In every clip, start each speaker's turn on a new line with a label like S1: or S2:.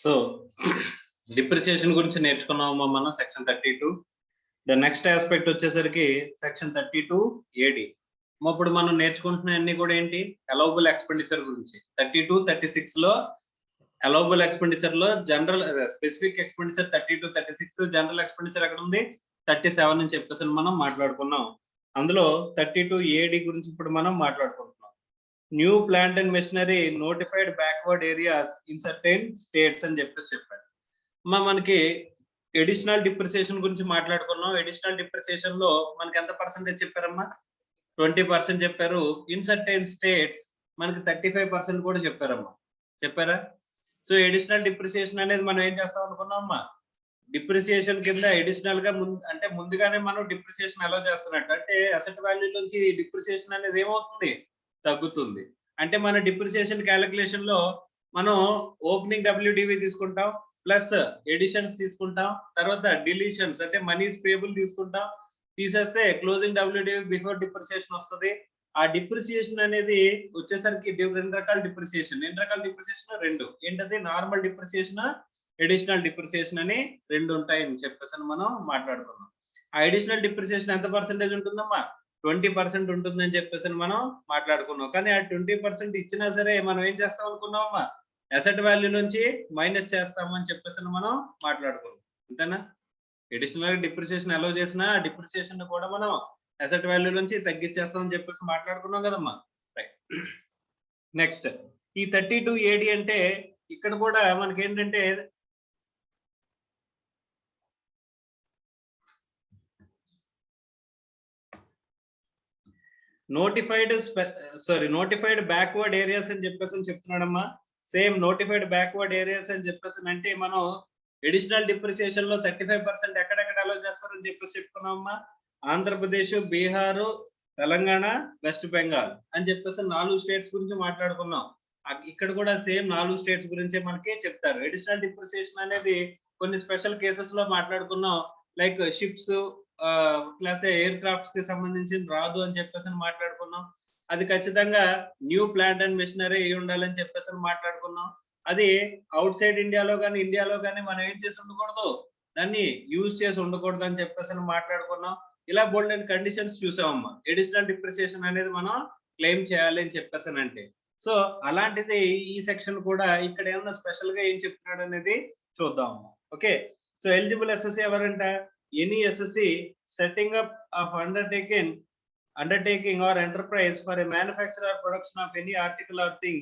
S1: So depreciation గురించి నేర్చుకున్నాము మనం సెక్షన్ 32. ద నెక్స్ట్ ఆస్పెక్ట్ వచ్చేసరికి సెక్షన్ 32 AD. ఇప్పుడు మనం నేర్చుకుంటున్న అన్ని కూడా ఏంటి, అలౌబుల్ ఎక్స్పెండిచర్ గురించి. 32, 36 లో అలౌబుల్ ఎక్స్పెండిచర్ లో general specific expenditure 32, 36, general expenditure ఎక్కడ ఉంది 37 అని చెప్పేసి మనం మాట్లాడుకున్నాం. అందులో 32 AD గురించి ఇప్పుడు మనం మాట్లాడుకుంటున్నాం. New plant and machinery notified backward areas in certain states అని చెప్పాడు. మనకి ఎడిషనల్ డిప్రిసియేషన్ గురించి మాట్లాడుకున్నాం. ఎడిషనల్ డిప్రిసియేషన్ లో మనకి ఎంత పర్సెంటేజ్ చెప్పారమ్మా? 20% చెప్పారు. ఇన్ సర్టెన్ స్టేట్స్ మనకి 35% కూడా చెప్పారా? సో ఎడిషనల్ డిప్రిసియేషన్ అనేది మనం ఏం చేస్తాం అనుకున్నామమ్మా? డిప్రిసియేషన్ కింద ఎడిషనల్ గా ముందుగానే మనం డిప్రిసియేషన్ ఎలా చేస్తున్నట్టు, అంటే అసెట్ వాల్యూ నుంచి డిప్రిసియేషన్ అనేది ఏమవుతుంది, తగ్గుతుంది. అంటే మన డిప్రిసియేషన్ క్యాలిక్యులేషన్ లో మనం ఓపెనింగ్ WDV తీసుకుంటాం, ప్లస్ ఎడిషన్స్ తీసుకుంటాం, తర్వాత డిలీషన్స్ అంటే మనీస్ పేబుల్ తీసుకుంటాం, తీసేస్తే క్లోజింగ్ WDV బిఫోర్ డిప్రిసియేషన్ వస్తుంది. ఆ డిప్రిసియేషన్ అనేది వచ్చేసరికి రెండు రకాల డిప్రిసియేషన్. రెండు ఏంటది, నార్మల్ డిప్రిసియేషన్, ఎడిషనల్ డిప్రిసియేషన్ అని రెండు ఉంటాయని చెప్పేసి మనం మాట్లాడుకున్నాం. ఆ ఎడిషనల్ డిప్రిసియేషన్ ఎంత పర్సెంటేజ్ ఉంటుందమ్మా? 20% ఉంటుందని చెప్పేసి మనం మాట్లాడుకున్నాం. కానీ ఆ 20% ఇచ్చినా సరే మనం ఏం చేస్తాం అనుకున్నామమ్మా? అసెట్ వాల్యూ నుంచి మైనస్ చేస్తామని చెప్పేసి మనం మాట్లాడుకున్నాం. అంతేనా? ఎడిషనల్ డిప్రిసియేషన్ అలౌ చేసిన డిప్రిసియేషన్ కూడా మనం అసెట్ వాల్యూ నుంచి తగ్గించేస్తామని చెప్పేసి మాట్లాడుకున్నాం కదమ్మా. రైట్. నెక్స్ట్ ఈ 32 AD అంటే ఇక్కడ కూడా మనకి ఏంటంటే నోటిఫైడ్ బ్యాక్వర్డ్ ఏరియాస్ అని చెప్పేసి చెప్తున్నాడమ్మా. సేమ్ నోటిఫైడ్ బ్యాక్వర్డ్ ఏరియాస్ అని చెప్పేసి అంటే మనం ఎడిషనల్ డిప్రిసియేషన్ లో 35% ఎక్కడెక్కడ అలౌ చేస్తారని చెప్పేసి చెప్పుకున్నామమ్మా. ఆంధ్రప్రదేశ్, బీహార్, తెలంగాణ, వెస్ట్ బెంగాల్ అని చెప్పేసి 4 స్టేట్స్ గురించి మాట్లాడుకున్నాం. ఇక్కడ కూడా సేమ్ 4 స్టేట్స్ గురించి మనకి చెప్తారు. ఎడిషనల్ డిప్రిసియేషన్ అనేది కొన్ని స్పెషల్ కేసెస్ లో మాట్లాడుకున్నాం, లైక్ షిప్స్ లేకపోతే ఎయిర్ క్రాఫ్ట్స్ కి సంబంధించి రాదు అని చెప్పేసి మాట్లాడుకున్నాం. అది ఖచ్చితంగా న్యూ ప్లాంట్ అండ్ మెషినరీ అయి ఉండాలని చెప్పేసి మాట్లాడుకున్నాం. అది అవుట్ సైడ్ ఇండియాలో కానీ ఇండియాలో కానీ మనం ఏం చేసి ఉండకూడదు, దాన్ని యూజ్ చేసి ఉండకూడదు అని చెప్పేసి మాట్లాడుకున్నాం. ఇలా బోల్డ్ అండ్ కండిషన్స్ చూసామమ్మా. ఎడిషనల్ డిప్రిసియేషన్ అనేది మనం క్లెయిమ్ చేయాలి అని చెప్పేసి అంటే, సో అలాంటిది ఈ సెక్షన్ కూడా ఇక్కడ ఏమన్నా స్పెషల్ గా ఏం చెప్తున్నాడు అనేది చూద్దాం. ఓకే, సో ఎలిజిబుల్ ఎస్ఎస్సి ఎవరంట? Any SSC setting up of undertaking or enterprise for a manufacture or production of any article or thing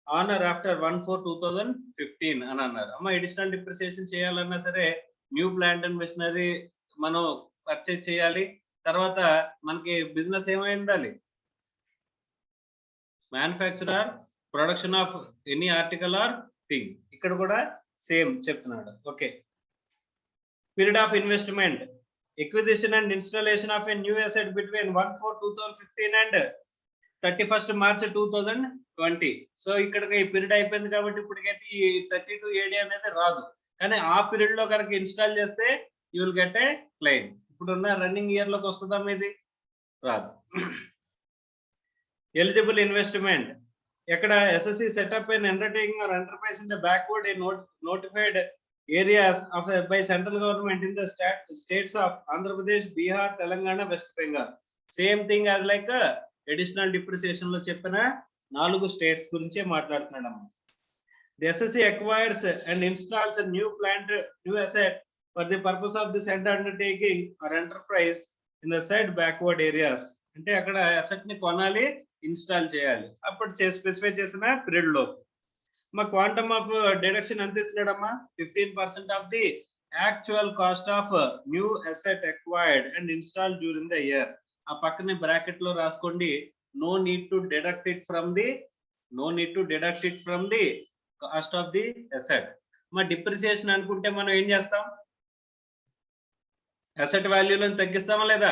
S1: on or after 1/4/2015 అని అన్నారు. అమ్మ ఎడిషనల్ డిప్రిసియేషన్ చేయాలన్నా సరే న్యూ ప్లాంట్ అండ్ మెషినరీ మనం purchase చేయాలి. తర్వాత మనకి బిజినెస్ ఏమై ఉండాలి, manufacture are production of any article are thing. ఇక్కడ కూడా సేమ్ చెప్తున్నాడు. Okay, period of investment, acquisition and installation of a new asset between 1/4/2015 and 31st March 2020. So ఇక్కడ ఈ పీరియడ్ అయిపోయింది కాబట్టి ఇప్పటికైతే ఈ 32 AD అనేది రాదు. కానీ ఆ పీరియడ్ లో కనుక ఇన్స్టాల్ చేస్తే you will get a claim. ఇప్పుడున్న రన్నింగ్ ఇయర్ లోకి వస్తుందా ఇది? రాదు. ఎలిజిబుల్ ఇన్వెస్ట్మెంట్, ఎక్కడ SSC set up and undertaking or enterprise in the backward notified areas of by central government in the states of Andhra Pradesh, Bihar, Telangana, West Bengal. Same thing as like additional depreciation lo cheppina 4 states gurinche maatladutunnadamma. The SSC acquires and installs a new plant, new asset for the purpose of this undertaking or enterprise in the said backward areas. అంటే అక్కడ asset ని కొనాలి, install చేయాలి, అప్పుడు specify చేసిన period లో. మా quantum of deduction ఎంత ఇస్తున్నాడమ్మా? 15% of the actual cost of new asset acquired and install during the year. ఆ పక్కనే బ్రాకెట్ లో రాసుకోండి, no need to deduct it from the cost of the asset. మా డిప్రిసియేషన్ అనుకుంటే మనం ఏం చేస్తాం? అసెట్ వాల్యూలను తగ్గిస్తామా లేదా?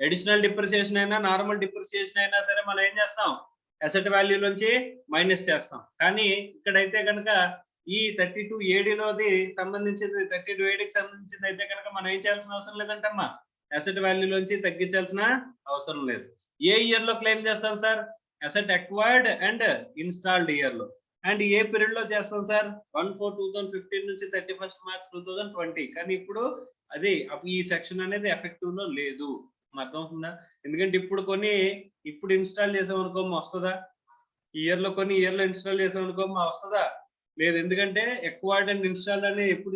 S1: ఎడిషనల్ డిప్రిసియేషన్ అయినా నార్మల్ డిప్రిసియేషన్ అయినా సరే మనం ఏం చేస్తాం? అసెట్ వాల్యూ నుంచి మైనస్ చేస్తాం. కానీ ఇక్కడైతే కనుక ఈ 32 AD లోది సంబంధించింది, 32 AD కి సంబంధించింది అయితే కనుక మనం ఏం చేయాల్సిన అవసరం లేదంటమ్మా, అసెట్ వాల్యూ నుంచి తగ్గించాల్సిన అవసరం లేదు. ఏ ఇయర్ లో క్లెయిమ్ చేస్తాం sir? Asset acquired and installed year లో. అండ్ ఏ పీరియడ్ లో చేస్తాం సార్ 1/4/2015 నుంచి 31st March 2020. కానీ ఇప్పుడు అది ఈ సెక్షన్ అనేది ఎఫెక్టివ్ లో లేదు. అర్థమవుతుందా? ఎందుకంటే ఇప్పుడు ఇన్స్టాల్ చేసాం అనుకో వస్తుందా? ఇయర్ లో ఇన్స్టాల్ చేసాం అనుకో వస్తుందా? లేదు. ఎందుకంటే ఎక్వైర్డ్ అండ్ ఇన్స్టాల్ అని ఎప్పుడు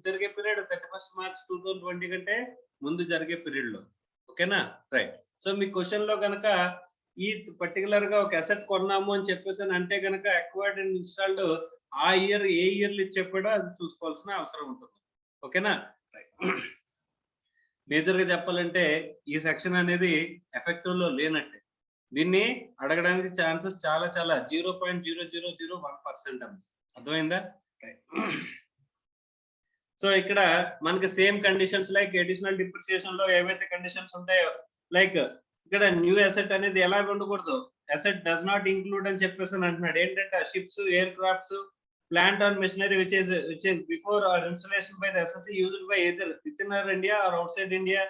S1: జరిగే పీరియడ్ 31st March 2020 కంటే ముందు జరిగే పీరియడ్ లో. ఓకేనా? రైట్. సో మీ క్వశ్చన్ లో కనుక ఈ పర్టికులర్ గా ఒక అసెట్ కొన్నాము అని చెప్పేసి అంటే కనుక అక్వైర్డ్ అండ్ ఇన్స్టాల్డ్ ఆ ఇయర్ ఏ ఇయర్ లో చెప్పాడో అది చూసుకోవాల్సిన అవసరం ఉంటుంది. ఓకేనా? మేజర్ గా చెప్పాలంటే ఈ సెక్షన్ అనేది ఎఫెక్టివ్ లో లేనట్టే. దీన్ని అడగడానికి ఛాన్సెస్ చాలా 0.0001% అండి. అర్థమైందా? సో ఇక్కడ మనకి same conditions like additional depreciation లో ఏవైతే కండిషన్స్ ఉంటాయో లైక్ ఇక్కడ న్యూ అసెట్ అనేది ఎలా ఉండకూడదు, అసెట్ డస్ నాట్ ఇంక్లూడ్ అని చెప్పేసి అంటున్నాడు. ఏంటంటే ships, air crafts, plant or machinery which is before or installation by the SSC used by either within India or outside India,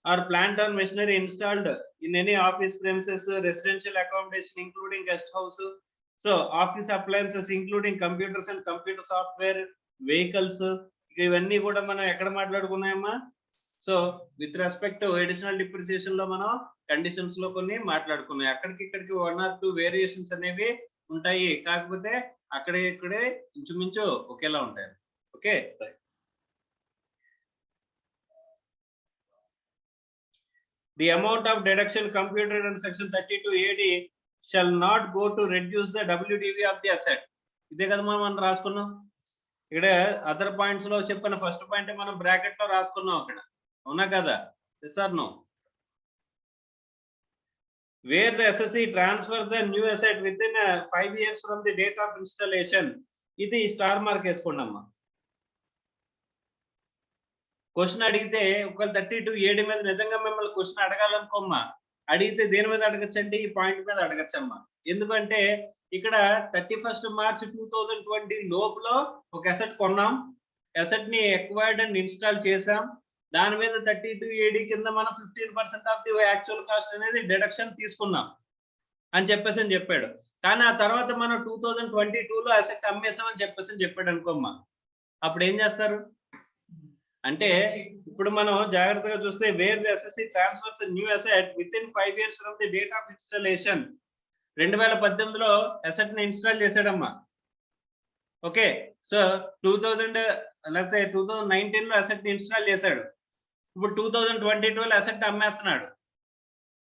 S1: or plant or machinery installed in any office premises, residential accommodation including guest house, so office appliances including computers and computer software, vehicles, ఇవన్నీ కూడా మనం ఎక్కడ మాట్లాడుకున్నామా? So with respect to additional depreciation లో మనం conditions లో కొన్ని మాట్లాడుకున్నాం. అక్కడికి ఇక్కడికి 1 or 2 వేరియేషన్స్ అనేవి ఉంటాయి, కాకపోతే ఇక్కడే ఇంచుమించు ఒకేలా ఉంటాయి. Okay. The amount of deduction computed and section 32 AD shall not go to reduce the WDV of the asset. ఇదే కదా మనం రాసుకున్నాం. ఇక్కడ అదర్ పాయింట్స్ లో చెప్పిన ఫస్ట్ పాయింట్ మనం బ్రాకెట్ లో రాసుకున్నాం అక్కడ. అవునా కదా? yes or no? Where the SSC transfer the new asset within 5 years from the date of installation, ఇది స్టార్ మార్క్ వేసుకోండమ్మా. క్వశ్చన్ అడిగితే ఒకవేళ 32 AD మీద నిజంగా మిమ్మల్ని క్వశ్చన్ అడగాలనుకోమ్మా, అడిగితే దేని మీద అడగచ్చండి? ఈ పాయింట్ మీద అడగచ్చమ్మా. ఎందుకంటే ఇక్కడ 31st March 2020 లోపల ఒక అసెట్ కొన్నాం, అసెట్ ని ఎక్వైర్డ్ అండ్ ఇన్స్టాల్ చేసాం, దాని మీద 32 AD కింద మనం 15% ఆఫ్ ది యాక్చువల్ కాస్ట్ అనేది డిడక్షన్ తీసుకున్నాం అని చెప్పాడు. కానీ ఆ తర్వాత మనం 2022లో అసెట్ అమ్మేసామని చెప్పాడు అనుకోమ్మా, అప్పుడు ఏం చేస్తారు అంటే ఇప్పుడు మనం జాగ్రత్తగా చూస్తే where the assessee transfers new asset within 5 years from the date of installation. 2018లో అసెట్ ని ఇన్స్టాల్ చేశాడమ్మా. ఓకే. సో 2019లో అసెట్ ని ఇన్స్టాల్ చేశాడు. ఇప్పుడు 2022లో అసెట్ అమ్మేస్తున్నాడు.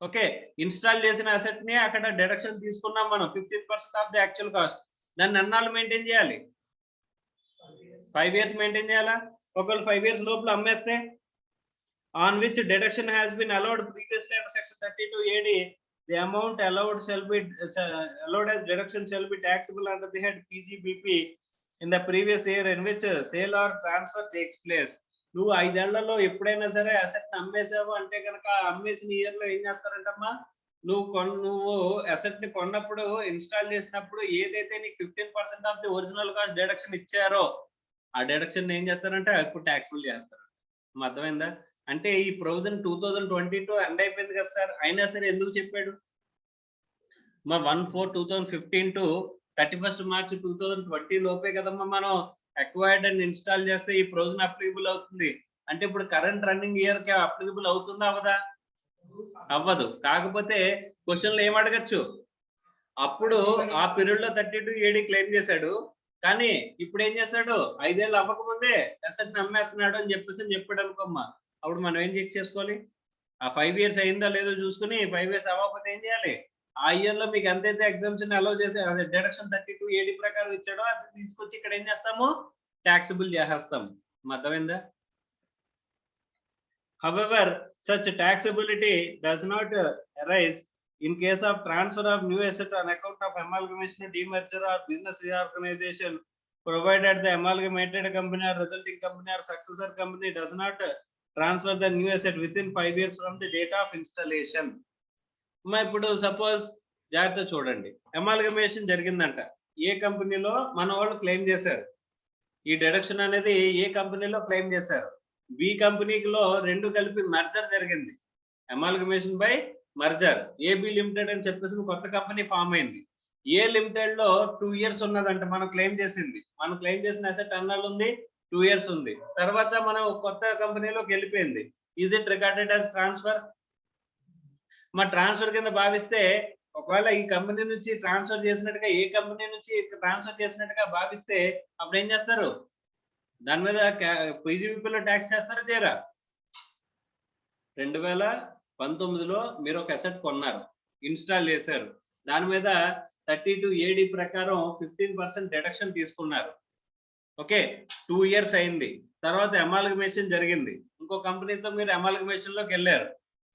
S1: ఓకే. ఇన్స్టాల్ చేసిన అసెట్ ని అక్కడ డిడక్షన్ తీసుకున్నాం మనం 15% ఆఫ్ ది యాక్చువల్ కాస్ట్. దాన్ని అన్నాళ్ళు మెయింటైన్ చేయాలి, 5 years మెయింటైన్ చేయాలా? ఒకవేళ 5 years లోపల అమ్మేస్తే on which deduction has been allowed previously under section 32 AD, the amount allowed as deduction shall be taxable under the head PGBP in the previous year in which sale or transfer takes place. నువ్వు 5 ఏళ్లలో ఎప్పుడైనా సరే asset ని అమ్మేసావు అంటే కనుక అమ్మేసిన year లో ఏం చేస్తారంటమ్మా, నువ్వు అసెట్ ని కొన్నప్పుడు ఇన్స్టాల్ చేసినప్పుడు ఏదైతే నీకు 15% of the original cost deduction ఇచ్చారో ఆ డిడక్షన్ ఏం చేస్తారంటే ఇప్పుడు ట్యాక్స్బుల్ చేస్తారు. అర్థమైందా? అంటే ఈ ప్రొవిజన్ 2022 ఎండ్ అయిపోయింది కదా సార్, అయినా సరే ఎందుకు చెప్పాడు? మా 1/4/2015 టు 31st March 2020 లోపే కదమ్మా మనం అక్వైర్డ్ అండ్ ఇన్స్టాల్ చేస్తే ఈ ప్రొవిజన్ అప్లికబుల్ అవుతుంది. అంటే ఇప్పుడు కరెంట్ రన్నింగ్ ఇయర్ కి అప్లికబుల్ అవుతుందా అవదా? అవ్వదు. కాకపోతే క్వశ్చన్లు ఏం అడగచ్చు, అప్పుడు ఆ పీరియడ్ లో 32 AD క్లెయిమ్ చేశాడు, కానీ ఇప్పుడు ఏం చేస్తాడు 5 ఏళ్ళు అవ్వకముందే అసెట్ ని అమ్మేస్తున్నాడు అని చెప్పాడు అనుకోమ్మా, అప్పుడు మనం ఏం చెక్ చేసుకోవాలి? ఆ 5 years అయిందా లేదో చూసుకుని 5 years అవ్వకపోతే ఏం చేయాలి? ఆ ఇయర్ లో మీకు ఎంతైతే ఎగ్జామ్షన్ అలౌ చేసే అదే డిడక్షన్ 32 AD ప్రకారం ఇచ్చాడో అది తీసుకొచ్చి ఇక్కడ ఏం చేస్తాము? ట్యాక్సిబుల్ చేసేస్తాము. అర్థమైందా? However, such taxability does not arise in case of transfer of new asset on account of amalgamation, demerger or business reorganization, provided the amalgamated company or resulting company or successor company does not transfer the new asset within 5 years from the date of installation. ఇప్పుడు suppose జాగ్రత్త చూడండి, amalgamation జరిగిందంట, ఏ కంపెనీలో మన వాళ్ళు claim చేశారు, ఈ deduction అనేది ఏ కంపెనీలో క్లెయిమ్ చేశారు? బి కంపెనీలో రెండు కలిపి మర్జర్ జరిగింది, amalgamation by merger, A B limited అని చెప్పేసి కొత్త కంపెనీ ఫామ్ అయింది. ఏ లిమిటెడ్ లో 2 years ఉన్నదంట. మనం క్లెయిమ్ చేసింది, మనం క్లెయిమ్ చేసిన అసెట్ అన్నాళ్ళు ఉంది, 2 years ఉంది. తర్వాత మనం కొత్త కంపెనీలోకి వెళ్ళిపోయింది. Is it recorded as transfer? మా ట్రాన్స్ఫర్ కింద భావిస్తే, ఒకవేళ ఈ కంపెనీ నుంచి ట్రాన్స్ఫర్ చేసినట్టుగా, ఏ కంపెనీ నుంచి ట్రాన్స్ఫర్ చేసినట్టుగా భావిస్తే అప్పుడు ఏం చేస్తారు? దాని మీద పీజీబీపీలో ట్యాక్స్ చేస్తారా చేయరా? 2019లో మీరు ఒక అసెట్ కొన్నారు, ఇన్స్టాల్ చేశారు, దాని మీద 32AD ప్రకారం 15% డిడక్షన్ తీసుకున్నారు. ఓకే, 2 years అయింది. తర్వాత అమాల్గమేషన్ జరిగింది, ఇంకో కంపెనీతో మీరు అమాల్గమేషన్ లోకి వెళ్ళారు.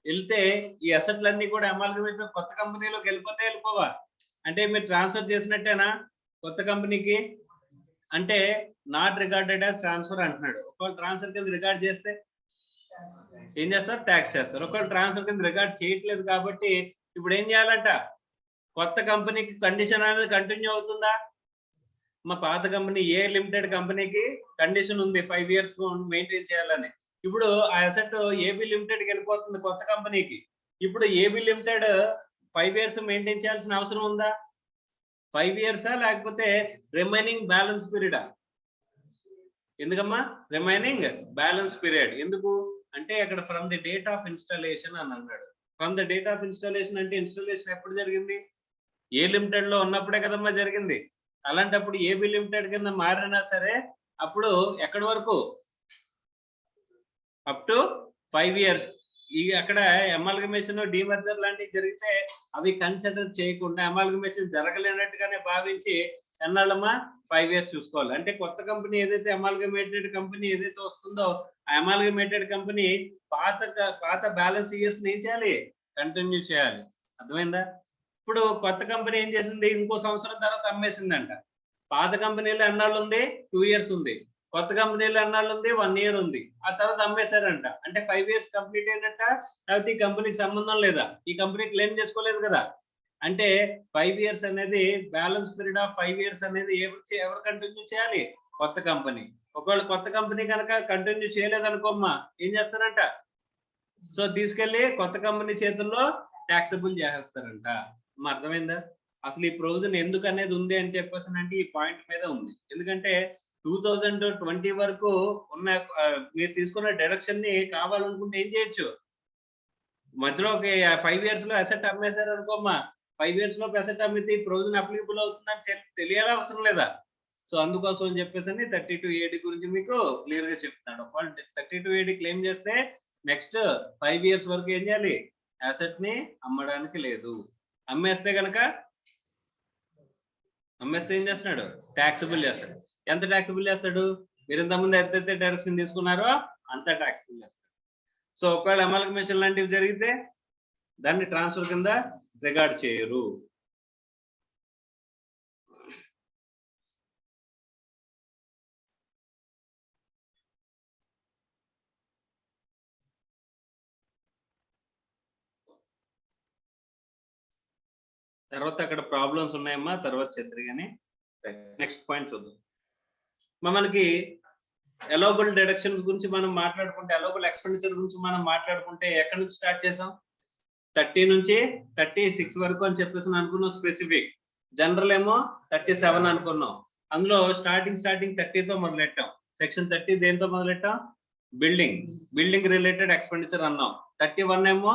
S1: వెళ్తే ఈ అసెట్లన్నీ కూడా అమాల్గమేషన్ కొత్త కంపెనీలోకి వెళ్ళిపోతే వెళ్ళిపోవా? అంటే మీరు ట్రాన్స్ఫర్ చేసినట్టేనా కొత్త కంపెనీకి? అంటే నాట్ రికార్డెడ్ యాజ్ ట్రాన్స్ఫర్ అంటున్నాడు. ఒకవేళ ట్రాన్స్ఫర్ కింద రికార్డ్ చేస్తే ఏం చేస్తారు? ట్యాక్స్ చేస్తారు. ఒకవేళ ట్రాన్స్ఫర్ కింద రికార్డ్ చేయట్లేదు కాబట్టి ఇప్పుడు ఏం చేయాలంట? కొత్త కంపెనీకి కండిషన్ అనేది కంటిన్యూ అవుతుందా? మా పాత కంపెనీ ఏ లిమిటెడ్ కంపెనీకి కండిషన్ ఉంది 5 years మెయింటైన్ చేయాలని. ఇప్పుడు ఆ అసెట్ ఏబి లిమిటెడ్కి వెళ్ళిపోతుంది కొత్త కంపెనీకి. ఇప్పుడు ఏబి లిమిటెడ్ 5 years మెయింటైన్ చేయాల్సిన అవసరం ఉందా? 5 years లేకపోతే రిమైనింగ్ బ్యాలెన్స్ పీరియడా? ఎందుకమ్మా రిమైనింగ్ బ్యాలెన్స్ పీరియడ్? ఎందుకు అంటే అక్కడ from the date of installation అని అన్నాడు. From the date of installation అంటే ఇన్స్టాలేషన్ ఎప్పుడు జరిగింది? ఏ లిమిటెడ్ లో ఉన్నప్పుడే కదమ్మా జరిగింది. అలాంటప్పుడు ఏబి లిమిటెడ్ కింద మారినా సరే అప్పుడు ఎక్కడి వరకు? Up to 5 years. ఈ అక్కడ అమాల్గమేషన్, డిమర్జర్ లాంటివి జరిగితే అవి కన్సిడర్ చేయకుండా అమాల్గమేషన్ జరగలేనట్టుగానే భావించి ఎన్నాళ్ళమ్మా 5 years చూసుకోవాలి. అంటే కొత్త కంపెనీ ఏదైతే అమాల్గమేటెడ్ కంపెనీ ఏదైతే వస్తుందో ఆ అమాల్గమేటెడ్ కంపెనీ పాత బ్యాలెన్స్ ఇయర్స్ ఏం చేయాలి? కంటిన్యూ చేయాలి. అర్థమైందా? ఇప్పుడు కొత్త కంపెనీ ఏం చేసింది? ఇంకో సంవత్సరం తర్వాత అమ్మేసిందంట. పాత కంపెనీలో ఎన్నాళ్ళు ఉంది? 2 years ఉంది. కొత్త కంపెనీలో ఎన్నాళ్ళు ఉంది? 1 year ఉంది. ఆ తర్వాత అమ్మేశారంట. అంటే 5 years కంప్లీట్ అయినట్ట? లేకపోతే ఈ కంపెనీకి సంబంధం లేదా? ఈ కంపెనీ క్లెయిమ్ చేసుకోలేదు కదా. అంటే 5 years అనేది బ్యాలెన్స్ పీరియడ్ ఆఫ్ 5 years అనేది ఎవరు కంటిన్యూ చేయాలి? కొత్త కంపెనీ. ఒకవేళ కొత్త కంపెనీ కనుక కంటిన్యూ చేయలేదనుకోమ్మా ఏం చేస్తారంట? సో తీసుకెళ్లి కొత్త కంపెనీ చేతుల్లో ట్యాక్సబుల్ చేసేస్తారంట. అర్థమైందా? అసలు ఈ ప్రొవిజన్ ఎందుకు అనేది ఉంది అని చెప్పేసి ఈ పాయింట్ మీద ఉంది. ఎందుకంటే 2020 వరకు ఉన్న మీరు తీసుకున్న డిడక్షన్ ని కావాలనుకుంటే ఏం చేయొచ్చు? మధ్యలో ఒక 5 years లో అసెట్ అమ్మేశారు అనుకోమ్మా, 5 years లో అసెట్ అమ్మితే ఈ ప్రొవిజన్ అప్లికబుల్ అవుతుందని తెలియాలా అవసరం లేదా? సో అందుకోసం అని చెప్పేసి 32AD గురించి మీకు క్లియర్ గా చెప్తాడు. 32AD క్లెయిమ్ చేస్తే నెక్స్ట్ 5 years వరకు ఏం చేయాలి? అసెట్ ని అమ్మడానికి లేదు. అమ్మేస్తే ఏం చేస్తున్నాడు? ట్యాక్సబుల్ చేస్తాడు. ఎంత ట్యాక్సబుల్ చేస్తాడు? మీరు ఇంతకుముందు ఎంతైతే డైరెక్షన్ తీసుకున్నారో అంత ట్యాక్సబుల్ చేస్తాడు. సో ఒకవేళ అమాల్గమేషన్ లాంటివి జరిగితే దాన్ని ట్రాన్స్ఫర్ కింద రికార్డ్ చేయరు. తర్వాత అక్కడ ప్రాబ్లమ్స్ ఉన్నాయమ్మా, తర్వాత చెప్తారు కానీ నెక్స్ట్ పాయింట్ చూద్దాం. మనకి అలౌబుల్ డిడక్షన్స్ గురించి మనం మాట్లాడుకుంటే, అలౌబుల్ ఎక్స్పెండిచర్ గురించి మనం మాట్లాడుకుంటే ఎక్కడి నుంచి స్టార్ట్ చేసాం? 30 నుంచి 36 వరకు అని చెప్పేసి అనుకున్నాం స్పెసిఫిక్. జనరల్ ఏమో 37 అనుకున్నాం. అందులో స్టార్టింగ్ 30తో మొదలెట్టాం. సెక్షన్ 30 దేంతో మొదలెట్టాం? బిల్డింగ్ రిలేటెడ్ ఎక్స్పెండిచర్ అన్నాం. 31 ఏమో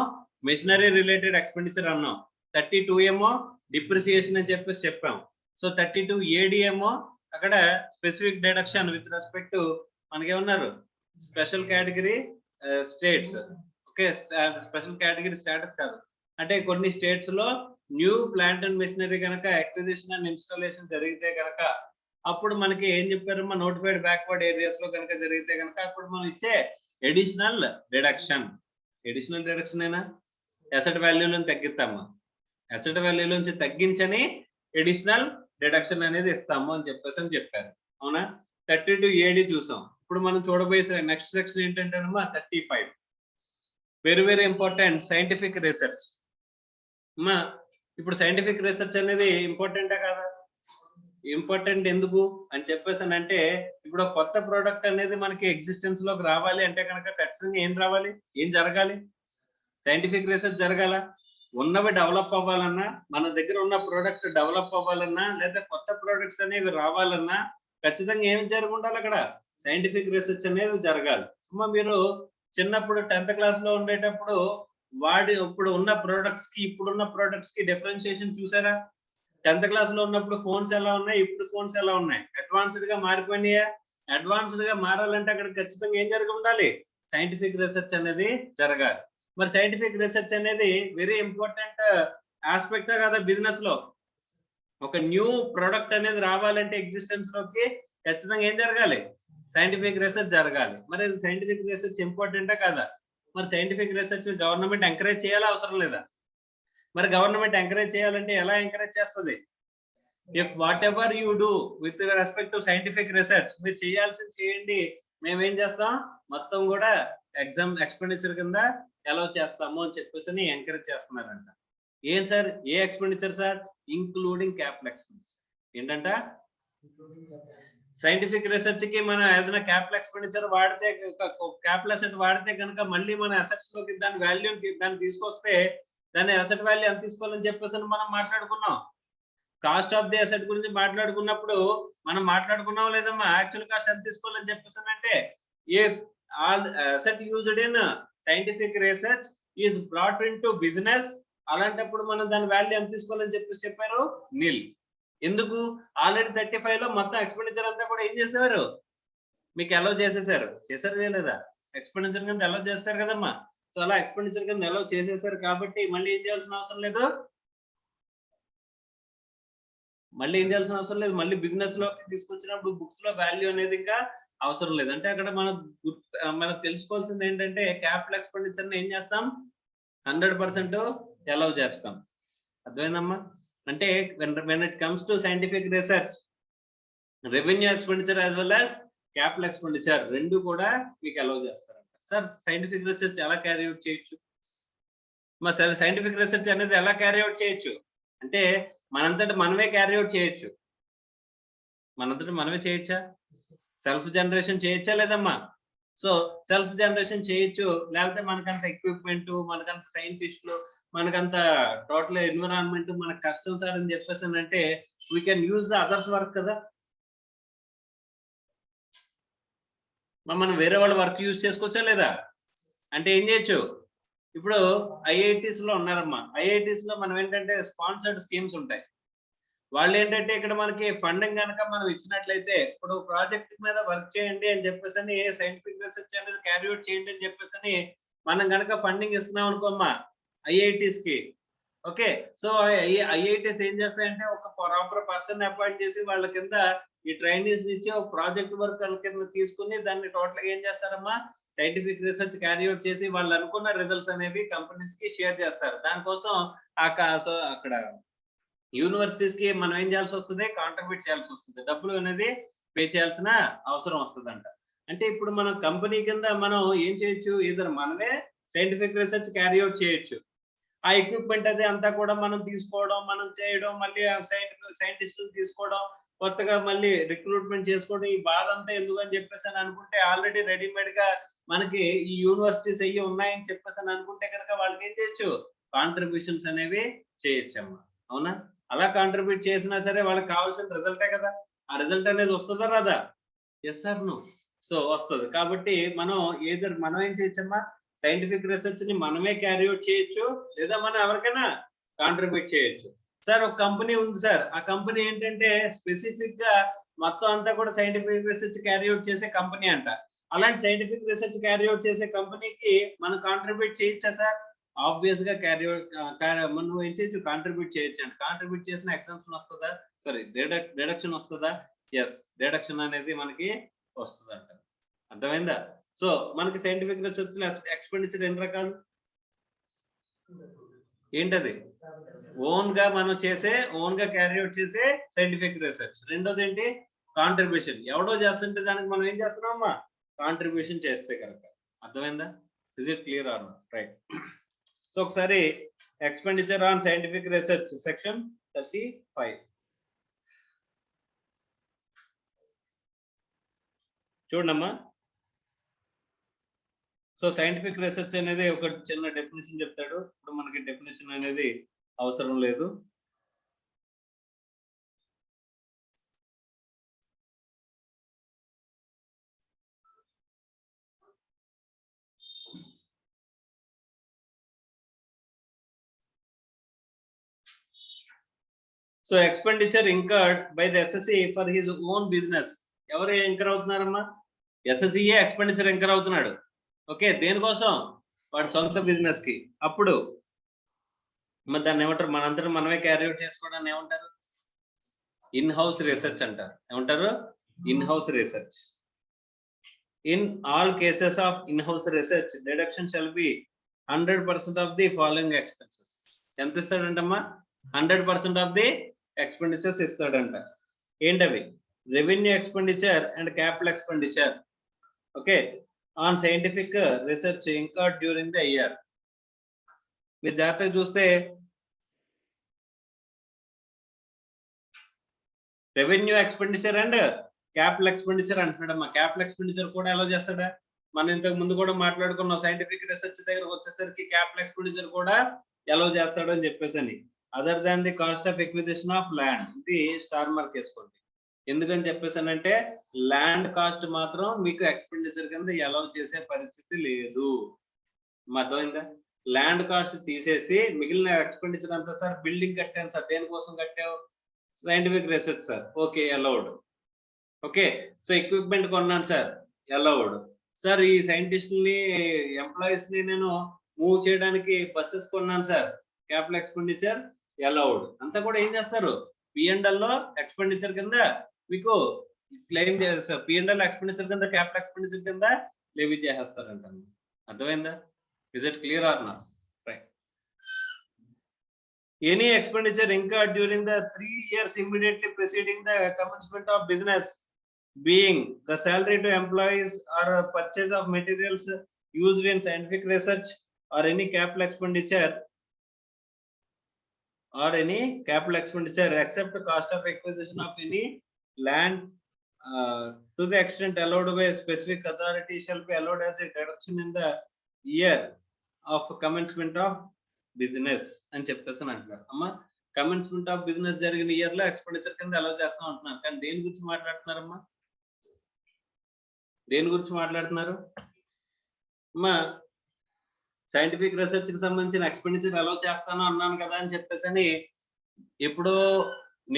S1: మెషినరీ రిలేటెడ్ ఎక్స్పెండిచర్ అన్నాం. 32 ఏమో డిప్రిసియేషన్ అని చెప్పేసి చెప్పాం. సో 32AD ఏమో అక్కడ specific deduction with respect to మనకేమన్నారు? Special category states. Okay, special category status కాదు, అంటే కొన్ని స్టేట్స్ లో న్యూ ప్లాంట్ అండ్ మెషినరీ కనుక అక్విజిషన్ అండ్ ఇన్స్టాలేషన్ జరిగితే కనుక అప్పుడు మనకి ఏం చెప్పారు? నోటిఫైడ్ బ్యాక్వర్డ్ ఏరియాస్ లో కనుక జరిగితే కనుక అప్పుడు మనం ఇచ్చే అడిషనల్ డిడక్షన్ అయినా అసెట్ వాల్యూలను తగ్గిస్తామా? అసెట్ వాల్యూలోంచి తగ్గించని అడిషనల్ డిడక్షన్ అనేది ఇస్తాము అని చెప్పారు. అవునా? 32AD చూసాం. ఇప్పుడు మనం చూడబోయే నెక్స్ట్ సెక్షన్ ఏంటంటే 35 very very important scientific research. ఇప్పుడు సైంటిఫిక్ రీసెర్చ్ అనేది ఇంపార్టెంటా కాదా? ఇంపార్టెంట్ ఎందుకు అని చెప్పేసి అంటే ఇప్పుడు కొత్త ప్రోడక్ట్ అనేది మనకి ఎగ్జిస్టెన్స్ లోకి రావాలి అంటే కనుక ఖచ్చితంగా ఏం రావాలి? ఏం జరగాలి? సైంటిఫిక్ రీసెర్చ్ జరగాల. ఉన్నవి డెవలప్ అవ్వాలన్నా, మన దగ్గర ఉన్న ప్రోడక్ట్ డెవలప్ అవ్వాలన్నా, లేదా కొత్త ప్రొడక్ట్స్ అనేవి రావాలన్నా ఖచ్చితంగా ఏం జరిగి ఉండాలి అక్కడ? సైంటిఫిక్ రీసెర్చ్ అనేది జరగాలి. మీరు చిన్నప్పుడు 10th క్లాస్‌లో ఉండేటప్పుడు ఇప్పుడు ఉన్న ప్రొడక్ట్స్ కి ఇప్పుడున్న ప్రొడక్ట్స్ కి డిఫరెన్షియేషన్ చూసారా? 10th క్లాస్‌లో ఉన్నప్పుడు ఫోన్స్ ఎలా ఉన్నాయి? ఇప్పుడు ఫోన్స్ ఎలా ఉన్నాయి? అడ్వాన్స్‌డ్ గా మారిపోయినాయా? అడ్వాన్స్‌డ్ గా మారాలంటే అక్కడ ఖచ్చితంగా ఏం జరిగి ఉండాలి? సైంటిఫిక్ రీసెర్చ్ అనేది జరగాలి. మరి సైంటిఫిక్ రీసెర్చ్ అనేది వెరీ ఇంపార్టెంట్ ఆస్పెక్టే కదా బిజినెస్ లో. ఒక న్యూ ప్రొడక్ట్ అనేది రావాలంటే ఎగ్జిస్టెన్స్ లోకి ఖచ్చితంగా ఏం జరగాలి? సైంటిఫిక్ రీసెర్చ్ జరగాలి. మరి సైంటిఫిక్ రీసెర్చ్ ఇంపార్టెంటా కాదా? మరి సైంటిఫిక్ రీసెర్చ్ గవర్నమెంట్ ఎంకరేజ్ చేయాలా అవసరం లేదా? మరి గవర్నమెంట్ ఎంకరేజ్ చేయాలంటే ఎలా ఎంకరేజ్ చేస్తది? If what ever you do with respect to scientific research మీరు చేయాల్సింది చేయండి, మేమేం చేస్తాం మొత్తం కూడా ఎక్స్పెండిచర్ కింద అలౌ చేస్తాము అని చెప్పేసి ఎంకరేజ్ చేస్తున్నారంట. ఏం సార్? ఏ expenditure sir? Including capital expenditure. ఏంటంట? సైంటిఫిక్ రీసెర్చ్ కి మనం ఏదైనా క్యాపిటల్ ఎక్స్పెండిచర్ వాడితే, క్యాపిటల్ అసెట్ వాడితే కనుక మళ్ళీ మన అసెట్స్ లోకి దాని వాల్యూ దాన్ని తీసుకొస్తే దాని అసెట్ వాల్యూ ఎంత తీసుకోవాలని చెప్పేసి మనం మాట్లాడుకున్నాం. కాస్ట్ ఆఫ్ ది అసెట్ గురించి మాట్లాడుకున్నప్పుడు మనం మాట్లాడుకున్నాం లేదమ్మా? యాక్చువల్ కాస్ట్ ఎంత తీసుకోవాలని చెప్పేసి అంటే, if all asset used in scientific research is brought in to business, అలాంటప్పుడు మనం దాని వాల్యూ ఎంత తీసుకోవాలని చెప్పేసి చెప్పారు? నిల్. ఎందుకు? ఆల్రెడీ 35 లో మొత్తం ఎక్స్పెండిచర్ అంతా కూడా ఏం చేసేవారు? మీకు అలౌ చేసేసారు. చేశారు చేయలేదా? ఎక్స్పెండిచర్ కింద అలౌ చేస్తారు కదమ్మా. సో అలా ఎక్స్పెండిచర్ కింద అలౌ చేసేసారు కాబట్టి మళ్ళీ ఏం చేయాల్సిన అవసరం లేదు. మళ్ళీ బిజినెస్ లోకి తీసుకొచ్చినప్పుడు బుక్స్ లో వాల్యూ అనేది ఇంకా అవసరం లేదు. అంటే అక్కడ మనం తెలుసుకోవాల్సింది ఏంటంటే క్యాపిటల్ ఎక్స్పెండిచర్ ని ఏం చేస్తాం? 100% అలౌ చేస్తాం. అర్థమైందమ్మా? అంటే when it comes to scientific research, revenue expenditure as well as capital expenditure రెండు కూడా మీకు అలౌ చేస్తారంట. సార్ సైంటిఫిక్ రీసెర్చ్ ఎలా క్యారీ అవుట్ చేయొచ్చు? సార్ సైంటిఫిక్ రీసెర్చ్ అనేది ఎలా క్యారీ అవుట్ చేయొచ్చు అంటే మనంతట మనమే క్యారీ అవుట్ చేయొచ్చు. మనంతట మనమే చేయొచ్చా? సెల్ఫ్ జనరేషన్ చేయొచ్చా లేదమ్మా? సో సెల్ఫ్ జనరేషన్ చేయొచ్చు. లేకపోతే మనకంత ఎక్విప్మెంట్, మనకంత సైంటిస్టులు, మనకంత టోటల్ ఎన్విరాన్మెంట్ మనకు కష్టం సార్ అని చెప్పేసి అంటే we can use the others work కదా. మనం వేరే వాళ్ళ వర్క్ యూజ్ చేసుకోవచ్చా లేదా? అంటే ఏం చేయొచ్చు? ఇప్పుడు ఐఐటీస్ లో ఉన్నారమ్మా. ఐఐటీస్ లో మనం ఏంటంటే స్పాన్సర్డ్ స్కీమ్స్ ఉంటాయి. వాళ్ళు ఏంటంటే ఇక్కడ మనకి ఫండింగ్ కనుక మనం ఇచ్చినట్లయితే, ఇప్పుడు ప్రాజెక్ట్ మీద వర్క్ చేయండి అని చెప్పేసి సైంటిఫిక్ రీసెర్చ్ అనేది క్యారీ అవుట్ చేయండి అని చెప్పేసి మనం కనుక ఫండింగ్ ఇస్తున్నాం అనుకోమ్మా ఐఐటీస్ కి. ఓకే, సో ఐఐటీస్ ఏం చేస్తాయంటే ఒక ప్రాపర్ పర్సన్ అపాయింట్ చేసి వాళ్ళ కింద ఈ ట్రైనీస్ ఇచ్చి ఒక ప్రాజెక్ట్ వర్క్ కింద తీసుకుని దాన్ని టోటల్ గా ఏం చేస్తారమ్మా? సైంటిఫిక్ రీసెర్చ్ క్యారీ అవుట్ చేసి వాళ్ళు అనుకున్న రిజల్ట్స్ అనేవి కంపెనీస్ కి షేర్ చేస్తారు. దానికోసం సో అక్కడ యూనివర్సిటీస్ కి మనం ఏం చేయాల్సి వస్తుంది? కాంట్రిబ్యూట్ చేయాల్సి వస్తుంది. డబ్బులు అనేది పే చేయాల్సిన అవసరం వస్తుందంట. అంటే ఇప్పుడు మనం కంపెనీ కింద మనం ఏం చేయొచ్చు? ఇద్దరు మనమే సైంటిఫిక్ రీసెర్చ్ క్యారీ అవుట్ చేయొచ్చు. ఆ ఎక్విప్మెంట్ అది అంతా కూడా మనం తీసుకోవడం, మనం చేయడం, మళ్ళీ సైంటిస్టులు తీసుకోవడం, కొత్తగా మళ్ళీ రిక్రూట్మెంట్ చేసుకోవడం, ఈ బాధ అంతా ఎందుకు అని చెప్పేసి అనుకుంటే ఆల్రెడీ రెడీమేడ్ గా మనకి ఈ యూనివర్సిటీస్ అయ్యి ఉన్నాయని చెప్పేసి అనుకుంటే కనుక వాళ్ళకి ఏం చేయొచ్చు? కాంట్రిబ్యూషన్స్ అనేవి చేయొచ్చమ్మా. అవునా? అలా కాంట్రిబ్యూట్ చేసినా సరే వాళ్ళకి కావాల్సిన రిజల్టే కదా. ఆ రిజల్ట్ అనేది వస్తుందా రాదా? Yes or no? సో వస్తుంది. కాబట్టి మనం మనం ఏం చేయొచ్చమ్మా? సైంటిఫిక్ రీసెర్చ్ ని మనమే క్యారీ అవుట్ చేయొచ్చు, లేదా మనం ఎవరికైనా కాంట్రిబ్యూట్ చేయొచ్చు. సార్ ఒక కంపెనీ ఉంది సార్, ఆ కంపెనీ ఏంటంటే స్పెసిఫిక్ గా మొత్తం అంతా కూడా సైంటిఫిక్ రీసెర్చ్ క్యారీ అవుట్ చేసే కంపెనీ అంట. అలాంటి సైంటిఫిక్ రీసెర్చ్ క్యారీ అవుట్ చేసే కంపెనీకి మనం కాంట్రిబ్యూట్ చేయొచ్చా సార్? ఆబ్వియస్ గా మనం ఏం చేయొచ్చు? కాంట్రిబ్యూట్ చేయొచ్చు అంట. కాంట్రిబ్యూట్ చేసిన ఎగ్జామ్షన్ వస్తుందా? సారీ డిడక్షన్ వస్తుందా? ఎస్, డిడక్షన్ అనేది మనకి వస్తుందంట. అర్థమైందా? సో మనకి సైంటిఫిక్ రీసెర్చ్ ఎక్స్పెండిచర్ ఎన్ని రకాలు? ఏంటది? ఓన్ గా మనం చేసే, ఓన్ గా క్యారీ అవుట్ చేసే సైంటిఫిక్ రీసెర్చ్. రెండోది ఏంటి? కాంట్రిబ్యూషన్. ఎవడో చేస్తుంటే దానికి మనం ఏం చేస్తున్నామమ్మా? కాంట్రిబ్యూషన్ చేస్తే కనుక. అర్థమైందా? Is it clear or not? Right. So ఒకసారి expenditure on scientific research section 35 చూడమ్మా. సో సైంటిఫిక్ రీసెర్చ్ అనేది ఒక చిన్న డెఫినేషన్ చెప్తాడు. ఇప్పుడు మనకి డెఫినేషన్ అనేది అవసరం లేదు. So expenditure incurred by the SSC for his own business. ఎవరు ఇంకర్ అవుతున్నారమ్మా? ఎస్ఎస్సిఏ ఎక్స్పెండిచర్ ఇంకర్ అవుతున్నాడు. ఓకే, దేనికోసం? వాడి సొంత బిజినెస్ కి. అప్పుడు మరి దాన్ని ఏమంటారు? మనందరం మనమే క్యారీ అవుట్ చేసుకోవడాన్ని ఏమంటారు? ఇన్ హౌస్ రీసెర్చ్ అంటారు. ఏమంటారు? In house research. In all cases of in house research deduction shall be 100% of the following expenses. ఎంత ఇస్తాడంటమ్మా? 100% ఆఫ్ ది ఎక్స్పెండిచర్స్ ఇస్తాడంట. ఏంటవి? Revenue expenditure and capital expenditure. Okay, on scientific research incurred during the year. మీరు జాగ్రత్తగా చూస్తే revenue expenditure and capital expenditure అంటున్నాడమ్మా. Capital expenditure కూడా ఎలా చేస్తాడా? మనం ఇంతకు ముందు కూడా మాట్లాడుకున్నాం. సైంటిఫిక్ రీసెర్చ్ దగ్గరకు వచ్చేసరికి క్యాపిటల్ ఎక్స్పెండిచర్ కూడా ఎలా చేస్తాడు అని చెప్పేసి అని. Other than the cost of acquisition of land. ఇది స్టార్ మార్క్ వేసుకోండి. ఎందుకని చెప్పేసానంటే ల్యాండ్ కాస్ట్ మాత్రం మీకు ఎక్స్పెండిచర్ కింద ఎలా చేసే పరిస్థితి లేదు. అర్థమైందా? ల్యాండ్ కాస్ట్ తీసేసి మిగిలిన ఎక్స్పెండిచర్ అంతా సార్ బిల్డింగ్ కట్టాను సార్. దేనికోసం కట్టావు? Scientific research sir. Okay, allowed. Okay, so equipment కొన్నాను సార్. అలౌడ్. సార్ ఈ సైంటిస్టుల్ని ఎంప్లాయీస్ ని నేను మూవ్ చేయడానికి బస్సెస్ కొన్నాను సార్. Capital expenditure allowed. అంతా కూడా ఏం చేస్తారు? P&L లో ఎక్స్పెండిచర్ కింద మీకు క్లెయిమ్ చేస్తారు. P&L ఎక్స్పెండిచర్ కింద క్యాపిటల్ ఎక్స్పెండిచర్ కింద లెవీ చేసేస్తారంట. అర్థమైందా? Is it clear or not? Right. Any expenditure incurred during the 3 years immediately preceding the commencement of business, being the salary to employees or purchase of materials used in scientific research or any capital expenditure except the cost of acquisition of any land to the extent allowed by a specific authority shall be allowed as a deduction in the year of commencement of business అని చెప్పేసి అంటున్నారు. అమ్మా, commencement of business జరిగిన year లో expenditure కింద allow చేస్తాం అంటున్నారు. కానీ దేని గురించి మాట్లాడుతున్నారమ్మా? దేని గురించి మాట్లాడుతున్నారు అమ్మా? సైంటిఫిక్ రీసెర్చ్ కి సంబంధించిన ఎక్స్పెండిచర్ అలౌ చేస్తాను అన్నాను కదా అని చెప్పేసి అని ఎప్పుడో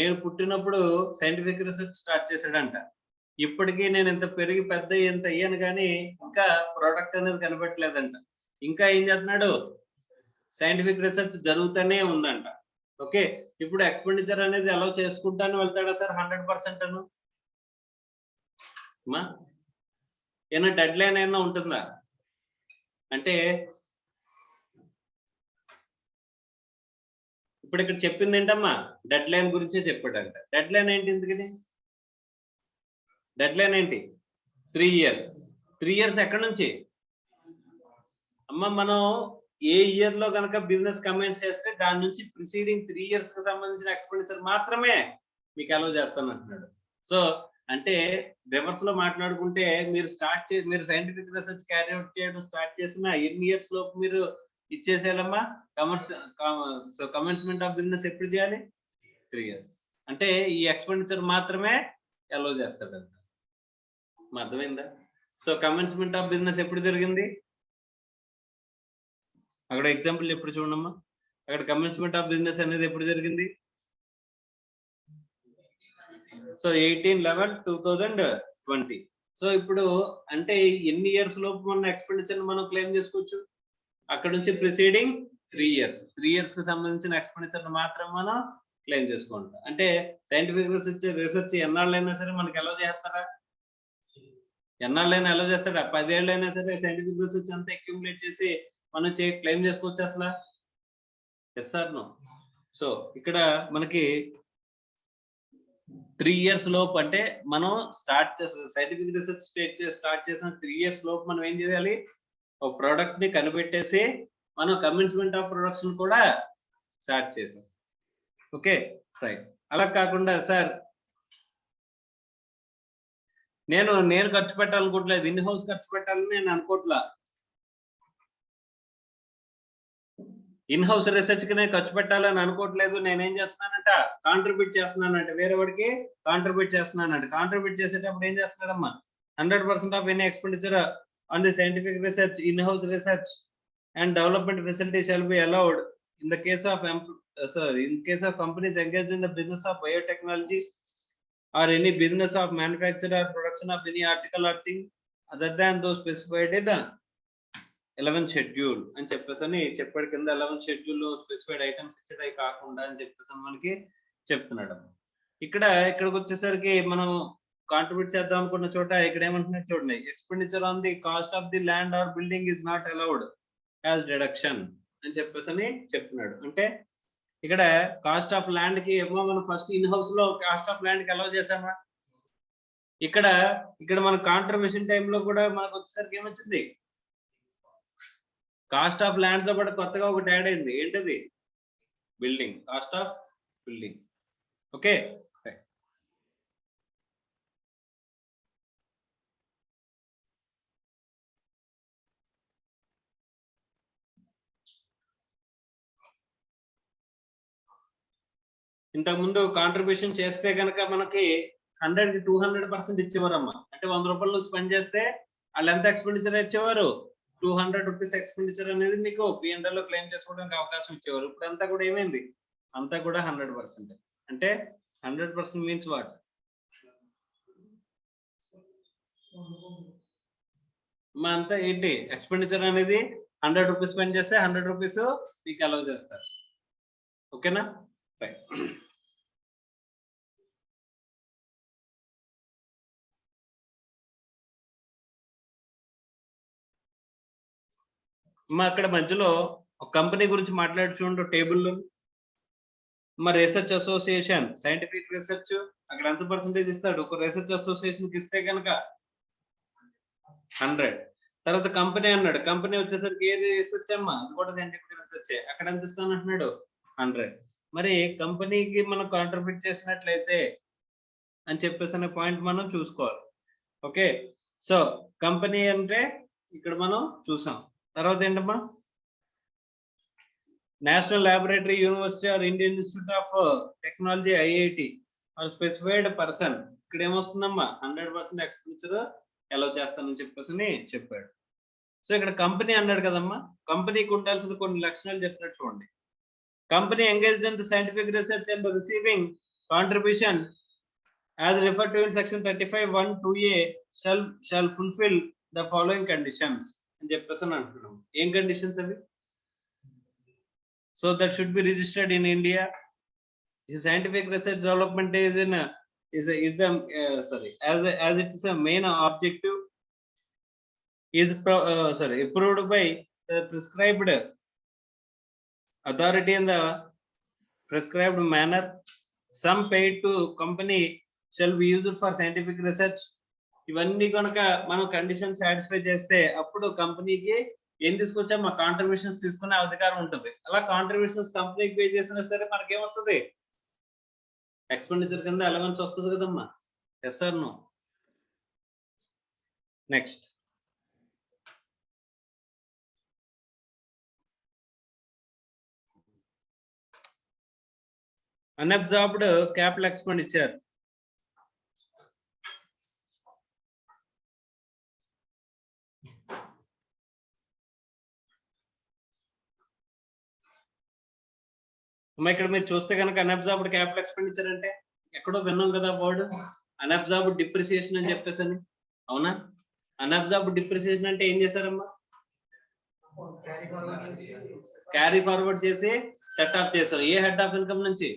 S1: నేను పుట్టినప్పుడు సైంటిఫిక్ రీసెర్చ్ స్టార్ట్ చేశాడంట. ఇప్పటికీ నేను ఇంత పెరిగి పెద్ద ఇంత అయ్యాను కానీ ఇంకా ప్రోడక్ట్ అనేది కనిపెట్టలేదంట. ఇంకా ఏం చేస్తున్నాడు? సైంటిఫిక్ రీసెర్చ్ జరుగుతూనే ఉందంట. ఓకే, ఇప్పుడు ఎక్స్పెండిచర్ అనేది అలౌ చేసుకుంటాను వెళ్తాడా సార్ 100% అను? ఏమైనా డెడ్ లైన్ అయినా ఉంటుందా? అంటే ఇప్పుడు ఇక్కడ చెప్పింది ఏంటమ్మా? డెడ్ లైన్ గురించే చెప్పాడంట. డెడ్ లైన్ ఏంటి? ఎందుకని డెడ్ లైన్ ఏంటి? 3 years. 3 years ఎక్కడి నుంచి అమ్మా? మనం ఏ ఇయర్ లో కనుక బిజినెస్ కమెంట్స్ చేస్తే దాని నుంచి ప్రిసీడింగ్ 3 years కి సంబంధించిన ఎక్స్పెండిచర్ మాత్రమే మీకు అలౌ చేస్తాను అంటున్నాడు. సో అంటే రివర్స్ లో మాట్లాడుకుంటే మీరు మీరు సైంటిఫిక్ రీసెర్చ్ క్యారీ అవుట్ చేయడం స్టార్ట్ చేసిన ఎన్ని ఇయర్స్ లోపు మీరు ఇచ్చేసేయాలమ్మా? కమెన్స్మెంట్ ఆఫ్ బిజినెస్ ఎప్పుడు చేయాలి? 3 years. అంటే ఈ ఎక్స్పెండిచర్ మాత్రమే అలౌ చేస్తాడంట. అర్థమైందా? సో కమెన్స్మెంట్ ఆఫ్ బిజినెస్ ఎప్పుడు జరిగింది? అక్కడ ఎగ్జాంపుల్ ఎప్పుడు చూడమ్మా. అక్కడ కమెన్స్మెంట్ ఆఫ్ బిజినెస్ అనేది ఎప్పుడు జరిగింది? సో 18/11/2020. సో ఇప్పుడు అంటే ఎన్ని ఇయర్స్ లోపు మన ఎక్స్పెండిచర్ మనం క్లెయిమ్ చేసుకోవచ్చు? అక్కడ నుంచి ప్రిసీడింగ్ 3 years. 3 years కి సంబంధించిన ఎక్స్పెండిచర్ మాత్రం మనం క్లెయిమ్ చేసుకుంటాం. అంటే సైంటిఫిక్ రీసెర్చ్ ఎన్నాళ్ళైనా సరే మనకి ఎలా చేస్తారా? ఎన్నాళ్ళైనా ఎలా చేస్తాడా? 10 ఏళ్ళైనా సరే సైంటిఫిక్ రీసెర్చ్ అంతా అక్యుములేట్ చేసి మనం క్లెయిమ్ చేసుకోవచ్చు అసలు? Yes or no? సో ఇక్కడ మనకి 3 years లోపు అంటే మనం స్టార్ట్ చేసిన సైంటిఫిక్ రీసెర్చ్ స్టార్ట్ చేసిన 3 years లోపు మనం ఏం చేయాలి? ఒక ప్రోడక్ట్ ని కనిపెట్టేసి మనం కమెన్స్మెంట్ ఆఫ్ ప్రొడక్షన్ కూడా స్టార్ట్ చేసాం. Okay, right. అలా కాకుండా సార్ నేను ఖర్చు పెట్టాలనుకోవట్లేదు, ఇన్ హౌస్ ఖర్చు పెట్టాలని నేను అనుకోవట్లా. ఇన్ హౌస్ రీసెర్చ్ కి నేను ఖర్చు పెట్టాలని అనుకోవట్లేదు, నేనేం చేస్తున్నానంట కాంట్రిబ్యూట్ చేస్తున్నానంట, వేరే వాడికి కాంట్రిబ్యూట్ చేస్తున్నానంట. కాంట్రిబ్యూట్ చేసేటప్పుడు ఏం చేస్తున్నాడమ్మా 100% of any expenditure on the scientific research, in house research and development facility shall be allowed in the case of companies engaged in the business of biotechnology or any business of manufacture or production of any article or thing other than those specified in the 11th schedule అని చెప్పేసని చెప్పాడు. కింద 11th schedule లో specified items ఇచ్చేటవి కాకుండా అని చెప్పేసి మనకి చెప్తున్నాడు. ఇక్కడికి వచ్చేసరికి మనం కాంట్రిబ్యూట్ చేద్దాం అనుకున్న చోట ఇక్కడ ఏమంటున్నాడు చూడండి, expenditure on the cost of the land or building is not allowed as deduction అని చెప్పేసి చెప్తున్నాడు. అంటే ఇక్కడ కాస్ట్ ఆఫ్ ల్యాండ్ కి ఏమో మనం ఫస్ట్ ఇన్ హౌస్ లో కాస్ట్ ఆఫ్ ల్యాండ్ కి అలౌ చేసామా, ఇక్కడ మన కాంట్రిబ్యూషన్ టైంలో కూడా మనకు వచ్చేసరికి ఏమొచ్చింది, కాస్ట్ ఆఫ్ ల్యాండ్ తో కూడా కొత్తగా ఒకటి యాడ్ అయింది. ఏంటిది? Building, cost of building. Okay, ఇంతకుముందు కాంట్రిబ్యూషన్ చేస్తే కనుక మనకి 100కి 200% ఇచ్చేవారమ్మా. అంటే 100 రూపాయలు స్పెండ్ చేస్తే వాళ్ళు ఎంత ఎక్స్పెండిచర్ ఇచ్చేవారు, 200 రూపీస్ ఎక్స్పెండిచర్ అనేది మీకు P&L లో క్లెయిమ్ చేసుకోవడానికి అవకాశం ఇచ్చేవారు. ఇప్పుడు అంతా కూడా ఏమైంది, అంతా కూడా 100%. అంటే 100% మీన్స్ వాట్, మా అంతా ఏంటి ఎక్స్పెండిచర్ అనేది 100 రూపీస్ స్పెండ్ చేస్తే 100 రూపీస్ మీకు అలౌ చేస్తారు. ఓకేనా? రైట్. మా అక్కడ మధ్యలో ఒక కంపెనీ గురించి మాట్లాడి చూడండి టేబుల్లో. మా రీసెర్చ్ అసోసియేషన్ సైంటిఫిక్ రీసెర్చ్ అక్కడ ఎంత పర్సెంటేజ్ ఇస్తాడు, ఒక రీసెర్చ్ అసోసియేషన్ కి ఇస్తే కనుక 100. తర్వాత కంపెనీ అన్నాడు, కంపెనీ వచ్చేసరికి ఏ రీసెర్చ్ అమ్మా, అది కూడా సైంటిఫిక్ రీసెర్చ్, అక్కడ ఎంత ఇస్తాను అంటున్నాడు 100. మరి కంపెనీకి మనం కాంట్రిబ్యూట్ చేసినట్లయితే అని చెప్పేసి అనే పాయింట్ మనం చూసుకోవాలి. ఓకే, సో కంపెనీ అంటే ఇక్కడ మనం చూసాం. తర్వాత ఏంటమ్మా, national laboratory university or Indian Institute of Technology IIT or specified person, ఇక్కడ ఏమొస్తుందమ్మా 100% ఎక్స్పెండిచర్ అలౌ చేస్తానని చెప్పేసి చెప్పాడు. సో ఇక్కడ కంపెనీ అన్నాడు కదమ్మా, కంపెనీకి ఉండాల్సిన కొన్ని లక్షణాలు చెప్పినట్టు చూడండి. Company engaged in the scientific research and receiving contribution as referred to in section 35(1)(2)(a) shall fulfill the following conditions అని చెప్పేసి అంటున్నాం. ఏం కండిషన్స్ అవి? So that should be registered in India. His scientific research development is as it is a main objective is approved by the prescribed authority in the prescribed manner. Some paid to company shall be used for scientific research. ఇవన్నీ కనుక మనం condition satisfy చేస్తే అప్పుడు కంపెనీకి ఏం తీసుకొచ్చాం, మా contributions తీసుకునే అధికారం ఉంటుంది. అలా కాంట్రిబ్యూషన్స్ కంపెనీకి పే చేసినా సరే మనకి ఏమొస్తుంది, ఎక్స్పెండిచర్ కింద అలవెన్స్ వస్తుంది కదమ్మా. Yes or no? Next, unabsorbed capital expenditure. ఇక్కడ మీరు చూస్తే కనుక అన్అబ్జార్బ్డ్ క్యాపిటల్ ఎక్స్పెండిచర్ అంటే ఎక్కడో విన్నాం కదా వర్డ్, అన్అబ్జార్బ్డ్ డిప్రిసియేషన్ అని చెప్పేసి అని. అవునా? అన్అబ్జార్బ్డ్ డిప్రిసియేషన్ అంటే ఏం చేశారమ్మా, క్యారీ ఫార్వర్డ్ చేసి సెట్ ఆఫ్ చేశారు. ఏ హెడ్ ఆఫ్ ఇన్కమ్ నుంచి?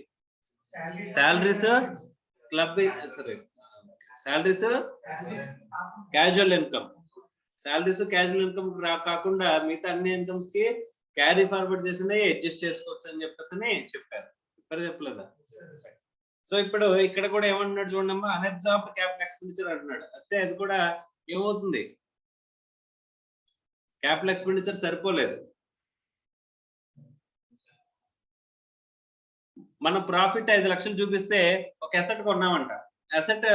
S1: Salaries, salaries, casual income. Salaries casual income కాకుండా మిగతా అన్ని ఇన్కమ్స్ కి క్యారీ ఫార్వర్డ్ చేసినవి అడ్జస్ట్ చేసుకోవచ్చు అని చెప్పేసి చెప్పారు. ఇప్పుడు చెప్పలేదా? సో ఇప్పుడు ఇక్కడ కూడా ఏమంటున్నాడు చూడమ్మా, అన్అబ్జార్బ్డ్ క్యాపిటల్ ఎక్స్పెండిచర్ అంటున్నాడు. అయితే అది కూడా ఏమవుతుంది, క్యాపిటల్ ఎక్స్పెండిచర్ సరిపోలేదు. మన ప్రాఫిట్ 5 లక్షలు చూపిస్తే ఒక అసెట్ కొన్నామంట, అసెట్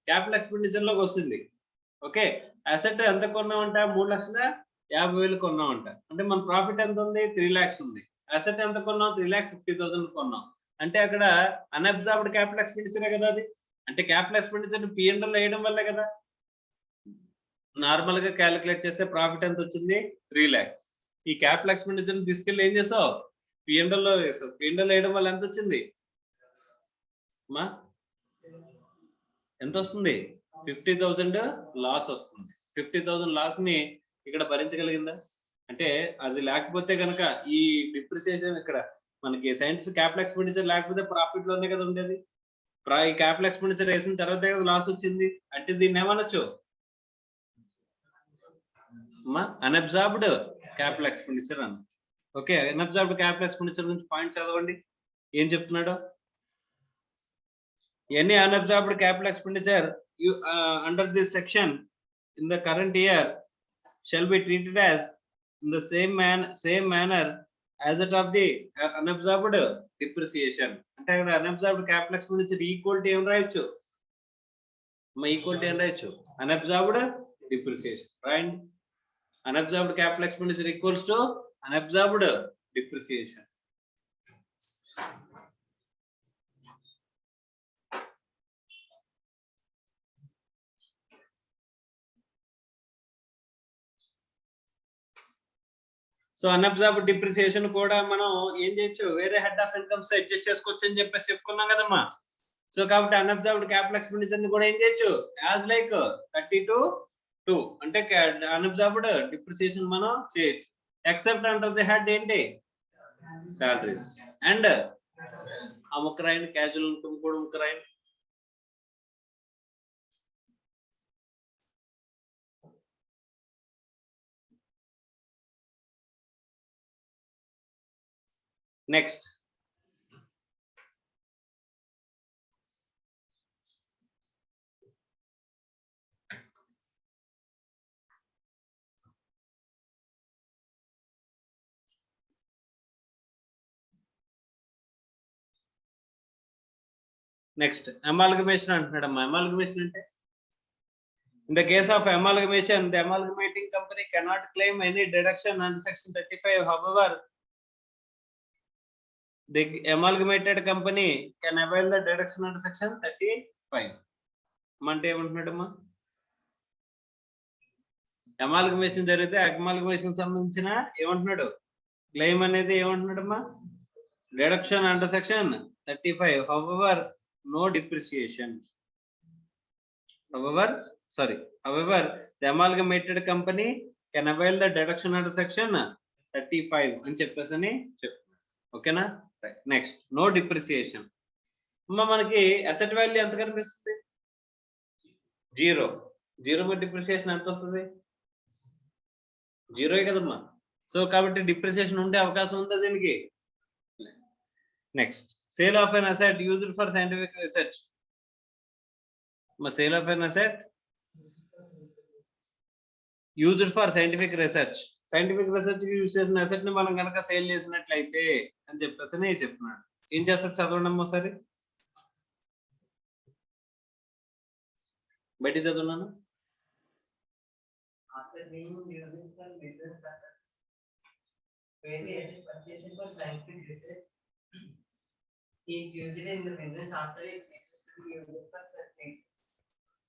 S1: క్యాపిటల్ ఎక్స్పెండిచర్ లోకి వస్తుంది. ఓకే, అసెట్ ఎంత కొన్నామంట, 3,50,000 కొన్నామంట. అంటే మన ప్రాఫిట్ ఎంత ఉంది, 3 lakhs ఉంది. అసెట్ ఎంత కొన్నాం 3,50,000 కొన్నాం అంటే అక్కడ అన్అబ్జార్బ్డ్ క్యాపిటల్ ఎక్స్పెండిచరే కదా అది అంటే క్యాపిటల్ ఎక్స్పెండిచర్ P&L వేయడం వల్లే కదా నార్మల్ గా క్యాలిక్యులేట్ చేస్తే ప్రాఫిట్ ఎంత వచ్చింది 3 lakhs ఈ క్యాపిటల్ ఎక్స్పెండిచర్ తీసుకెళ్ళి ఏం చేసావు P&L లో వేసావు P&L వేయడం వల్ల ఎంత వచ్చింది మా ఎంత వస్తుంది 50,000 లాస్ వస్తుంది 50,000 లాస్ ని ఇక్కడ భరించగలిగిందా అంటే అది లేకపోతే కనుక ఈ డిప్రిసియేషన్ ఇక్కడ మనకి సైంటిఫిక్ క్యాపిటల్ ఎక్స్పెండిచర్ లేకపోతే ప్రాఫిట్ లోనే కదా ఉండేది ఈ క్యాపిటల్ ఎక్స్పెండిచర్ వేసిన తర్వాత లాస్ వచ్చింది అంటే దీన్ని ఏమనొచ్చు అన్అబ్జార్బ్డ్ క్యాపిటల్ ఎక్స్పెండిచర్ అన్న ఓకే అన్అబ్జార్బ్డ్ క్యాపిటల్ ఎక్స్పెండిచర్ నుంచి పాయింట్ చదవండి ఏం చెప్తున్నాడు any unabsorbed capital expenditure under this section in the current year shall be treated as in the same manner as that of the unabsorbed depreciation అంటే అక్కడ unabsorbed capital expenditure equal to ఏం రాయొచ్చు equal to ఏం రాయొచ్చు unabsorbed depreciation right unabsorbed capital expenditure equals to unabsorbed depreciation so unabsorbed depreciation కూడా మనం ఏం చేయొచ్చు వేరే హెడ్ ఆఫ్ ఇన్కమ్స్ అడ్జస్ట్ చేసుకోవచ్చు అని చెప్పేసి చెప్పుకున్నాం కదమ్మా సో కాబట్టి అన్అబ్జార్బ్డ్ క్యాపిటల్ ఎక్స్పెండిచర్ ని కూడా ఏం చేయొచ్చు యాజ్ లైక్ 32(2) అంటే అన్అబ్జార్బ్డ్ డిప్రిసియేషన్ మనం చేయొచ్చు ఎక్సెప్ట్ అండర్ ది హెడ్ ఏంటి సాలరీస్ అండ్ ఆ ముక్కరాయండి క్యాజువల్ ఇన్కమ్ కూడా ముక్కరాయండి next amalgamation అంటున్నాడమ్మా amalgamation అంటే in the case of amalgamation the amalgamating company cannot claim any deduction under section 35 however the amalgamated company can avail the deduction under section 35 అంటే ఏమంటున్నాడమ్మా amalgamation జరిగితే amalgamation సంబంధించిన ఏమంటున్నాడు claim అనేది ఏమంటున్నాడమ్మా deduction under section 35 however no depreciation however the amalgamated company can avail the deduction under section 35 అని చెప్పేసని చెప్తున్నాడు ఓకేనా నెక్స్ట్ నో డిప్రిసియేషన్ మనకి అసెట్ వాల్యూ ఎంత కనిపిస్తుంది 0 బై డిప్రిసియేషన్ ఎంత వస్తుంది 0 కదమ్మా సో కాబట్టి డిప్రిసియేషన్ ఉండే అవకాశం ఉందా దీనికి next sale of an asset used for scientific research sale of an asset used for scientific research use చేసిన అసెట్ ని మనం కనుక సేల్ చేసినట్లయితే అని చెప్పేసి నేను చెప్తున్నాను ఏం చేస్తాడు చదవండి ఒకసారి బయట చదువున్నాను
S2: is used in the business after it ceases to be used for such things.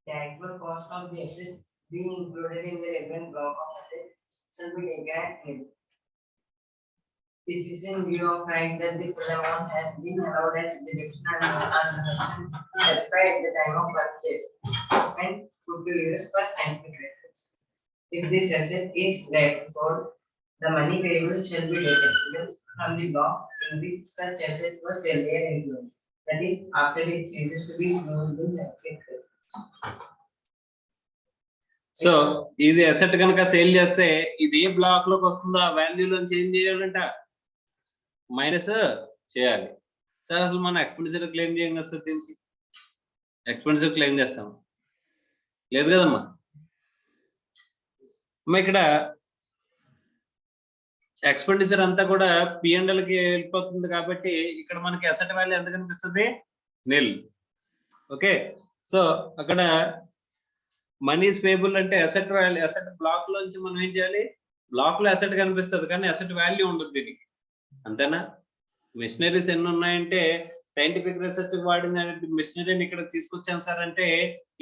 S2: The actual cost of the asset being included in the relevant block of assets shall be taken as nil. This is in view of fact that the full amount has been allowed as deduction under section 35 at the time of purchase and put to use for scientific research. If this asset is later sold, the money payable shall be deducted from the block in which such asset was earlier included. That is, after it ceases to be used in scientific research.
S1: So ఇది asset కనుక sale చేస్తే ఇది ఏ black లోకి వస్తుందో ఆ వాల్యూలో change చేయాలంట minus చేయాలి sir అసలు మనం ఎక్స్పెండిచర్ క్లెయిమ్ చేయం కదా సార్ దీనికి ఎక్స్పెండిచర్ క్లెయిమ్ చేస్తాం లేదు కదమ్మా ఇక్కడ ఎక్స్పెండిచర్ అంతా కూడా P&L కి వెళ్ళిపోతుంది కాబట్టి ఇక్కడ మనకి అసెట్ వాల్యూ ఎంత కనిపిస్తుంది నిల్ ఓకే సో అక్కడ మనీస్ పేబుల్ అంటే అసెట్ వాల్యూ అసెట్ బ్లాక్ లోంచి మనం ఏం చేయాలి బ్లాక్ లో అసెట్ కనిపిస్తుంది కానీ అసెట్ వాల్యూ ఉండదు దీనికి అంతేనా? మిషనరీస్ ఎన్ని ఉన్నాయంటే సైంటిఫిక్ రీసెర్చ్ వాడిన మిషనరీని ఇక్కడ తీసుకొచ్చాం సార్ అంటే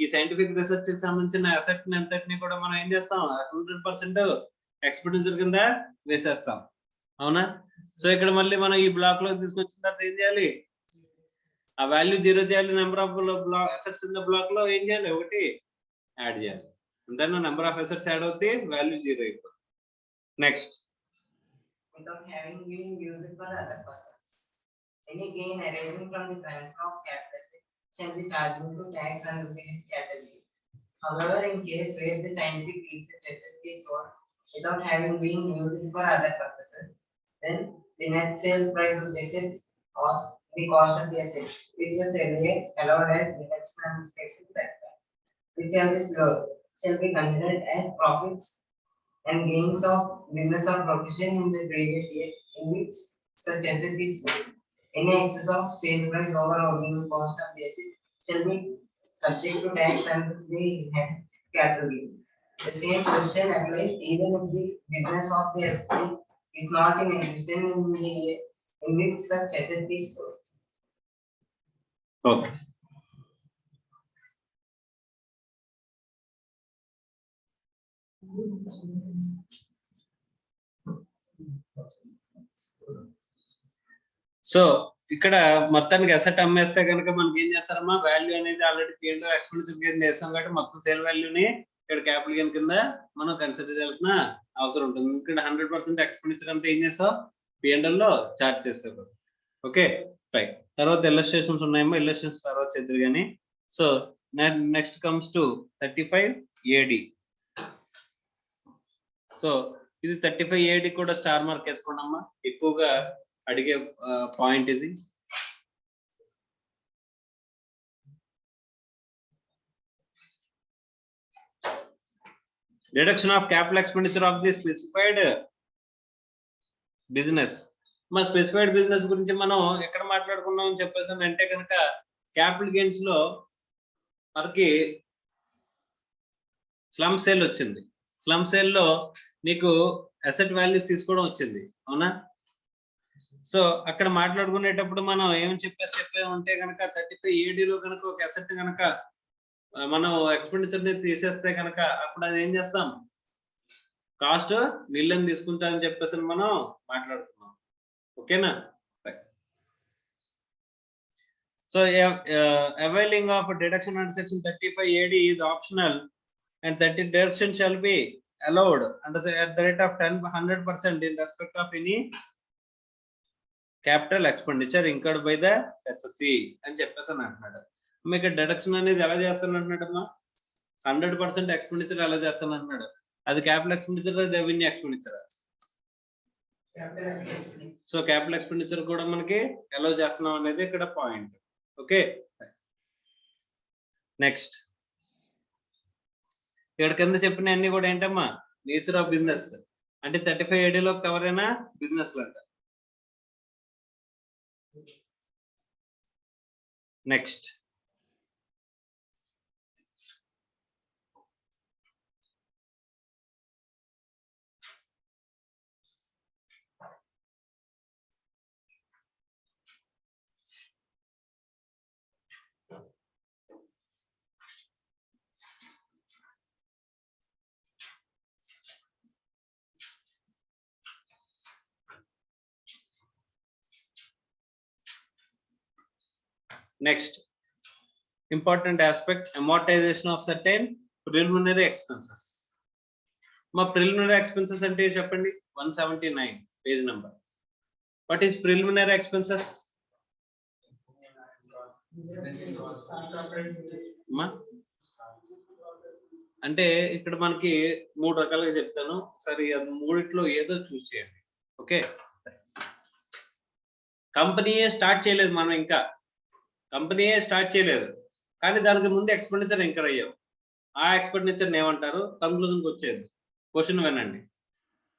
S1: ఈ సైంటిఫిక్ రీసెర్చ్ కి సంబంధించిన అసెట్ ని అంతటిని కూడా మనం ఏం చేస్తాం 100% ఎక్స్పెండిచర్ కింద వేసేస్తాం. అవునా? సో ఇక్కడ మళ్ళీ మనం ఈ బ్లాక్ లో తీసుకొచ్చిన తర్వాత ఏం చేయాలి? ఆ వాల్యూ 0 చేయాలి. Number of assets in the block లో ఏం చేయాలి? ఒకటి యాడ్ చేయాలి. అంతేనా? నెంబర్ ఆఫ్ అసెట్స్ యాడ్ అవుతాయి, వాల్యూ 0 అయిపోతుంది. Next,
S2: without having been used for other purpose. Any gain arising from the transfer of capital assets shall be chargeable to tax and related categories. However, in case where the scientific research asset is sold without having been used for other purposes, then the net sale price of the assets or the cost of the assets, which was earlier allowed as deduction and section factor, which shall be considered as profits and gains of business or profession in the previous year in which such asset is sold. Any excess of sale price over original cost of the asset shall be subject to tax and the enhanced capital gains. The same question applies even if the business of the asset is not in existence in the year in which such asset is sold.
S1: Okay. So ఇక్కడ మొత్తానికి asset అమ్మేస్తే కనుక మనకి ఏం చేస్తారమ్మా? Value అనేది already P&L expenditure కింద వేస్తాం కాబట్టి మొత్తం సేల్ వాల్యూని ఇక్కడ క్యాపిటల్ గెయిన్ కింద మనం కన్సిడర్ చేయాల్సిన అవసరం ఉంటుంది. ఎందుకంటే 100% ఎక్స్పెండిచర్ అంతా ఏం చేస్తావు? P&L లో చార్జ్ చేస్తారు. Okay right. తర్వాత ఇల్లస్ట్రేషన్స్ ఉన్నాయేమో, ఇల్లస్ట్రేషన్స్ తర్వాత చేద్దరు కానీ. So next comes to 35 AD. So ఇది 35 AD కూడా స్టార్ మార్క్ వేసుకోండి అమ్మా. ఎక్కువగా అడిగే పాయింట్ ఇది. Reduction of capital expenditure of the specified business. మా స్పెసిఫైడ్ బిజినెస్ గురించి మనం ఎక్కడ మాట్లాడుకున్నాం అని చెప్పేసి అంటే కనుక క్యాపిటల్ గెయిన్స్ లో మనకి స్లమ్ సేల్ వచ్చింది. స్లమ్ సేల్ లో నీకు అసెట్ వాల్యూస్ తీసుకోవడం వచ్చింది. అవునా? సో అక్కడ మాట్లాడుకునేటప్పుడు మనం ఏమని చెప్పామంటే కనుక 35 AD లో కనుక ఒక అసెట్ కనుక మనం ఎక్స్పెండిచర్ ని తీసేస్తే కనుక అప్పుడు అది ఏం చేస్తాం? కాస్ట్ నిల్లని తీసుకుంటామని చెప్పేసి మనం మాట్లాడుకున్నాం. ఓకేనా? So availing of deduction under section 35 AD is optional and 30 deduction shall be allowed under at the rate of 100% in respect of any capital expenditure incurred by the SSC అని చెప్పేసి అంటున్నాడు. మీకు డిడక్షన్ అనేది ఎలా చేస్తాను అంటున్నాడమ్మా? 100% ఎక్స్పెండిచర్ ఎలా చేస్తాను అంటున్నాడు. అది capital expenditure, revenue expenditure. So capital expenditure కూడా మనకి ఎలా చేస్తున్నాం అనేది ఇక్కడ పాయింట్. ఓకే నెక్స్ట్, ఇక్కడ కింద చెప్పిన అన్ని కూడా ఏంటమ్మా? నేచర్ ఆఫ్ బిజినెస్ అంటే 35 AD లో కవర్ అయిన బిజినెస్ అంట. Next, important aspect, amortization of certain preliminary expenses. మా preliminary expenses అంటే చెప్పండి. 179 page number. What is preliminary expenses? అంటే ఇక్కడ మనకి 3 రకాలుగా చెప్తాను. సరే అది మూడిట్లో ఏదో చూస్ చేయండి. ఓకే, కంపెనీయే స్టార్ట్ చేయలేదు, మనం ఇంకా కంపెనీయే స్టార్ట్ చేయలేదు కానీ దానికి ముందు ఎక్స్పెండిచర్ ఇంకర్ అయ్యాం. ఆ ఎక్స్పెండిచర్ ఏమంటారు? కంక్లూజన్కి వచ్చేది. క్వశ్చన్ వినండి.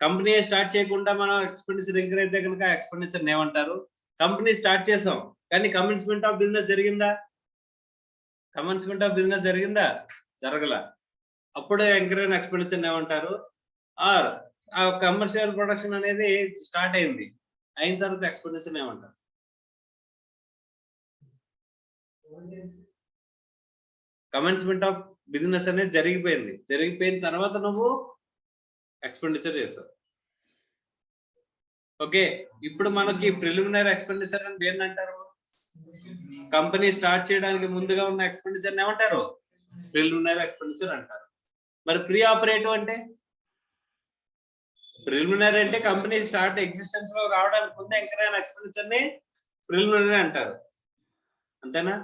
S1: కంపెనీ స్టార్ట్ చేయకుండా మనం ఎక్స్పెండిచర్ ఇంకర్ అయితే కనుక ఎక్స్పెండిచర్ ఏమంటారు? కంపెనీ స్టార్ట్ చేసాం కానీ కమెన్స్మెంట్ ఆఫ్ బిజినెస్ జరిగిందా? కమెన్స్మెంట్ ఆఫ్ బిజినెస్ జరిగిందా? జరగల. అప్పుడే ఇంకర్ అయిన ఎక్స్పెండిచర్ ఏమంటారు? ఆర్ ఆ కమర్షియల్ ప్రొడక్షన్ అనేది స్టార్ట్ అయింది అయిన తర్వాత ఎక్స్పెండిచర్ ఏమంటారు? కమెన్స్మెంట్ ఆఫ్ బిజినెస్ అనేది జరిగిపోయిన తర్వాత నువ్వు ఎక్స్పెండిచర్ చేస్తావు. ఓకే, ఇప్పుడు మనకి ప్రిలిమినరీ ఎక్స్పెండిచర్ అని దేన్ని అంటారు? కంపెనీ స్టార్ట్ చేయడానికి ముందుగా ఉన్న ఎక్స్పెండిచర్ ఏమంటారు? ప్రిలిమినరీ ఎక్స్పెండిచర్ అంటారు. మరి ప్రీ ఆపరేటివ్ అంటే? ప్రిలిమినరీ అంటే కంపెనీ స్టార్ట్ ఎగ్జిస్టెన్స్ లో రావడానికి ముందు ఇంకైనా ఎక్స్పెండిచర్ ని ప్రిలిమినరీ అంటారు, అంతేనా?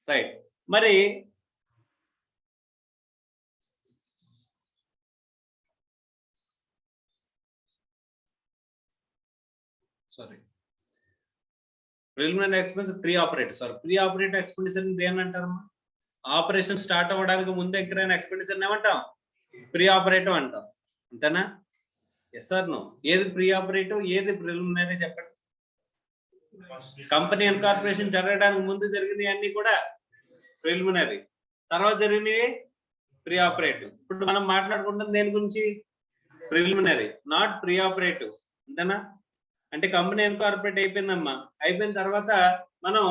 S1: రైట్. మరి preliminary expenditure pre operative expenditure దేని అంటారు? ఆపరేషన్ స్టార్ట్ అవ్వడానికి ముందు ఎక్కడైనా ఎక్స్పెండిచర్ ఏమంటాం? ప్రీ ఆపరేటివ్ అంటాం, అంతేనా? Yes or no? ఏది ప్రీ ఆపరేటివ్, ఏది ప్రిలిమినరీ చెప్పండి. కంపెనీ ఇన్కార్పొరేషన్ జరగడానికి ముందు జరిగినవి అన్ని కూడా ప్రిలిమినరీ, తర్వాత జరిగినవి ప్రీ ఆపరేటివ్. ఇప్పుడు మనం మాట్లాడుకుంటున్న దేని గురించి? ప్రిలిమినరీ, నాట్ ప్రీ ఆపరేటివ్, అంతేనా? అంటే కంపెనీ ఇన్కార్పొరేట్ అయిపోయిందమ్మా, అయిపోయిన తర్వాత మనం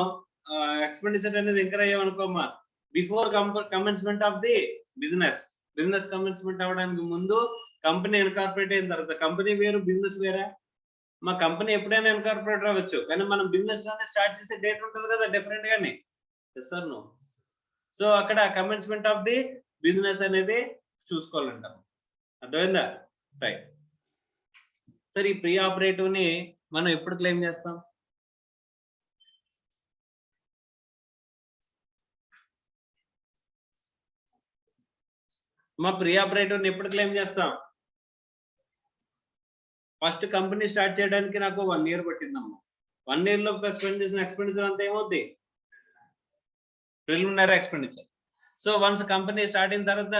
S1: ఎక్స్పెండిచర్ అనేది ఇంకర్ అయ్యామనుకోమ్మా, before commencement of the business commencement అవ్వడానికి ముందు కంపెనీ ఇన్కార్పొరేట్ అయిన తర్వాత, కంపెనీ వేరు బిజినెస్ వేరా? మా కంపెనీ ఎప్పుడైనా ఇన్కార్పొరేట్ అవ్వచ్చు, కానీ మనం బిజినెస్ లోనే స్టార్ట్ చేసే డేట్ ఉంటుంది కదా డిఫరెంట్ గానే. Yes or no? సో అక్కడ కమెన్స్మెంట్ ఆఫ్ ది బిజినెస్ అనేది చూసుకోవాలంటాం, అర్థమైందా? రైట్. సరే, ఈ ప్రీ ఆపరేటివ్ ని మనం ఎప్పుడు క్లెయిమ్ చేస్తాం? మా ప్రీ ఆపరేటివ్ ని ఎప్పుడు క్లెయిమ్ చేస్తాం? ఫస్ట్ కంపెనీ స్టార్ట్ చేయడానికి నాకు 1 year పట్టిందమ్మా. 1 year లో స్పెండ్ చేసిన ఎక్స్పెండిచర్ అంతా ఏమవుద్ది? Preliminary expenditure. So once company start అయిన తర్వాత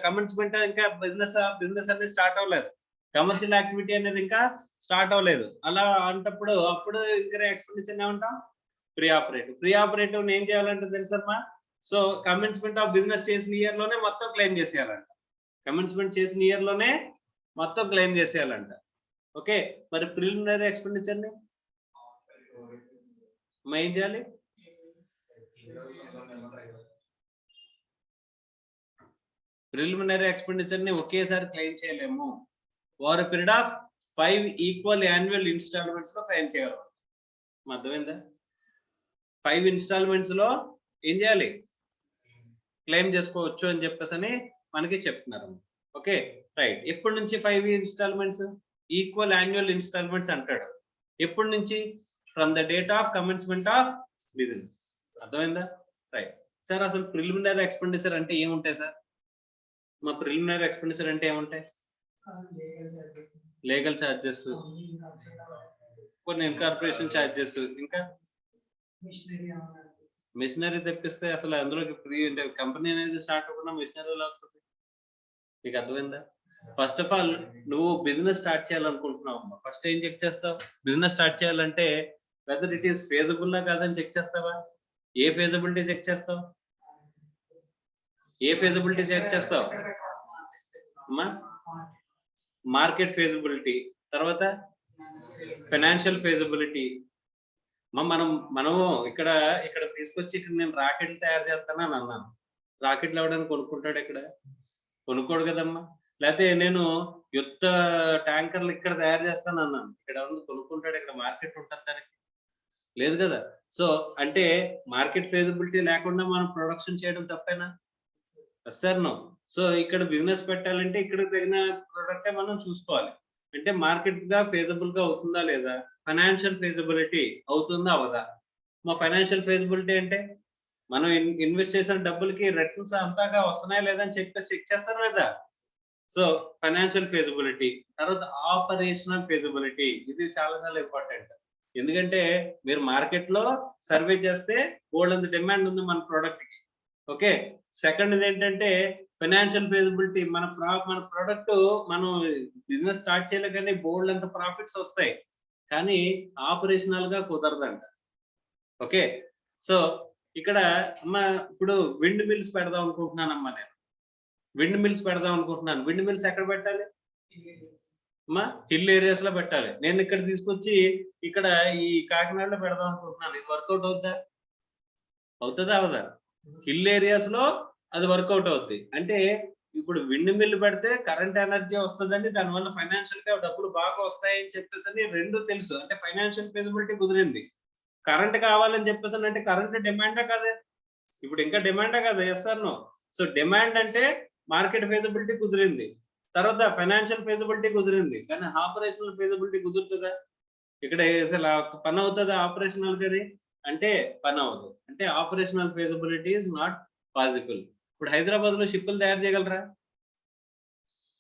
S1: కమెన్స్మెంట్ ఇంకా బిజినెస్ అనేది స్టార్ట్ అవ్వలేదు, కమర్షియల్ యాక్టివిటీ అనేది ఇంకా స్టార్ట్ అవ్వలేదు. అలా అంటప్పుడు అప్పుడు ఇంకా ఎక్స్పెండిచర్ ఏమంటాం? ప్రీ ఆపరేటివ్ ఏం చేయాలంటే తెలుసమ్మా, సో కమెన్స్మెంట్ ఆఫ్ బిజినెస్ చేసిన ఇయర్ లోనే మొత్తం క్లెయిమ్ చేసేయాలంట. కమెన్స్మెంట్ చేసిన ఇయర్ లోనే మొత్తం క్లెయిమ్ చేసేయాలంట. ఓకే, మరి ప్రిలిమినరీ ఎక్స్పెండిచర్ ని ఏం చేయాలి? ప్రిలిమినరీ ఎక్స్పెండిచర్ ని ఒకేసారి క్లెయిమ్ చేయలేము, over period of 5 equal annual instalments లో క్లెయిమ్ చేయాలి, అర్థమైందా? 5 ఇన్స్టాల్మెంట్స్ లో ఏం చేయాలి? క్లెయిమ్ చేసుకోవచ్చు అని చెప్పేసి మనకి చెప్తున్నారు. Okay, right. ఎప్పటి నుంచి 5 ఇన్స్టాల్మెంట్స్? ఈక్వల్ యాన్యువల్ ఇన్స్టాల్మెంట్స్ అంటాడు. ఎప్పటి నుంచి? From the date of commencement of business, అర్థమైందా? రైట్. సార్ అసలు ప్రిలిమినరీ ఎక్స్పెండిచర్ అంటే ఏముంటాయి సార్? మా ప్రిలిమినరీ ఎక్స్పెండిచర్ అంటే ఏముంటాయి? లీగల్ ఛార్జెస్, కొన్ని ఇన్కార్పొరేషన్ ఛార్జెస్, ఇంకా మిషనరీ తెప్పిస్తే అసలు అందులోకి ఫ్రీ అంటే కంపెనీ అనేది స్టార్ట్ అవ్వకుండా మిషనరీలో అవుతుంది. నీకు అర్థమైందా? ఫస్ట్ ఆఫ్ ఆల్ నువ్వు బిజినెస్ స్టార్ట్ చేయాలనుకుంటున్నావు, ఫస్ట్ ఏం చెక్ చేస్తావు? బిజినెస్ స్టార్ట్ చేయాలంటే వెదర్ ఇట్ ఈస్ ఫేజబుల్ కాదని చెక్ చేస్తావా? ఏ ఫేజబిలిటీ చెక్ చేస్తావు? అమ్మా, మార్కెట్ ఫేజబిలిటీ, తర్వాత ఫైనాన్షియల్ ఫేజబిలిటీ. మనము ఇక్కడ తీసుకొచ్చి ఇక్కడ నేను రాకెట్లు తయారు చేస్తానని అన్నాను. రాకెట్లు ఎవడని కొనుక్కుంటాడు? ఇక్కడ కొనుక్కోడు కదమ్మా. లేకపోతే నేను యుద్ధ ట్యాంకర్లు ఇక్కడ తయారు చేస్తాను అన్నాను, ఇక్కడ ఎవరు కొనుక్కుంటాడు? ఇక్కడ మార్కెట్ ఉంటుంది దానికి? లేదు కదా. సో అంటే మార్కెట్ ఫేజబిలిటీ లేకుండా మనం ప్రొడక్షన్ చేయడం తప్పేనా? Sir no. సో ఇక్కడ బిజినెస్ పెట్టాలంటే ఇక్కడ తగిన ప్రొడక్టే మనం చూసుకోవాలి. అంటే మార్కెట్ గా ఫేజబుల్ గా అవుతుందా లేదా, ఫైనాన్షియల్ ఫేజబిలిటీ అవుతుందా అవదా. మా ఫైనాన్షియల్ ఫేజబిలిటీ అంటే మనం ఇన్వెస్ట్ చేసిన డబ్బులకి రిటర్న్స్ అంతాగా వస్తున్నాయా లేదా అని చెప్పేసి చెక్ చేస్తారు లేదా. సో ఫైనాన్షియల్ ఫేజబిలిటీ, తర్వాత ఆపరేషనల్ ఫేజబిలిటీ, ఇది చాలా చాలా ఇంపార్టెంట్. ఎందుకంటే మీరు మార్కెట్ లో సర్వే చేస్తే బోల్డంత డిమాండ్ ఉంది మన ప్రోడక్ట్ కి. ఓకే, సెకండ్ ఏంటంటే ఫైనాన్షియల్ ఫేజబిలిటీ. మన ప్రోడక్ట్ మనం బిజినెస్ స్టార్ట్ చేయలేకనే బోల్డ్ అంత ప్రాఫిట్స్ వస్తాయి, కానీ ఆపరేషనల్ గా కుదరదంట. ఓకే, సో ఇక్కడ అమ్మ ఇప్పుడు విండ్ మిల్స్ పెడదాం అనుకుంటున్నానమ్మా. నేను విండ్ మిల్స్ పెడదాం అనుకుంటున్నాను. విండ్ మిల్స్ ఎక్కడ పెట్టాలి? అమ్మా హిల్ ఏరియాస్ లో పెట్టాలి. నేను ఇక్కడ తీసుకొచ్చి ఇక్కడ ఈ కాకినాడలో పెడదాం అనుకుంటున్నాను. ఇది వర్కౌట్ అవుద్దా? అవుతుందా అవదా? హిల్ ఏరియాస్ లో అది వర్కౌట్ అవుద్ది. అంటే ఇప్పుడు విండ్ మిల్ పెడితే కరెంట్ ఎనర్జీ వస్తుందండి, దానివల్ల ఫైనాన్షియల్ గా డబ్బులు బాగా వస్తాయని చెప్పేసి రెండు తెలుసు. అంటే ఫైనాన్షియల్ ఫెసిబిలిటీ కుదిరింది. కరెంట్ కావాలని చెప్పేసి అంటే కరెంట్ డిమాండా కాదే? ఇప్పుడు ఇంకా డిమాండా కదా? Yes or no? So demand అంటే మార్కెట్ ఫెసిబిలిటీ కుదిరింది, తర్వాత ఫైనాన్షియల్ ఫెసిబిలిటీ కుదిరింది, కానీ ఆపరేషనల్ ఫెసిబిలిటీ కుదురుతుందా? ఇక్కడ అసలు పని అవుతుందా ఆపరేషనల్ గాని అంటే పని అవ్వదు. అంటే operational feasibility is not possible. ఇప్పుడు హైదరాబాద్ లో షిప్పులు తయారు చేయగలరా?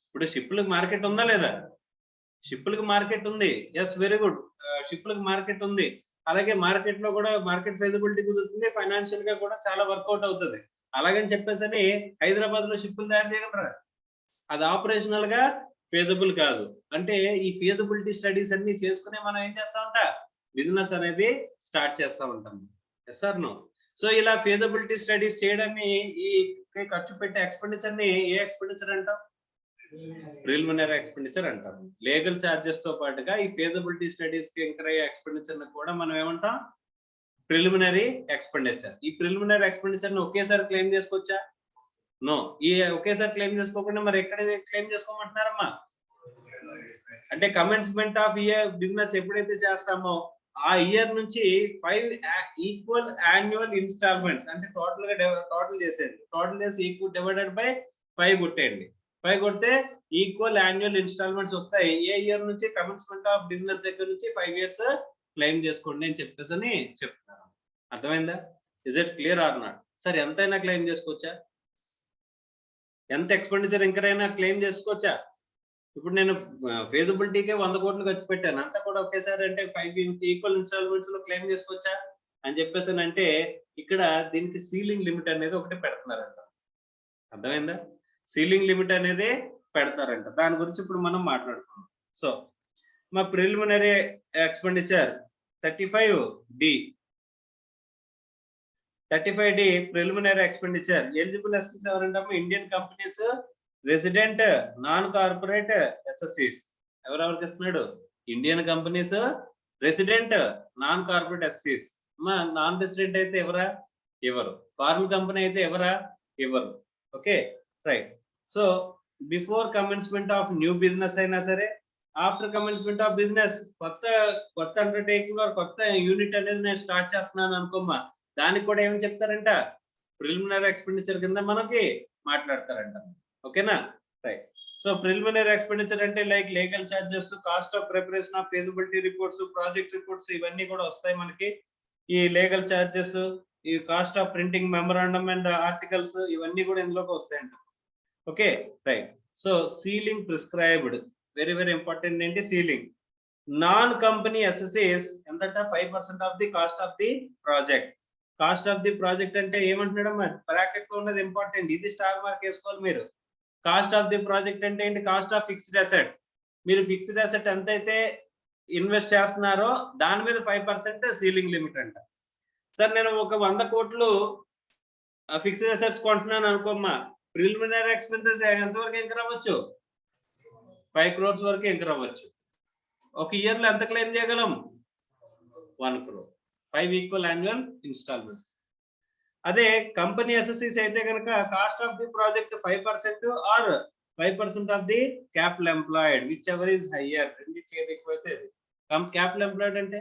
S1: ఇప్పుడు షిప్పులకు మార్కెట్ ఉందా లేదా? షిప్పులకు మార్కెట్ ఉంది. Yes, very good. షిప్పులకు మార్కెట్ ఉంది. అలాగే మార్కెట్ లో కూడా మార్కెట్ ఫెసిబిలిటీ కుదురుతుంది, ఫైనాన్షియల్ గా కూడా చాలా వర్కౌట్ అవుతుంది. అలాగని చెప్పేసి హైదరాబాద్ లో షిప్పులు తయారు చేయగలరా? అది ఆపరేషనల్ గా ఫీజబుల్ కాదు. అంటే ఈ ఫీజబిలిటీ స్టడీస్ అన్ని చేసుకునే మనం ఏం చేస్తా ఉంటా? బిజినెస్ అనేది స్టార్ట్ చేస్తా ఉంటాం. Yes or no? సో ఇలా ఫీజబిలిటీ స్టడీస్ చేయడాన్ని ఈ ఖర్చు పెట్టే ఎక్స్పెండిచర్ ని ఏ ఎక్స్పెండిచర్ అంటాం? ప్రిలిమినరీ ఎక్స్పెండిచర్ అంటాం. లీగల్ చార్జెస్ తో పాటుగా ఈ ఫీజబిలిటీ స్టడీస్ కి ఇంకర్ అయ్యే ఎక్స్పెండిచర్ ని కూడా మనం ఏమంటాం? Preliminary expenditure. ఈ ప్రిలిమినరీ ఎక్స్పెండిచర్ ని ఒకేసారి క్లెయిమ్ చేసుకోవచ్చా? నో. ఈ ఒకేసారి క్లెయిమ్ చేసుకోకుండా మరి ఎక్కడ క్లెయిమ్ చేసుకోమంటున్నారమ్మా? అంటే కమెన్స్మెంట్ ఆఫ్ ఇయర్ బిజినెస్ ఎప్పుడైతే చేస్తామో ఆ ఇయర్ నుంచి 5 ఈక్వల్ యాన్యువల్ ఇన్స్టాల్మెంట్స్, అంటే టోటల్ చేసేది. టోటల్ చేసి ఈక్వల్ డివైడెడ్ బై 5 కొట్టేయండి. 5 కొడితే ఈక్వల్ యాన్యువల్ ఇన్స్టాల్మెంట్స్ వస్తాయి. ఏ ఇయర్ నుంచి? కమెన్స్మెంట్ ఆఫ్ బిజినెస్ దగ్గర నుంచి 5 ఇయర్స్ క్లెయిమ్ చేసుకోండి అని చెప్పేసి చెప్తున్నారు. అర్థమైందా? Is it clear or not? సరే, ఎంతైనా క్లెయిమ్ చేసుకోవచ్చా? ఎంత ఎక్స్పెండిచర్ ఇంకరైనా క్లెయిమ్ చేసుకోవచ్చా? ఇప్పుడు నేను ఫీజిబిలిటీకే 100 కోట్లు ఖర్చు పెట్టాను, అంతా కూడా ఒకేసారి అంటే 5 ఈక్వల్ ఇన్స్టాల్మెంట్స్ లో క్లెయిమ్ చేసుకోవచ్చా అని చెప్పేసి అంటే ఇక్కడ దీనికి సీలింగ్ లిమిట్ అనేది ఒకటి పెడుతున్నారంట. అర్థమైందా? సీలింగ్ లిమిట్ అనేది పెడతారంట. దాని గురించి ఇప్పుడు మనం మాట్లాడుకుందాం. సో మా preliminary expenditure 35D. 35D preliminary expenditure. Eligible assessees ఎవరంటే Indian companies, resident, non corporate assessees. ఎవరెవరికి ఇస్తున్నాడు? Indian companies, resident, non corporate assessees. Non resident అయితే ఎవరా? ఇవ్వరు. ఫారిన్ కంపెనీ అయితే ఎవరా? ఇవ్వరు. Okay, right. So before commencement of new business అయినా సరే, ఆఫ్టర్ కమెన్స్మెంట్ ఆఫ్ బిజినెస్ కొత్త అండర్టేకింగ్ కొత్త యూనిట్ అనేది నేను స్టార్ట్ చేస్తున్నాను అనుకోమ్మా, దానికి కూడా ఏమని చెప్తారంట? ప్రిలిమినరీ ఎక్స్పెండిచర్ కింద మనకి మాట్లాడతారంట. ఓకేనా? రైట్. సో ప్రిలిమినరీ ఎక్స్పెండిచర్ అంటే like legal charges, cost of preparation of feasibility reports, project reports, ఇవన్నీ కూడా వస్తాయి మనకి. ఈ లీగల్ చార్జెస్, ఈ cost of printing memorandum and articles, ఇవన్నీ కూడా ఇందులోకి వస్తాయంట. Okay, right. So ceiling prescribed, very very important. ఏంటి సీలింగ్? నాన్ కంపెనీ ఎస్ఎస్సీస్ ఎంతట? 5% of the cost of the project. Cost of the project అంటే ఏమంటున్నాడమ్మా? బ్రాకెట్ లో ఉన్నది ఇంపార్టెంట్, ఇది స్టార్ మార్క్ వేసుకోవాలి మీరు. కాస్ట్ ఆఫ్ ది ప్రాజెక్ట్ అంటే ఏంటి? Cost of fixed asset. మీరు ఫిక్స్డ్ అసెట్ ఎంతైతే ఇన్వెస్ట్ చేస్తున్నారో దాని మీద 5% సీలింగ్ లిమిట్ అంట. సార్ నేను ఒక 100 కోట్లు ఫిక్స్డ్ అసెట్స్ కొంటున్నాను అనుకోమ్మా, ప్రిలిమినరీ ఎక్స్పెన్సెస్ ఎంతవరకు ఇంకర్ అవ్వచ్చు? 5 crores వరకు ఇంకర్ అవ్వచ్చు. ఒక ఇయర్ లో ఎంత క్లెయిమ్ చేయగలం? 1 crore. 5 equal annual installments. అదే కంపెనీ ఎస్ఎస్సీస్ అయితే కనుక cost of the project 5% or 5% of the capital employed, whichever is higher. రెండింటికి ఏది ఎక్కువైతే క్యాపిటల్ ఎంప్లాయిడ్ అంటే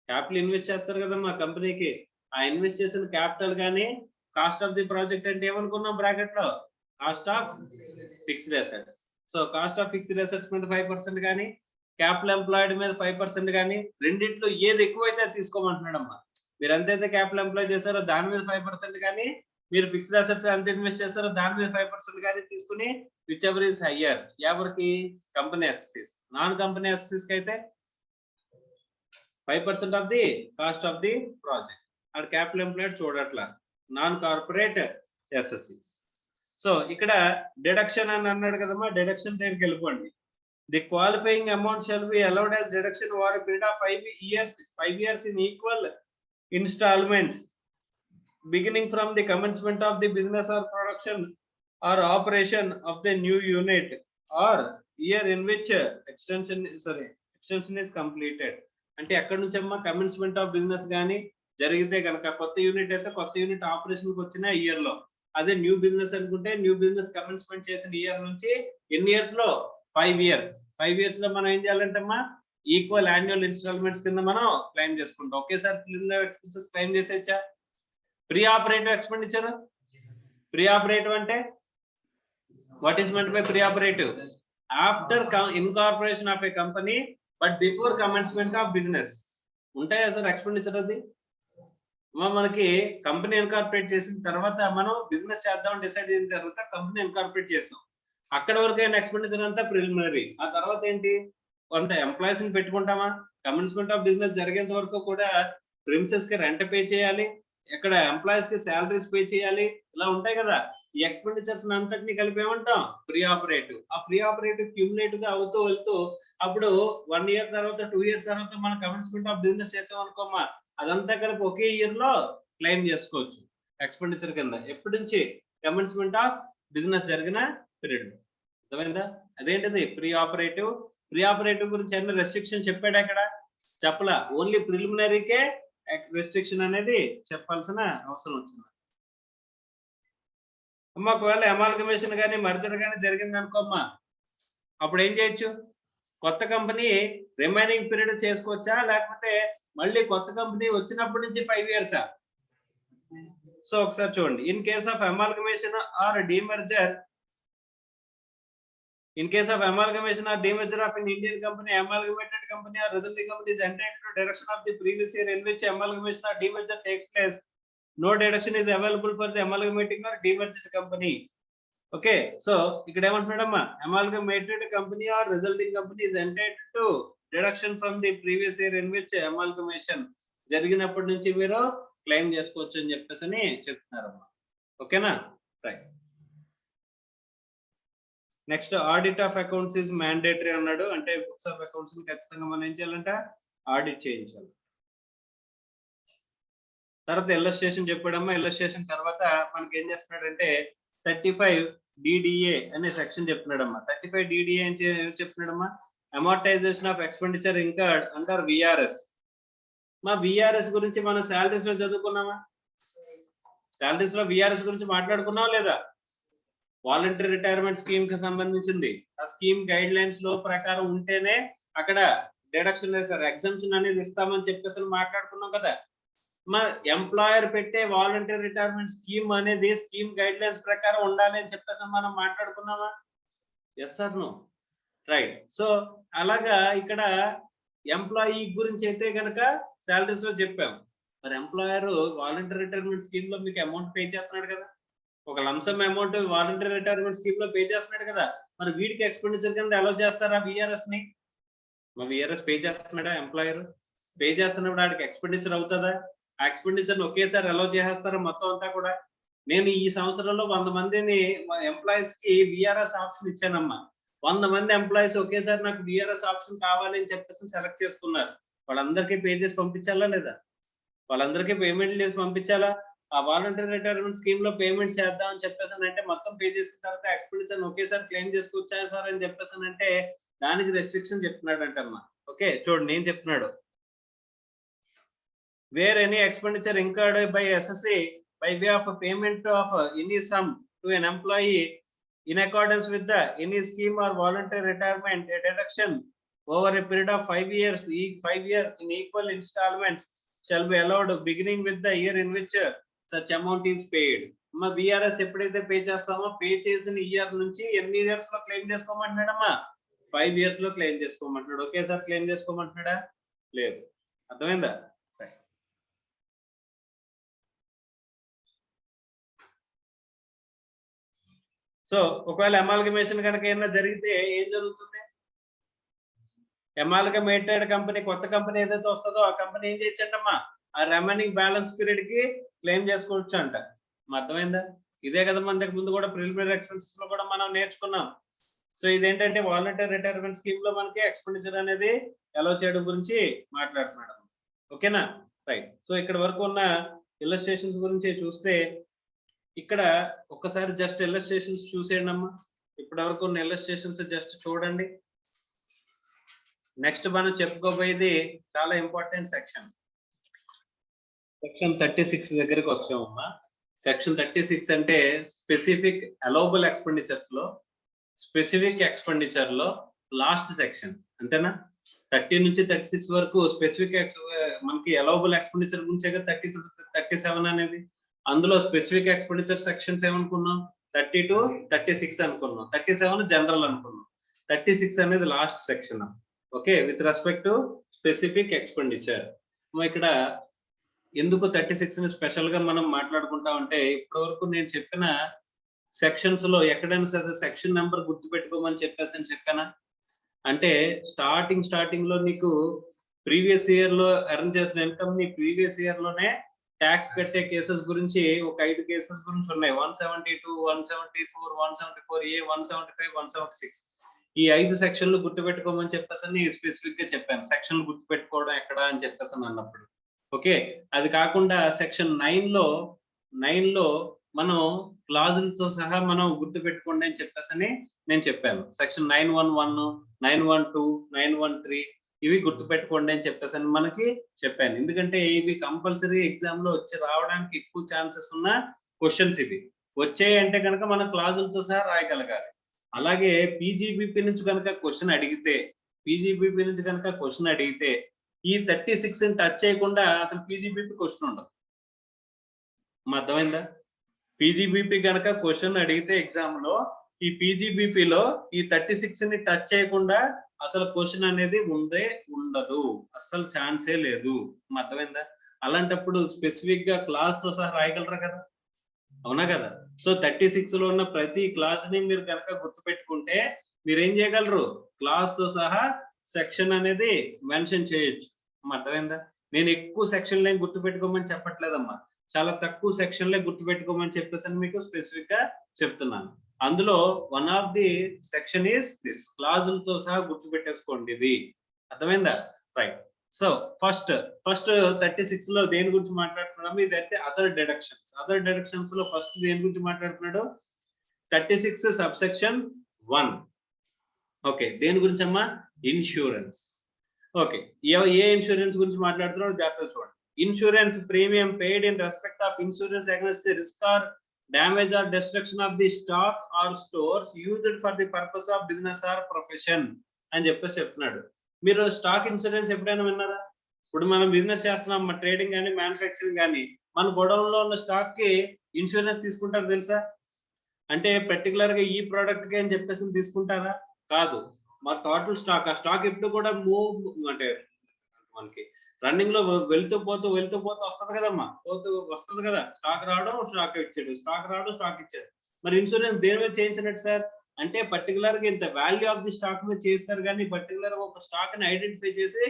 S1: క్యాపిటల్ ఇన్వెస్ట్ చేస్తారు కదా మా కంపెనీకి, ఆ ఇన్వెస్ట్ చేసిన క్యాపిటల్ కానీ కాస్ట్ ఆఫ్ ది ప్రాజెక్ట్ అంటే ఏమనుకున్నాం బ్రాకెట్ లో? Cost of fixed assets. So cost of fixed assets మీద 5% కానీ, క్యాపిటల్ ఎంప్లాయిడ్ మీద 5% కానీ, రెండింటిలో ఏది ఎక్కువైతే అది తీసుకోమంటున్నాడమ్మా. మీరు ఎంతైతే క్యాపిటల్ ఎంప్లాయ్ చేశారో దాని మీద 5% కానీ, మీరు ఫిక్స్డ్ అసెట్స్ ఎంత ఇన్వెస్ట్ చేశారో దాని మీద 5% కానీ తీసుకుని విచ్ ఎవర్ ఈస్ హయ్యర్. ఎవరికి? Company assessees. Non company assessees కి అయితే 5% of the cost of the project. అక్కడ క్యాపిటల్ ఎంప్లాయిడ్ చూడట్లా, నాన్ కార్పొరేట్ ఎస్ఎస్సీస్. సో ఇక్కడ డిడక్షన్ అని అన్నాడు కదమ్మా, డిడక్షన్ దగ్గరికి వెళ్ళిపోండి. The qualifying amount shall be allowed as deduction over a period of 5 years in equal installments beginning from the commencement of the business or production or operation of the new unit or year in which extension is completed. అంటే ఎక్కడి నుంచి అమ్మా commencement of business కానీ జరిగితే కనుక కొత్త unit అయితే కొత్త యూనిట్ ఆపరేషన్ కి వచ్చిన ఇయర్ లో, అదే న్యూ బిజినెస్ అనుకుంటే న్యూ బిజినెస్ కమెన్స్మెంట్ చేసిన ఇయర్ నుంచి ఎన్ని ఇయర్స్ లో 5 ఇయర్స్. 5 ఇయర్స్ లో మనం ఏం చేయాలంటే అమ్మా ఈక్వల్ యాన్యువల్ ఇన్స్టాల్మెంట్స్ కింద మనం క్లెయిమ్ చేసుకుంటాం. ఒకేసారి ప్రిలిమినరీ ఎక్స్పెన్సెస్ క్లెయిమ్ చేసేచ్చా? Pre operative expenditure, pre operative అంటే what is meant by pre-operative? After incorporation of a company but before commencement of business. ఉంటాయా సార్ ఎక్స్పెండిచర్? అది మనకి కంపెనీ ఇన్కార్పొరేట్ చేసిన తర్వాత మనం బిజినెస్ చేద్దాం డిసైడ్ చేసిన తర్వాత కంపెనీ ఇన్కార్పొరేట్ చేస్తాం, అక్కడ వరకు అయిన ఎక్స్పెండిచర్ అంతా ప్రిలిమినరీ. ఆ తర్వాత ఏంటి, కొంత ఎంప్లాయీస్ ని పెట్టుకుంటామా, కమెన్స్మెంట్ ఆఫ్ బిజినెస్ జరిగేంత వరకు కూడా ప్రిమిసెస్ కి రెంట్ పే చేయాలి, ఇక్కడ ఎంప్లాయీస్ కి శాలరీస్ పే చేయాలి, ఇలా ఉంటాయి కదా. ఈ ఎక్స్పెండిచర్స్ అంతటిని కలిపి ఏమంటాం? Pre operative. ఆ ప్రీ ఆపరేటివ్ క్యూములేటివ్ గా అవుతూ వెళ్తూ అప్పుడు 1 ఇయర్ తర్వాత 2 ఇయర్స్ తర్వాత మనం కమెన్స్మెంట్ ఆఫ్ బిజినెస్ చేసాం అనుకోమా, అదంతా కలిపి ఒకే ఇయర్ లో క్లెయిమ్ చేసుకోవచ్చు ఎక్స్పెండిచర్ కింద. ఎప్పటి నుంచి? కమెన్స్మెంట్ ఆఫ్ బిజినెస్ జరిగిన పీరియడ్. అర్థమైందా? అదేంటిది ప్రీ ఆపరేటివ్. ప్రీ ఆపరేటివ్ గురించి అన్ని రెస్ట్రిక్షన్ చెప్పాడు అక్కడ? చెప్పలా. ఓన్లీ ప్రిలిమినరీకే రెస్ట్రిక్షన్ అనేది చెప్పాల్సిన అవసరం వచ్చింది. అమ్మా ఒకవేళ అమాల్గమేషన్ కానీ మర్జర్ కానీ జరిగింది అనుకోమ్మా, అప్పుడు ఏం చేయొచ్చు? కొత్త కంపెనీ రిమైనింగ్ పీరియడ్ చేసుకోవచ్చా, లేకపోతే మళ్ళీ కొత్త కంపెనీ వచ్చినప్పటి నుంచి 5 ఇయర్సా? సో ఒకసారి చూడండి. In case of amalgamation or demerger, in case of amalgamation or demerger of an Indian company, amalgamated company or resulting company is entitled to deduction of the previous year in which amalgamation or demerger takes place. No deduction is available for the amalgamating or demerged company. Okay, so ikkada emantunadamma, amalgamated company or resulting company is entitled to deduction from the previous year in which amalgamation జరిగినప్పటి నుంచి మీరు claim చేసుకోవచ్చు అని చెప్పేసి చెప్తున్నారమ్మా. ఓకేనా? Right. Next audit of accounts is mandatory అన్నాడు. అంటే books of accounts ని ఖచ్చితంగా మనం ఏం చేయాలంటే ఆడిట్ చేయించాలి. తర్వాత ఇల్లస్ట్రేషన్ చెప్పాడమ్మా. ఇల్లస్ట్రేషన్ తర్వాత మనకి ఏం చేస్తున్నాడంటే 35 DDA అనే సెక్షన్ చెప్తున్నాడమ్మా. 35 DDA అని చెప్తున్నాడమ్మా, amortization of expenditure incurred under VRS. మా VRS గురించి మనం శాలరీస్ లో చదువుకున్నామా? శాలరీస్ లో VRS గురించి మాట్లాడుకున్నావా లేదా? వాలంటరీ రిటైర్మెంట్ స్కీమ్ కి సంబంధించింది. ఆ స్కీమ్ గైడ్ లైన్స్ లో ప్రకారం ఉంటేనే అక్కడ డిడక్షన్ సార్ ఎగ్జంప్షన్ అనేది ఇస్తామని చెప్పేసి మాట్లాడుకున్నాం కదా. మా ఎంప్లాయర్ పెట్టే వాలంటరీ రిటైర్మెంట్ స్కీమ్ అనేది స్కీమ్ గైడ్ లైన్స్ ప్రకారం ఉండాలి అని చెప్పేసి మనం మాట్లాడుకున్నామా? Yes sir no? Right. So అలాగా ఇక్కడ ఎంప్లాయీ గురించి అయితే కనుక శాలరీస్ లో చెప్పాం. మరి ఎంప్లాయర్ వాలంటరీ రిటైర్మెంట్ స్కీమ్ లో మీకు అమౌంట్ పే చేస్తున్నాడు కదా, ఒక lump sum amount voluntary retirement scheme లో పే చేస్తున్నాడు కదా, మరి వీడికి ఎక్స్పెండిచర్ కింద అలౌ చేస్తారా VRS ని? మా VRS పే చేస్తున్నాడా ఎంప్లాయర్? పే చేస్తున్నప్పుడు వాడికి ఎక్స్పెండిచర్ అవుతుందా? ఆ ఎక్స్పెండిచర్ ఒకేసారి అలౌ చేసేస్తారా మొత్తం అంతా కూడా? నేను ఈ సంవత్సరంలో 100 మందిని ఎంప్లాయీస్ కి VRS ఆప్షన్ ఇచ్చానమ్మా. 100 మంది ఎంప్లాయీస్ ఒకేసారి నాకు VRS ఆప్షన్ కావాలి అని చెప్పేసి సెలెక్ట్ చేసుకున్నారు. వాళ్ళందరికీ పే చేసి పంపించాలా లేదా? వాళ్ళందరికీ పేమెంట్ చేసి పంపించాలా? ఆ వాలంటరీ రిటైర్మెంట్ స్కీమ్ లో పేమెంట్ చేద్దాం అని చెప్పేసి అంటే మొత్తం పే చేసిన తర్వాత ఎక్స్పెండిచర్ ఒకేసారి క్లెయిమ్ చేసుకోవచ్చా సార్ అని చెప్పేసి అంటే దానికి రెస్ట్రిక్షన్ చెప్తున్నాడు అంటమ్మా. ఓకే చూడండి నేను చెప్తున్నాడు. Where any expenditure incurred by SSA by way of payment of any sum to an employee in accordance with the any scheme or voluntary retirement, a deduction over a period of 5 years, 5 years in equal installments shall be allowed beginning with the year in which such amount is paid. మా VRS ఎప్పుడైతే pay చేస్తామో pay చేసిన year నుంచి ఎన్ని years లో claim చేసుకోమంటున్నాడమ్మా? 5 years లో claim చేసుకోమంటున్నాడు. ఒకేసారి claim చేసుకోమంటున్నాడా? లేదు. అర్థమైందా? సో ఒకవేళ అమాల్గమేషన్ కనుక ఏమైనా జరిగితే ఏం జరుగుతుంది? అమాల్గమేటెడ్ కంపెనీ కొత్త కంపెనీ ఏదైతే వస్తుందో ఆ కంపెనీ ఏం చేయొచ్చంటమ్మా? ఆ రిమైనింగ్ బ్యాలెన్స్ పీరియడ్ కి క్లెయిమ్ చేసుకోవచ్చు అంట. అర్థమైందా? ఇదే కదా మన ముందు కూడా ప్రిలిమినరీ ఎక్స్పెన్సెస్ లో కూడా మనం నేర్చుకున్నాం. సో ఇదేంటంటే వాలంటరీ రిటైర్మెంట్ స్కీమ్ లో మనకి ఎక్స్పెండిచర్ అనేది అలౌ చేయడం గురించి మాట్లాడుతున్నాడు. ఓకేనా? రైట్. సో ఇక్కడ వరకు ఉన్న ఇల్లస్ట్రేషన్స్ గురించి చూస్తే ఇక్కడ ఒక్కసారి జస్ట్ ఇల్లస్ట్రేషన్స్ చూసేయండి అమ్మా. ఇప్పటి వరకు ఉన్న ఇల్లస్ట్రేషన్స్ జస్ట్ చూడండి. నెక్స్ట్ మనం చెప్పుకోబోయేది చాలా ఇంపార్టెంట్ సెక్షన్. సెక్షన్ 36 దగ్గరికి వచ్చామమ్మా. సెక్షన్ 36 అంటే స్పెసిఫిక్ అలౌబుల్ ఎక్స్పెండిచర్స్ లో స్పెసిఫిక్ ఎక్స్పెండిచర్ లో లాస్ట్ సెక్షన్, అంతేనా? 30 నుంచి 36 వరకు స్పెసిఫిక్ మనకి అలౌబుల్ ఎక్స్పెండిచర్ గురించే కదా 37 అనేది. అందులో స్పెసిఫిక్ ఎక్స్పెండిచర్ సెక్షన్స్ ఏమనుకున్నాం? 30 to 36 అనుకున్నాం. 37 జనరల్ అనుకున్నాం. 36 అనేది last section. Okay, with respect to specific expenditure. ఇక్కడ ఎందుకు 36 ని స్పెషల్ గా మనం మాట్లాడుకుంటాం అంటే, ఇప్పటి వరకు నేను చెప్పిన సెక్షన్స్ లో ఎక్కడైనా సరే సెక్షన్ నెంబర్ గుర్తు పెట్టుకోమని చెప్పానా? అంటే స్టార్టింగ్ లో నీకు ప్రీవియస్ ఇయర్ లో ఎర్న్ చేసిన ఇన్కమ్ ని ప్రీవియస్ ఇయర్ లోనే ట్యాక్స్ కట్టే కేసెస్ గురించి ఒక 5 కేసెస్ గురించి ఉన్నాయి. 172, 174, 174A, 175, 176. ఈ 5 సెక్షన్లు గుర్తుపెట్టుకోమని చెప్పేసి స్పెసిఫిక్ గా చెప్పాను. సెక్షన్లు గుర్తుపెట్టుకోవడం ఎక్కడ అని చెప్పేసి అన్నప్పుడు. ఓకే, అది కాకుండా సెక్షన్ 9 లో మనం క్లాజులతో సహా మనం గుర్తుపెట్టుకోండి అని చెప్పేసి నేను చెప్పాను. సెక్షన్ 911, 912, 913 ఇవి గుర్తుపెట్టుకోండి అని చెప్పేసి మనకి చెప్పాను. ఎందుకంటే ఇవి కంపల్సరీ ఎగ్జామ్ లో వచ్చి రావడానికి ఎక్కువ ఛాన్సెస్ ఉన్న క్వశ్చన్స్. ఇవి వచ్చాయి అంటే కనుక మనం క్లాజులతో సహా రాయగలగాలి. అలాగే పీజీబీపీ నుంచి కనుక క్వశ్చన్ అడిగితే ఈ 36 టచ్ చేయకుండా అసలు పీజీబీపీ క్వశ్చన్ ఉండదు. అర్థమైందా? పీజీబీపీ కనుక క్వశ్చన్ అడిగితే ఎగ్జామ్ లో ఈ పీజీబీపీలో ఈ 36 ని టచ్ చేయకుండా అసలు క్వశ్చన్ అనేది ఉండదు, అస్సలు ఛాన్సే లేదు. అర్థమైందా? అలాంటప్పుడు స్పెసిఫిక్ గా క్లాస్ తో సహా రాయగలరా కదా? అవునా కదా? సో 36 లో ఉన్న ప్రతి క్లాస్ ని మీరు కనుక గుర్తుపెట్టుకుంటే మీరు ఏం చేయగలరు? క్లాస్ తో సహా సెక్షన్ అనేది మెన్షన్ చేయొచ్చు. అర్థమైందా? నేను ఎక్కువ సెక్షన్లే గుర్తుపెట్టుకోమని చెప్పట్లేదమ్మా, చాలా తక్కువ సెక్షన్లే గుర్తుపెట్టుకోమని చెప్పేసి మీకు స్పెసిఫిక్ గా చెప్తున్నాను. అందులో one of the section is this, క్లాజులతో సహా గుర్తుపెట్టేసుకోండి ఇది. అర్థమైందా? రైట్. సో ఫస్ట్ 36 లో దేని గురించి మాట్లాడుతున్నాము? ఇదైతే అదర్ డిడక్షన్స్ లో ఫస్ట్ దేని గురించి మాట్లాడుతున్నాడు? 36 సబ్సెక్షన్ 1. ఓకే, దేని గురించి అమ్మా? ఇన్సూరెన్స్. ఓకే, ఏ ఇన్సూరెన్స్ గురించి మాట్లాడుతున్నాడు జాగ్రత్తగా చూడండి. Insurance premium paid in respect of insurance against the risk or damage or destruction of the stock or stores used for the purpose of business or profession అని చెప్పేసి చెప్తున్నాడు. మీరు స్టాక్ ఇన్సూరెన్స్ ఎప్పుడైనా విన్నారా? ఇప్పుడు మనం బిజినెస్ చేస్తున్నాం, మన ట్రేడింగ్ కానీ మ్యానుఫ్యాక్చరింగ్ కానీ, మన గొడౌన్ లో ఉన్న స్టాక్ కి ఇన్సూరెన్స్ తీసుకుంటారు తెలుసా? అంటే పర్టికులర్ గా ఈ ప్రోడక్ట్ కి అని చెప్పేసి తీసుకుంటారా? కాదు. మా టోటల్ స్టాక్, ఆ స్టాక్ ఎప్పుడు కూడా మూవ్ అంటే మనకి రన్నింగ్ లో వెళ్తూ పోతూ వస్తుంది కదమ్మా, వస్తుంది కదా. స్టాక్ రావడం, స్టాక్ ఇచ్చాడు. మరి ఇన్సూరెన్స్ దేని మీద చేయించినట్టు సార్ అంటే పర్టికులర్ గా ఇంత వాల్యూ ఆఫ్ ది స్టాక్ మీద చేస్తారు, కానీ పర్టికులర్ గా ఒక స్టాక్ ని ఐడెంటిఫై చేసి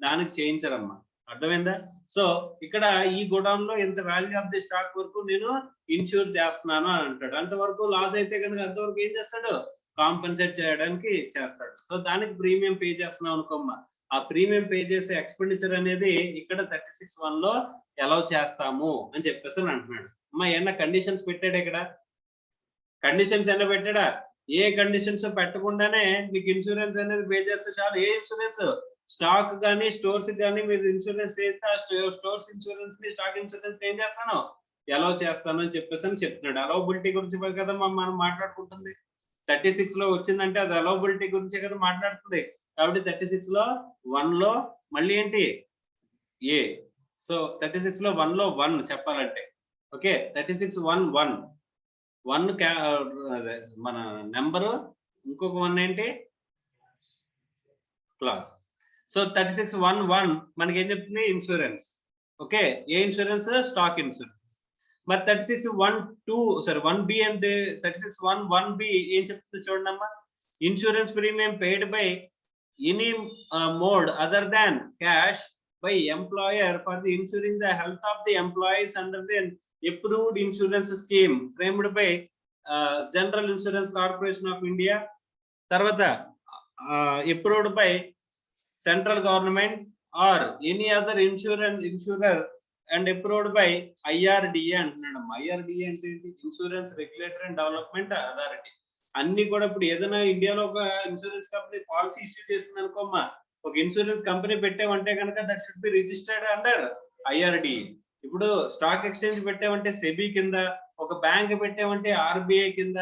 S1: దానికి చేయించారమ్మా. అర్థమైందా? సో ఇక్కడ ఈ గోడౌన్ లో ఇంత వాల్యూ ఆఫ్ ది స్టాక్ వరకు నేను ఇన్సూర్ చేస్తున్నాను అని అంటాడు. అంతవరకు లాస్ అయితే కనుక అంతవరకు ఏం చేస్తాడు? కాంపెన్సేట్ చేయడానికి చేస్తాడు. సో దానికి ప్రీమియం పే చేస్తున్నాం అనుకోమ్మా. ఆ ప్రీమియం పే చేసే ఎక్స్పెండిచర్ అనేది ఇక్కడ 36(1) లో అలౌ చేస్తాము అని చెప్పేసి అంటున్నాడు. అమ్మా ఏమన్నా కండిషన్స్ పెట్టాడు ఇక్కడ? కండిషన్స్ ఏమన్నా పెట్టాడా? ఏ కండిషన్స్ పెట్టకుండానే మీకు ఇన్సూరెన్స్ అనేది పే చేస్తే చాలు. ఏ ఇన్సూరెన్స్? స్టాక్ కానీ స్టోర్స్ కానీ మీరు ఇన్సూరెన్స్ చేస్తే ఆ స్టోర్స్ ఇన్సూరెన్స్ ని స్టాక్ ఇన్సూరెన్స్ ఏం చేస్తాను? అలౌ చేస్తాను అని చెప్పేసి చెప్తున్నాడు. అలౌబిలిటీ గురించి కదా మనం మాట్లాడుకుంటుంది. 36 లో వచ్చిందంటే అది అలౌబిలిటీ గురించే కదా మాట్లాడుతుంది. కాబట్టి 36 లో 1 లో మళ్ళీ ఏంటి? ఏ. సో 36 లో 1 లో 1 చెప్పాలంటే ఓకే, 36(1)(1) అదే మన నెంబరు, ఇంకొక 1 ఏంటి? క్లాస్. సో 36(1)(1) మనకి ఏం చెప్తుంది? ఇన్సూరెన్స్. ఓకే, ఏ ఇన్సూరెన్స్? Stock insurance. మరి 1B అంటే 36(1)(1)B ఏం చెప్తుంది చూడండి అమ్మా. Insurance premium paid by any mode other than cash by employer for the insuring the health of the employees under the approved insurance scheme framed by General Insurance Corporation of India, తర్వాత approved by central government or any other insurer and approved by IRDA అంటున్నాడు. IRDA అంటే insurance regulatory and development authority. అన్ని కూడా ఇప్పుడు ఏదైనా ఇండియాలో ఒక insurance company policy issue చేసింది అనుకోమ్మా, ఒక ఇన్సూరెన్స్ కంపెనీ పెట్టామంటే కనుక that should be registered under IRDA. ఇప్పుడు స్టాక్ ఎక్స్చేంజ్ పెట్టామంటే సెబీ కింద, ఒక బ్యాంక్ పెట్టామంటే RBI కింద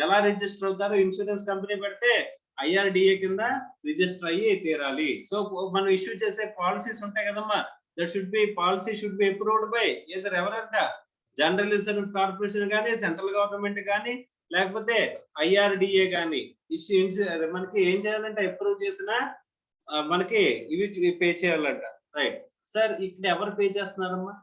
S1: ఎలా రిజిస్టర్ అవుతారో ఇన్సూరెన్స్ కంపెనీ పెడితే IRDA కింద రిజిస్టర్ అయ్యి తీరాలి. సో మనం ఇష్యూ చేసే పాలసీస్ ఉంటాయి కదమ్మా, that should be policy should be approved by either ఎవరంట జనరల్ ఇన్సూరెన్స్ కార్పొరేషన్ కానీ, సెంట్రల్ గవర్నమెంట్ కానీ, లేకపోతే IRDA కానీ ఇష్యూ మనకి ఏం చేయాలంటే అప్రూవ్ చేసిన మనకి ఇవి పే చేయాలంట. రైట్ సార్, ఇక్కడ ఎవరు పే చేస్తున్నారమ్మా?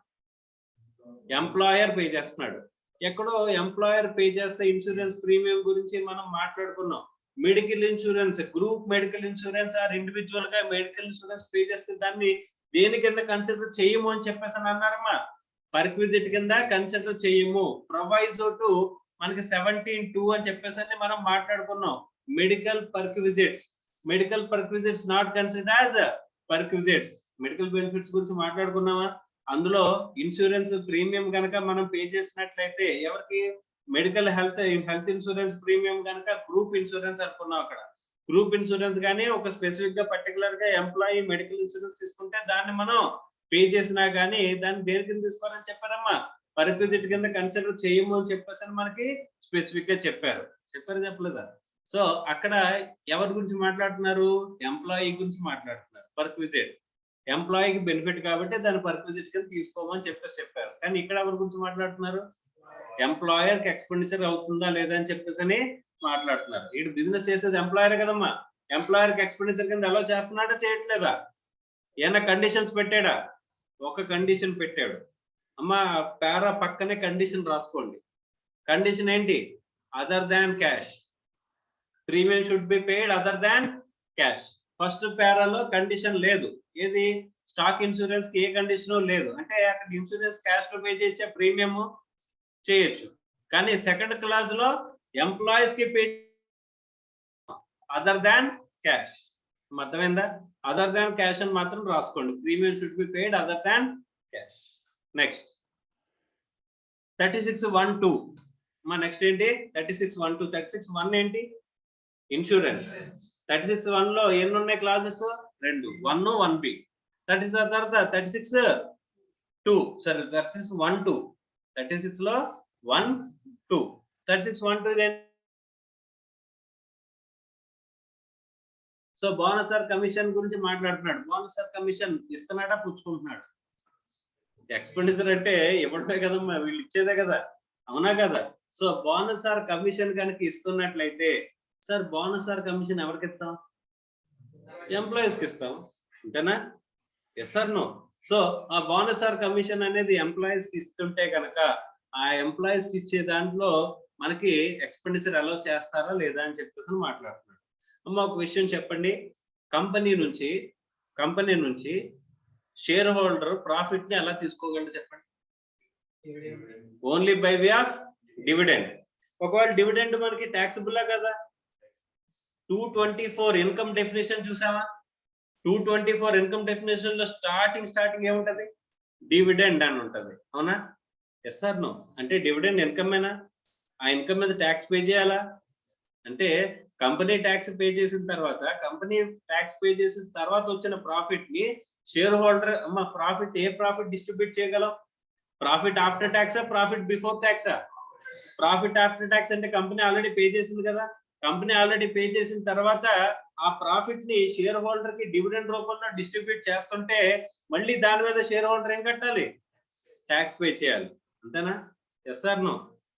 S1: ఎంప్లాయర్ పే చేస్తున్నాడు. ఎక్కడో ఎంప్లాయర్ పే చేస్తే ఇన్సూరెన్స్ ప్రీమియం గురించి మనం మాట్లాడుకున్నాం. Medical insurance, group medical insurance or individual గా మెడికల్ ఇన్సూరెన్స్ పే చేస్తే దాన్ని దేని కింద కన్సిడర్ చేయము అని చెప్పేసి అన్నారమ్మా, పర్క్విజిట్ కింద కన్సిడర్ చేయము. ప్రొవైజో టు మనకి 17(2) అని చెప్పేసి మనం మాట్లాడుకున్నాం. Medical perquisites not considered as perquisites. Medical benefits గురించి మాట్లాడుకున్నామా? అందులో ఇన్సూరెన్స్ ప్రీమియం కనుక మనం పే చేసినట్లయితే ఎవరికి? మెడికల్ హెల్త్ ఇన్సూరెన్స్ ప్రీమియం కనుక గ్రూప్ ఇన్సూరెన్స్ అనుకున్నాం. అక్కడ గ్రూప్ ఇన్సూరెన్స్ కానీ ఒక స్పెసిఫిక్ గా పర్టికులర్ గా ఎంప్లాయీ మెడికల్ ఇన్సూరెన్స్ తీసుకుంటే దాన్ని మనం పే చేసినా గానీ దాన్ని దేని కింద తీసుకోవాలని చెప్పారమ్మా? పర్క్విజిట్ కింద కన్సిడర్ చేయము అని చెప్పేసి మనకి స్పెసిఫిక్ గా చెప్పలేదా? సో అక్కడ ఎవరి గురించి మాట్లాడుతున్నారు? ఎంప్లాయీ గురించి మాట్లాడుతున్నారు. పర్క్విజిట్ ఎంప్లాయీకి బెనిఫిట్ కాబట్టి దాన్ని పర్క్విజిట్ కింద తీసుకోమని చెప్పారు. కానీ ఇక్కడ ఎవరి గురించి మాట్లాడుతున్నారు? ఎంప్లాయర్ కి ఎక్స్పెండిచర్ అవుతుందా లేదా అని చెప్పేసి మాట్లాడుతున్నారు. ఇటు బిజినెస్ చేసేది ఎంప్లాయర్ కదమ్మా, ఎంప్లాయర్ కి ఎక్స్పెండిచర్ కింద ఎలా చేస్తున్నాడా చేయట్లేదా? ఏమైనా కండిషన్స్ పెట్టాడా? ఒక కండిషన్ పెట్టాడు అమ్మా, పారా పక్కనే కండిషన్ రాసుకోండి. కండిషన్ ఏంటి? Other than cash, premium should be paid other than cash. First పారాలో కండిషన్ లేదు. ఏది? స్టాక్ ఇన్సూరెన్స్ కి ఏ కండిషన్ లేదు. అంటే అక్కడ ఇన్సూరెన్స్ క్యాష్ లో పే చేయొచ్చా? ప్రీమియం చేయొచ్చు. కానీ సెకండ్ క్లాస్ లో ఎంప్లాయీస్ కి పే అదర్ దాన్ క్యాష్. అర్థమైందా? అదర్ దాన్ క్యాష్ అని మాత్రం రాసుకోండి. Premium should be paid other than cash. Next 36(1)(2). Next ఏంటి? 36(1)(2). 36(1) ఏంటి? ఇన్సూరెన్స్. 36(1) లో ఎన్ని ఉన్నాయి క్లాసెస్? 2, 1, 1B. తర్వాత 36(2). సరే, 36(1)(2). 36 లో 1, 2. 36(1)(2). సో బోనస్ ఆర్ కమిషన్ గురించి మాట్లాడుతున్నాడు. బోనస్ ఆర్ కమిషన్ ఇస్తున్నాడా పుచ్చుకుంటున్నాడు? ఎక్స్పెండిచర్ అంటే ఇవ్వడమే కదమ్మా, వీళ్ళు ఇచ్చేదే కదా, అవునా కదా? సో బోనస్ ఆర్ కమిషన్ కనుక ఇస్తున్నట్లయితే సార్ బోనస్ ఆర్ కమిషన్ ఎవరికి ఇస్తాం? ఎంప్లాయీస్ కి ఇస్తాం, అంతేనా? Yes or no? సో ఆ బోనస్ ఆర్ కమిషన్ అనేది ఎంప్లాయీస్ కి ఇస్తుంటే కనుక ఆ ఎంప్లాయీస్ కి ఇచ్చే దాంట్లో మనకి ఎక్స్పెండిచర్ అలౌ చేస్తారా లేదా అని చెప్పేసి మాట్లాడుతున్నాడు. అమ్మ ఒక విషయం చెప్పండి, కంపెనీ నుంచి షేర్ హోల్డర్ ప్రాఫిట్ ని ఎలా తీసుకోగలరు చెప్పండి? Only by way of dividend. ఒకవేళ డివిడెండ్ మనకి ట్యాక్సిబుల్ కదా? 224 ఇన్కమ్ డెఫినేషన్ చూసావా? 224 ఇన్కమ్ డెఫినేషన్ లో స్టార్టింగ్ ఏముంటది? డివిడెండ్ అని ఉంటది, అవునా? Yes or no? అంటే డివిడెండ్ ఇన్కమ్ ఏనా? ఆ ఇన్కమ్ మీద ట్యాక్స్ పే చేయాలా? అంటే కంపెనీ ట్యాక్స్ పే చేసిన తర్వాత వచ్చిన ప్రాఫిట్ ని షేర్ హోల్డర్ ప్రాఫిట్ ఏ ప్రాఫిట్ డిస్ట్రిబ్యూట్ చేయగలం? ప్రాఫిట్ ఆఫ్టర్ ట్యాక్సా, ప్రాఫిట్ బిఫోర్ ట్యాక్సా? ప్రాఫిట్ ఆఫ్టర్ ట్యాక్స్ అంటే కంపెనీ ఆల్రెడీ పే చేసింది కదా. కంపెనీ ఆల్రెడీ పే చేసిన తర్వాత ఆ ప్రాఫిట్ ని షేర్ హోల్డర్ కి డివిడెండ్ రూపంలో డిస్ట్రిబ్యూట్ చేస్తుంటే మళ్ళీ దాని మీద షేర్ హోల్డర్ ఏం కట్టాలి? ట్యాక్స్ పే చేయాలి, అంతేనా? Yes or no?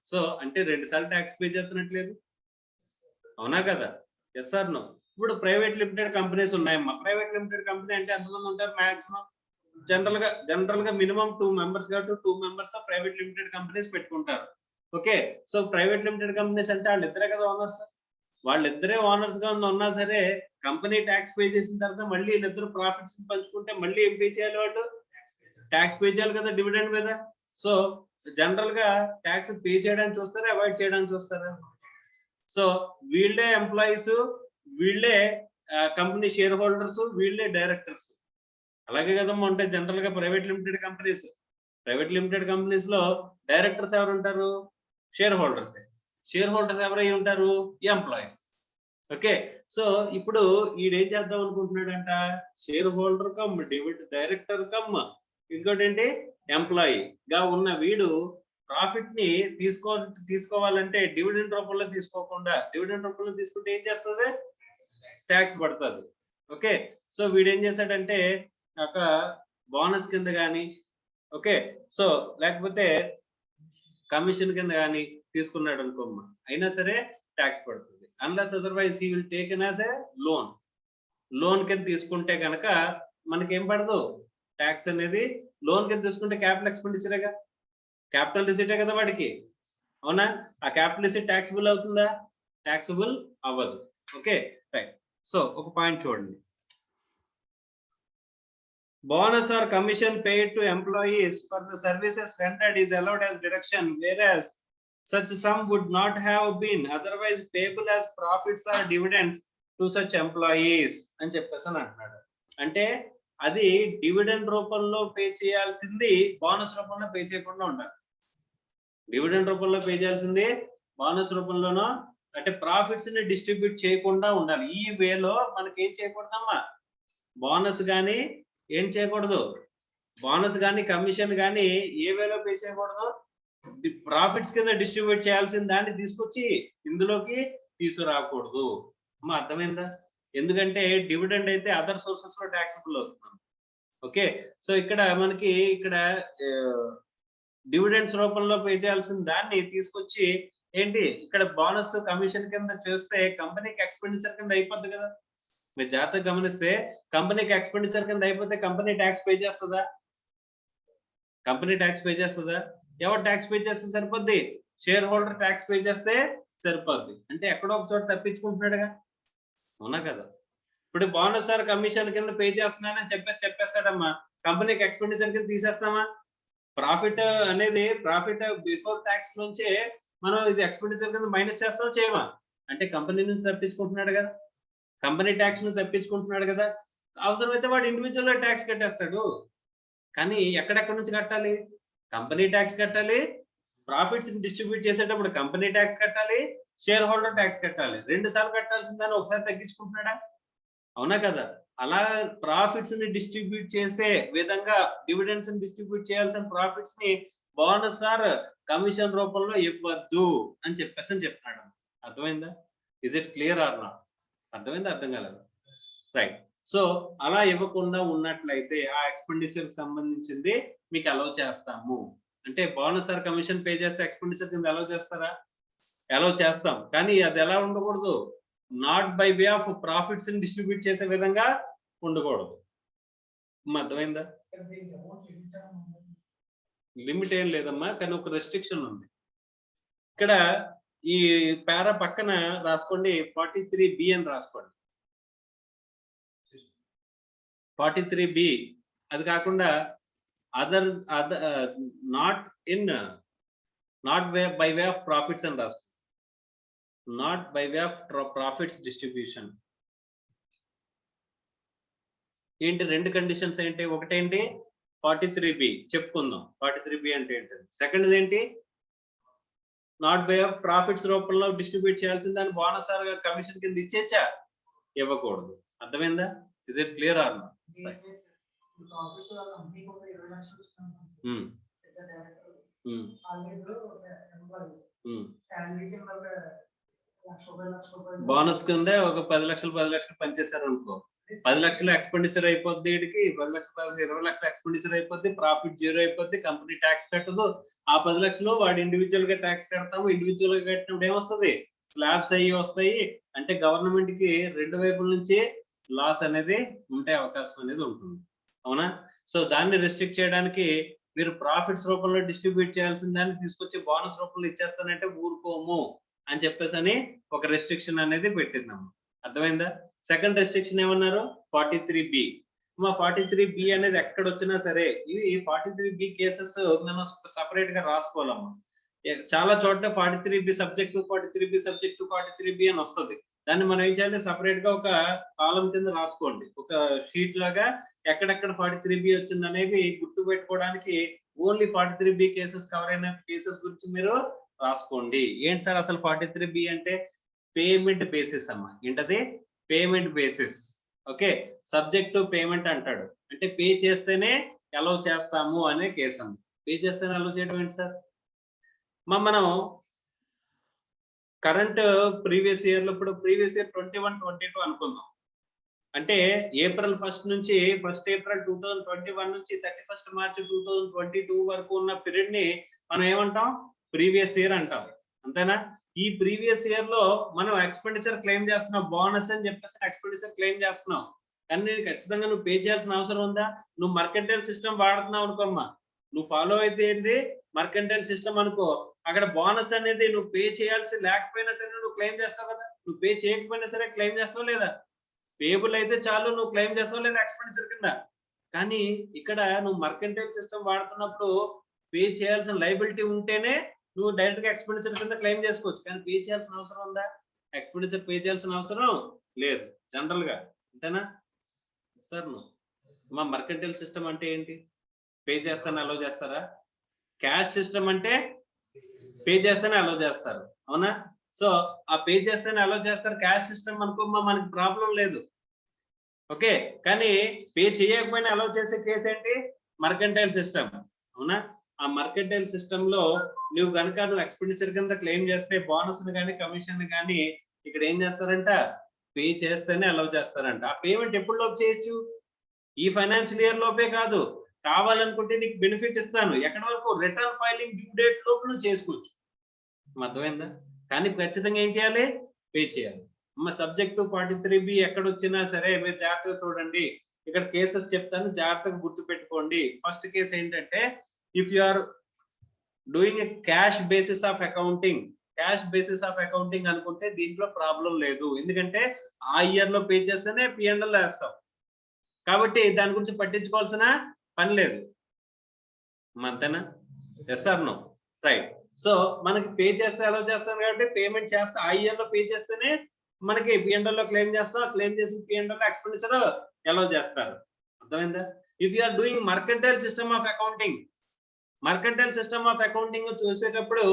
S1: సో అంటే 2 సార్లు ట్యాక్స్ పే చేస్తున్నట్లేదు, అవునా కదా? Yes or no? ఇప్పుడు ప్రైవేట్ లిమిటెడ్ కంపెనీస్ ఉన్నాయమ్మా. ప్రైవేట్ లిమిటెడ్ కంపెనీ అంటే ఎంతమంది ఉంటారు? మాక్సిమం జనరల్ గా మినిమం 2 members కాబట్టి 2 members తో ప్రైవేట్ లిమిటెడ్ కంపెనీస్ పెట్టుకుంటారు. Okay, so private limited companies అంటే వాళ్ళిద్దరే కదా ఓనర్స్. వాళ్ళిద్దరే ఓనర్స్ గా ఉన్నా సరే కంపెనీ ట్యాక్స్ పే చేసిన తర్వాత మళ్ళీ వీళ్ళిద్దరు ప్రాఫిట్స్ పంచుకుంటే మళ్ళీ ఏం పే చేయాలి? వాళ్ళు ట్యాక్స్ పే చేయాలి కదా డివిడెండ్ మీద. సో జనరల్ గా ట్యాక్స్ పే చేయడానికి చూస్తారా, అవాయిడ్ చేయడానికి చూస్తారా? సో వీళ్ళే ఎంప్లాయీస్, వీళ్ళే కంపెనీ షేర్ హోల్డర్స్, వీళ్ళే డైరెక్టర్స్. అలాగే కదమ్మా ఉంటాయి జనరల్ గా private limited companies. Private limited companies లో డైరెక్టర్స్ ఎవరు ఉంటారు? Share holders. షేర్ హోల్డర్స్ ఎవరై ఉంటారు? ఎంప్లాయీస్. ఓకే, సో ఇప్పుడు ఈడేం చేద్దాం అనుకుంటున్నాడంట, shareholder cum director cum ఇంకోటి ఏంటి ఎంప్లాయీ గా ఉన్న వీడు ప్రాఫిట్ ని తీసుకోవాలంటే డివిడెండ్ రూపంలో తీసుకోకుండా, డివిడెండ్ రూపంలో తీసుకుంటే ఏం చేస్తుంది? ట్యాక్స్ పడుతుంది. ఓకే, సో వీడు ఏం చేశాడంటే ఒక బోనస్ కింద కానీ, ఓకే, సో లేకపోతే కమిషన్ కింద కానీ తీసుకున్నాడు అనుకోమ్మా, అయినా సరే ట్యాక్స్ పడుతుంది. Unless otherwise he will taken as a loan కింద తీసుకుంటే కనుక మనకేం పడదు ట్యాక్స్ అనేది. లోన్ కింద తీసుకుంటే క్యాపిటల్ ఎక్స్పెండిచరేగా, క్యాపిటల్ రిసిటే కదా వాడికి, అవునా? ఆ క్యాపిటల్ రిసిట్ ట్యాక్సిబుల్ అవుతుందా? ట్యాక్సిబుల్ అవ్వదు. Okay right. సో ఒక పాయింట్ చూడండి, bonus or commission paid to employees for the services rendered is allowed as deduction, whereas such sum would not have been otherwise payable as profits or dividends to such employees అని చెప్పేసి అంటున్నాడు. అంటే అది dividend రూపంలో pay చేయాల్సింది bonus రూపంలో pay చేయకుండా ఉండాలి. డివిడెండ్ రూపంలో పే చేయాల్సింది బోనస్ రూపంలోనో, అంటే ప్రాఫిట్స్ ని డిస్ట్రిబ్యూట్ చేయకుండా ఉండాలి. ఈ వేలో మనకి ఏం చేయకూడదమ్మా, బోనస్ కానీ ఏం చేయకూడదు, బోనస్ కానీ కమిషన్ కానీ ఏ వేలో పే చేయకూడదు, ప్రాఫిట్స్ కింద డిస్ట్రిబ్యూట్ చేయాల్సిన దాన్ని తీసుకొచ్చి ఇందులోకి తీసుకురాకూడదు. అమ్మా అర్థమైందా? ఎందుకంటే డివిడెండ్ అయితే అదర్ సోర్సెస్ లో ట్యాక్సిబుల్ అవుతుంది. ఓకే, సో ఇక్కడ మనకి ఇక్కడ డివిడెండ్స్ రూపంలో పే చేయాల్సిన దాన్ని తీసుకొచ్చి ఏంటి ఇక్కడ బోనస్ కమిషన్ కింద చేస్తే కంపెనీకి ఎక్స్పెండిచర్ కింద అయిపోద్ది కదా. మీరు జాగ్రత్తగా గమనిస్తే కంపెనీకి ఎక్స్పెండిచర్ కింద అయిపోతే కంపెనీ ట్యాక్స్ పే చేస్తుందా? కంపెనీ ట్యాక్స్ పే చేస్తుందా? ఎవరు ట్యాక్స్ పే చేస్తే సరిపోద్ది? షేర్ హోల్డర్ ట్యాక్స్ పే చేస్తే సరిపోద్ది. అంటే ఎక్కడో ఒక చోట తప్పించుకుంటున్నాడుగా, అవునా కదా? ఇప్పుడు బోనస్ ఆర్ కమిషన్ కింద పే చేస్తున్నానని చెప్పేస్తాడమ్మా, కంపెనీకి ఎక్స్పెండిచర్ కింద తీసేస్తామా? ప్రాఫిట్ అనేది ప్రాఫిట్ బిఫోర్ ట్యాక్స్ నుంచే మనం ఇది ఎక్స్పెండిచర్ కింద మైనస్ చేస్తాం చేయమా? అంటే కంపెనీ నుంచి తప్పించుకుంటున్నాడు కదా, కంపెనీ ట్యాక్స్ ను తప్పించుకుంటున్నాడు కదా. అవసరమైతే వాడు ఇండివిజువల్ ట్యాక్స్ కట్టేస్తాడు, కానీ ఎక్కడెక్కడ నుంచి కట్టాలి? కంపెనీ ట్యాక్స్ కట్టాలి, ప్రాఫిట్స్ డిస్ట్రిబ్యూట్ చేసేటప్పుడు కంపెనీ ట్యాక్స్ కట్టాలి, షేర్ హోల్డర్ ట్యాక్స్ కట్టాలి. 2 సార్లు కట్టాల్సిన దాన్ని ఒకసారి తగ్గించుకుంటున్నాడా? అవునా కదా? అలా ప్రాఫిట్స్ ని డిస్ట్రిబ్యూట్ చేసే విధంగా డివిడెండ్స్ ని డిస్ట్రిబ్యూట్ చేయాల్సిన ప్రాఫిట్స్ ని బోనస్ ఆర్ కమిషన్ రూపంలో ఇవ్వద్దు అని చెప్తున్నాడు. అర్థమైందా? Is it clear or not? అర్థమైందా? అర్థం కాలేదు? రైట్. సో అలా ఇవ్వకుండా ఉన్నట్లయితే ఆ ఎక్స్పెండిచర్ కి సంబంధించింది మీకు అలౌ చేస్తాము. అంటే బోనస్ ఆర్ కమిషన్ పే చేస్తే ఎక్స్పెండిచర్ కింద అలౌ చేస్తారా? అలౌ చేస్తాం, కానీ అది ఎలా ఉండకూడదు, not by way of profits ని డిస్ట్రిబ్యూట్ చేసే విధంగా ఉండకూడదు. అర్థమైందా? లిమిట్ ఏం లేదమ్మా, కానీ ఒక రెస్ట్రిక్షన్ ఉంది. ఇక్కడ ఈ పారా పక్కన రాసుకోండి, 43B అని రాసుకోండి. 43B అది కాకుండా other not by way of profits అని రాసుకోండి. Not by way of profits distribution. ఏంటి 2 కండిషన్స్ ఏంటి? ఒకటేంటి 43B చెప్పుకుందాం. 43B అంటే ఏంటి? సెకండ్ ఏంటి? నాట్ బై ఆఫ్ ప్రాఫిట్స్ రూపంలో డిస్ట్రిబ్యూట్ చేయాల్సిన దాన్ని బోనస్ ఆర్ కమిషన్ కింద ఇచ్చేచ్చా? ఇవ్వకూడదు. అర్థమైందా? Is it clear or not? Bonus కింద ఒక 10 లక్షలు పనిచేశారు అనుకో, 10 లక్షలు ఎక్స్పెండిచర్ అయిపోద్ది, వీడికి 10 లక్షలు 20 లక్షలు ఎక్స్పెండిచర్ అయిపోద్ది, ప్రాఫిట్ 0 అయిపోద్ది, కంపెనీ ట్యాక్స్ కట్టదు. ఆ 10 లక్షలు వాడు ఇండివిజువల్ గా ట్యాక్స్ కడతాము. ఇండివిజువల్ గా కట్టినప్పుడు ఏమొస్తుంది? స్లాబ్స్ అయ్యి వస్తాయి. అంటే గవర్నమెంట్ కి 2 వైపుల నుంచి లాస్ అనేది ఉండే అవకాశం అనేది ఉంటుంది. అవునా? సో దాన్ని రెస్ట్రిక్ట్ చేయడానికి మీరు ప్రాఫిట్స్ రూపంలో డిస్ట్రిబ్యూట్ చేయాల్సిన దాన్ని తీసుకొచ్చి బోనస్ రూపంలో ఇచ్చేస్తానంటే ఊరుకోము అని చెప్పేసి ఒక రెస్ట్రిక్షన్ అనేది పెట్టినాము. అర్థమైందా? సెకండ్ రెస్ట్రిక్షన్ ఏమన్నారు? 43B. 43B అనేది ఎక్కడ వచ్చినా సరే ఇది 43B కేసెస్ మనం సపరేట్ గా రాసుకోవాలమ్మా. చాలా చోట్ల 43B subject 43B subject 43B అని వస్తుంది. దాన్ని మనం ఏం చేయాలి? సపరేట్ గా ఒక కాలం కింద రాసుకోండి, ఒక షీట్ లాగా ఎక్కడెక్కడ 43B వచ్చింది అనేది గుర్తు పెట్టుకోవడానికి. ఓన్లీ 43B కేసెస్ కవర్ అయిన కేసెస్ గురించి మీరు రాసుకోండి. ఏంటి సార్ అసలు 43B అంటే పేమెంట్ బేసిస్ అమ్మ. ఏంటది? Payment basis. Okay, subject to payment అంటాడు. అంటే పే చేస్తేనే అలౌ చేస్తాము అనే కేసు అమ్మ. పే చేస్తేనే అలౌ చేయడం ఏంటి సార్? మనం కరెంట్ ప్రీవియస్ ఇయర్ లో ఇప్పుడు ప్రీవియస్ ఇయర్ 21-22 అనుకుందాం. అంటే ఏప్రిల్ 1 నుంచి 1 ఏప్రిల్ 2021 నుంచి 31 మార్చి 2022 వరకు ఉన్న పీరియడ్ ని మనం ఏమంటాం? ప్రీవియస్ ఇయర్ అంటాం. అంతేనా? ఈ ప్రీవియస్ ఇయర్ లో మనం ఎక్స్పెండిచర్ క్లెయిమ్ చేస్తున్నాం, బోనస్ అని చెప్పేసి ఎక్స్పెండిచర్ క్లెయిమ్ చేస్తున్నాం. కానీ నేను ఖచ్చితంగా నువ్వు పే చేయాల్సిన అవసరం ఉందా? నువ్వు మర్కెంటైల్ సిస్టమ్ వాడుతున్నావు అనుకోమ్మా, నువ్వు ఫాలో అయితే ఏంటి మర్కెంటైల్ సిస్టమ్ అనుకో, అక్కడ బోనస్ అనేది నువ్వు పే చేయాల్సి లేకపోయినా సరే నువ్వు క్లెయిమ్ చేస్తావు కదా, నువ్వు పే చేయకపోయినా సరే క్లెయిమ్ చేస్తావు లేదా? పేబుల్ అయితే చాలు నువ్వు క్లెయిమ్ చేస్తావు లేదా ఎక్స్పెండిచర్ కింద. కానీ ఇక్కడ నువ్వు మర్కెంటైల్ సిస్టమ్ వాడుతున్నప్పుడు పే చేయాల్సిన లైబిలిటీ ఉంటేనే నువ్వు డైరెక్ట్ గా ఎక్స్పెండిచర్ కింద క్లెయిమ్ చేసుకోవచ్చు. కానీ పే చేయాల్సిన అవసరం ఉందా? ఎక్స్పెండిచర్ పే చేయాల్సిన అవసరం లేదు జనరల్ గా. అంతేనా సార్? మా మర్కెంటైల్ సిస్టమ్ అంటే ఏంటి? పే చేస్తానే అలౌ చేస్తారా? క్యాష్ సిస్టమ్ అంటే పే చేస్తేనే అలౌ చేస్తారు, అవునా? సో ఆ పే చేస్తేనే అలౌ చేస్తారు. క్యాష్ సిస్టమ్ అనుకో మనకి ప్రాబ్లం లేదు. ఓకే, కానీ పే చేయకపోయినా అలౌ చేసే కేసు ఏంటి? మర్కెంటైల్ సిస్టమ్, అవునా? ఆ మర్కెంటైల్ సిస్టమ్ లో నువ్వు కనుక నువ్వు ఎక్స్పెండిచర్ కింద క్లెయిమ్ చేస్తే బోనస్ ని కానీ కమిషన్ ని కానీ ఇక్కడ ఏం చేస్తారంట? పే చేస్తేనే అలౌ చేస్తారంట. ఆ పేమెంట్ ఎప్పుడు లోపు చేయొచ్చు? ఈ ఫైనాన్షియల్ ఇయర్ లోపే కాదు, కావాలనుకుంటే నీకు బెనిఫిట్ ఇస్తాను, ఎక్కడి వరకు? రిటర్న్ ఫైలింగ్ డ్యూ డేట్ లోపు నువ్వు చేసుకోవచ్చు. అర్థమైందా? కానీ ఖచ్చితంగా ఏం చేయాలి? పే చేయాలి. సబ్జెక్ట్ 43B ఎక్కడ వచ్చినా సరే మీరు జాగ్రత్తగా చూడండి. ఇక్కడ కేసెస్ చెప్తాను, జాగ్రత్తగా గుర్తు పెట్టుకోండి. ఫస్ట్ కేసు ఏంటంటే, if you are doing a cash basis of accounting, cash basis of accounting అనుకుంటే దీంట్లో ప్రాబ్లం లేదు. ఎందుకంటే ఆ ఇయర్ లో పే చేస్తేనే P&L వేస్తాం కాబట్టి దాని గురించి పట్టించుకోవాల్సిన పని లేదు. అంతేనా? Yes or no? Right. So మనకి పే చేస్తే అలౌ చేస్తాం కాబట్టి పేమెంట్ చేస్తే ఆ ఇయర్ లో పే చేస్తేనే మనకి P&L లో క్లెయిమ్ చేస్తాం. క్లెయిమ్ చేసిన P&L లో ఎక్స్పెండిచర్ అలౌ చేస్తారు. అర్థమైందా? If you are doing mercantile system of accounting, mercantile system of accounting చూసేటప్పుడు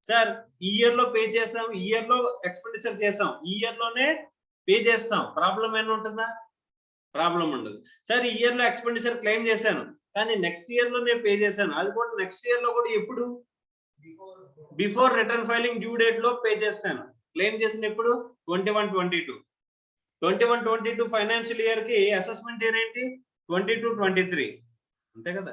S1: సార్ ఈ ఇయర్ లో పే చేసాం, ఈ ఇయర్ లో ఎక్స్పెండిచర్ చేసాం, ఈ ఇయర్ లోనే పే చేస్తాం, ప్రాబ్లం ఏమైనా ఉంటుందా? ప్రాబ్లం ఉండదు. సార్ ఈ ఇయర్ లో ఎక్స్పెండిచర్ క్లెయిమ్ చేశాను కానీ నెక్స్ట్ ఇయర్ లో నేను పే చేశాను, అది కూడా నెక్స్ట్ ఇయర్ లో కూడా ఎప్పుడు? Before return filing due date లో పే చేస్తాను. క్లెయిమ్ చేసిన ఎప్పుడు? 21-22 ఫైనాన్షియల్ ఇయర్ కి అసెస్మెంట్ ఇయర్ ఏంటి? 22-23, అంతే కదా?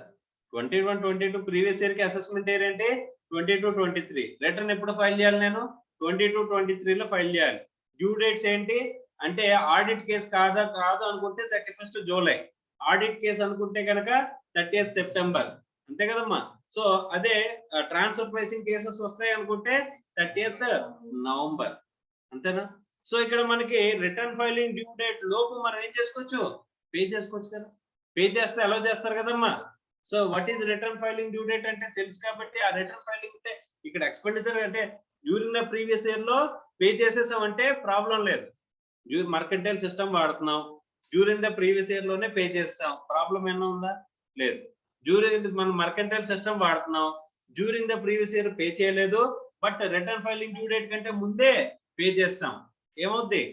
S1: 21-22 ప్రీవియస్ ఇయర్ కి అసెస్మెంట్ ఇయర్ ఏంటి? 22-23. రిటర్న్ ఎప్పుడు ఫైల్ చేయాలి నేను? 22-23 లో ఫైల్ చేయాలి. డ్యూ డేట్స్ ఏంటి అంటే ఆడిట్ కేసు కాదు అనుకుంటే 31st జూలై, ఆడిట్ కేసు అనుకుంటే కనుక 30th సెప్టెంబర్, అంతే కదమ్మా? సో అదే ట్రాన్స్ఫర్ ప్రైసింగ్ కేసెస్ వస్తాయి అనుకుంటే 30th నవంబర్, అంతేనా? సో ఇక్కడ మనకి రిటర్న్ ఫైలింగ్ డ్యూ డేట్ లోపు మనం ఏం చేసుకోవచ్చు? పే చేసుకోవచ్చు కదా. పే చేస్తే అలౌ చేస్తారు కదమ్మా. So what is return filing due date అంటే తెలుసు కాబట్టి ఆ రిటర్న్ ఫైలింగ్ అంటే ఇక్కడ ఎక్స్పెండిచర్ అంటే డ్యూరింగ్ ద ప్రీవియస్ ఇయర్ లో పే చేసేసామంటే ప్రాబ్లం లేదు. మర్కెంటైల్ సిస్టమ్ వాడుతున్నాం, డ్యూరింగ్ ద ప్రీవియస్ ఇయర్ లోనే పే చేస్తాం, ప్రాబ్లం ఏమైనా ఉందా? లేదు. డ్యూరింగ్ మనం మర్కెంటైల్ సిస్టమ్ వాడుతున్నాం, during the previous year pay చేయలేదు, but return filing due date కంటే ముందే పే చేస్తాం, ఏమవుద్ది?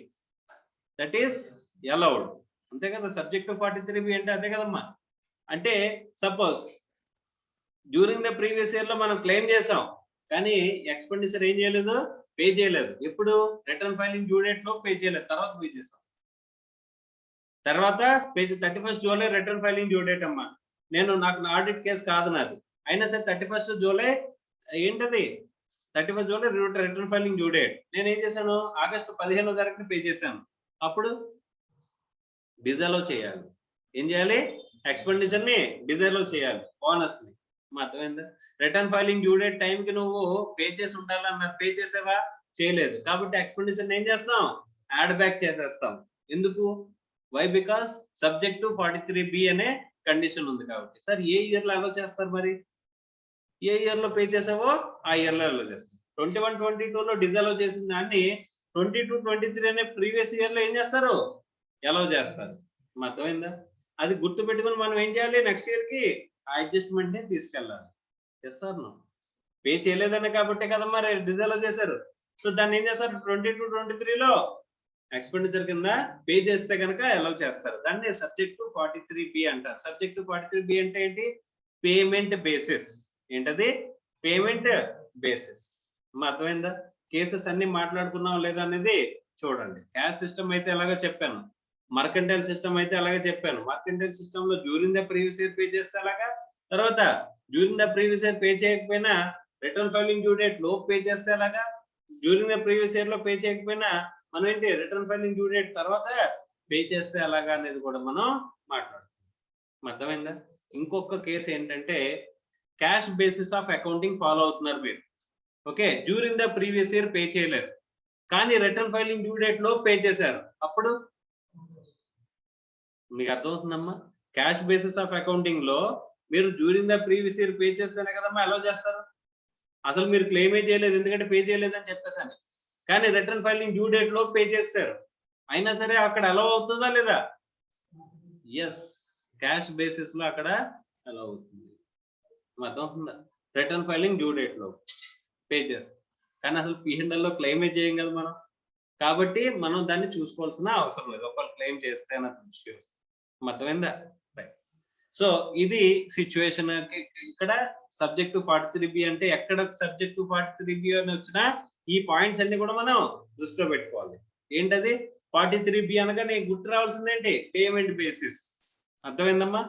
S1: దట్ ఈస్ అలౌడ్, అంతే కదా? సబ్జెక్ట్ 43B అంటే అదే కదమ్మా. అంటే suppose during the previous year లో మనం క్లెయిమ్ చేసాం కానీ ఎక్స్పెండిచర్ ఏం చేయలేదు? పే చేయలేదు. ఎప్పుడు? రిటర్న్ ఫైలింగ్ డ్యూ డేట్ లో పే చేయలేదు, తర్వాత పే చేస్తాం. తర్వాత page 31st July return filing due date అమ్మా. నాకు ఆడిట్ కేసు కాదు నాది, అయినా సరే 31st జూలై ఏంటది? 31st July return filing due date. నేను ఏం చేశాను? ఆగస్టు 15వ తారీఖున పే చేశాను. అప్పుడు డిజాల్వ్ చేయాలి. ఏం చేయాలి? ఎక్స్పెండిచర్ ని డిజాల్వ్ చేయాలి, బోనస్ ని. అర్థమైందా? Return filing due date time కి నువ్వు పే చేసి ఉండాలన్నారు, పే చేసావా? చేయలేదు. కాబట్టి ఎక్స్పెండిచర్ ఏం చేస్తాం? యాడ్ బ్యాక్ చేసేస్తాం. ఎందుకు? వై? బికాస్ సబ్జెక్ట్ 43B అనే కండిషన్ ఉంది కాబట్టి. సార్ ఏ ఇయర్ లో అలౌ చేస్తారు మరి? ఏ ఇయర్ లో పే చేసావో ఆ ఇయర్ లో అలౌ చేస్తారు. 21-22 లో డిజాల్వ్ చేసిన దాన్ని 22-23 అనే ప్రీవియస్ ఇయర్ లో ఏం చేస్తారు? అలౌ చేస్తారు. అర్థమైందా? అది గుర్తు పెట్టుకుని మనం ఏం చేయాలి? నెక్స్ట్ ఇయర్ కి ఆ అడ్జస్ట్మెంట్ ని తీసుకెళ్ళాలి. Yes or no? పే చేయలేదనే కాబట్టి కదా మరి డిజాల్వ్ చేశారు. సో దాన్ని ఏం చేస్తారు 22-23లో ఎక్స్‌పెండిచర్ కింద పే చేస్తే గనక అలౌ చేస్తారు. దాన్ని సబ్జెక్ట్ టు 43B అంటారు. సబ్జెక్ట్ టు 43B అంటే ఏంటి? Payment basis. ఏంటది? Payment basis. అర్థమైందా? కేసెస్ అన్ని మాట్లాడుకున్నాం లేదా అనేది చూడండి. క్యాష్ సిస్టమ్ అయితే ఎలాగో చెప్పాను. మర్కంటైల్ సిస్టమ్ అయితే అలాగే చెప్పాను. మర్కంటైల్ సిస్టమ్ లో during the previous year pay చేస్తే అలాగా, తర్వాత during the previous year pay చేయకపోయినా రిటర్న్ ఫైలింగ్ డ్యూ డేట్ లో పే చేస్తే అలాగా, డ్యూరింగ్ ద ప్రీవియస్ ఇయర్ లో పే చేయకపోయినా మనం ఏంటి రిటర్న్ ఫైలింగ్ డ్యూ డేట్ తర్వాత పే చేస్తే అలాగా అనేది కూడా మనం మాట్లాడుతున్నాం. అర్థమైందా? ఇంకొక కేసు ఏంటంటే cash basis of accounting follow అవుతున్నారు మీరు. Okay, during the previous year pay చేయలేరు, కానీ రిటర్న్ ఫైలింగ్ డ్యూ డేట్ లో పే చేశారు. అప్పుడు మీకు అర్థమవుతుందమ్మా? క్యాష్ బేసిస్ ఆఫ్ అకౌంటింగ్ లో మీరు during the previous year pay చేస్తేనే కదమ్మా అలౌ చేస్తారు. అసలు మీరు క్లెయిమే చేయలేదు ఎందుకంటే పే చేయలేదని చెప్పేసాను, కానీ రిటర్న్ ఫైలింగ్ డ్యూ డేట్ లో పే చేస్తారు, అయినా సరే అక్కడ అలౌ అవుతుందా లేదా? ఎస్, క్యాష్ బేసిస్ లో అక్కడ అలౌ అవుతుంది. అర్థమవుతుందా? రిటర్న్ ఫైలింగ్ డ్యూ డేట్ లో పే చేస్తాం, కానీ అసలు P&L లో క్లెయిమే చేయం కదా మనం, కాబట్టి మనం దాన్ని చూసుకోవాల్సిన అవసరం లేదు. ఒకళ్ళు క్లెయిమ్ చేస్తే అన్నది దృష్టి వస్తుంది. అర్థమైందా? రైట్. సో ఇది సిచ్యువేషన్. ఇక్కడ సబ్జెక్ట్ టు 43B అంటే ఎక్కడ సబ్జెక్ట్ టు 43B అని వచ్చినా ఈ పాయింట్స్ అన్ని కూడా మనం దృష్టిలో పెట్టుకోవాలి. ఏంటది? 43B అనగా నీకు గుర్తు రావాల్సింది ఏంటి? Payment basis. అర్థమైందమ్మా?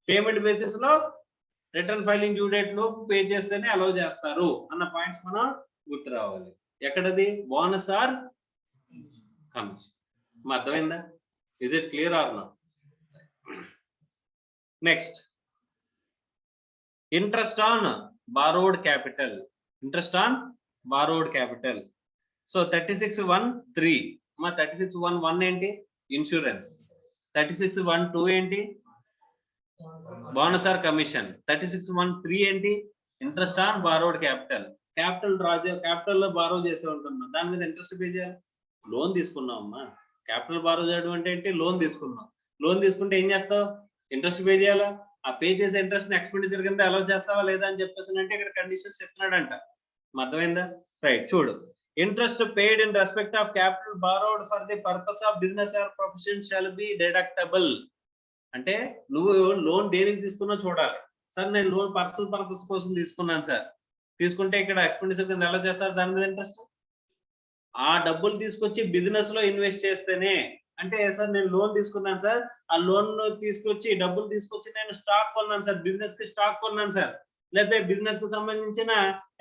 S1: పేమెంట్ బేసిస్ లో రిటర్న్ ఫైలింగ్ డ్యూ డేట్ లో పే చేస్తేనే అలౌ చేస్తారు అన్న పాయింట్స్ మనం గుర్తు రావాలి. ఎక్కడది? Bonus or commission. అర్థమైందా? Is it clear or no? Next, interest on borrowed capital. Interest on borrowed capital. So 36(1)(3). 36(1)(1) ఏంటి? ఇన్సూరెన్స్. 36(1)(2) ఏంటి? Bonus or commission. 36(1)(3) ఏంటి? Interest on borrowed capital. Capital లో బారో చేసే ఉంటున్నాం, దాని మీద ఇంట్రెస్ట్ పే చేయాలి. లోన్ తీసుకున్నాం అమ్మా. క్యాపిటల్ బారో చేయడం అంటే ఏంటి? లోన్ తీసుకున్నాం. లోన్ తీసుకుంటే ఏం చేస్తావు? ఇంట్రెస్ట్ పే చేయాలా? ఆ పే చేసే ఇంట్రెస్ట్ ఎక్స్‌పెండిచర్ కింద అలౌ చేస్తావా లేదా అని చెప్పేసి అంటే ఇక్కడ కండిషన్స్ చెప్తున్నాడంట. అర్థమైందా? రైట్. చూడు, interest paid in respect of capital borrowed for the purpose of business or profession shall be deductible. అంటే నువ్వు లోన్ దేనికి తీసుకున్నావు చూడాలి. సార్ నేను లోన్ పర్సనల్ పర్పస్ కోసం తీసుకున్నాను సార్. తీసుకుంటే ఇక్కడ ఎక్స్‌పెండిచర్ కింద ఎలా చేస్తారు దాని మీద ఇంట్రెస్ట్? ఆ డబ్బులు తీసుకొచ్చి బిజినెస్ లో ఇన్వెస్ట్ చేస్తేనే. అంటే సార్ నేను లోన్ తీసుకున్నాను సార్, ఆ లోన్ తీసుకొచ్చి డబ్బులు తీసుకొచ్చి నేను స్టాక్ కొన్నాను సార్, బిజినెస్ కి స్టాక్ కొన్నాను సార్, లేకపోతే బిజినెస్ కి సంబంధించిన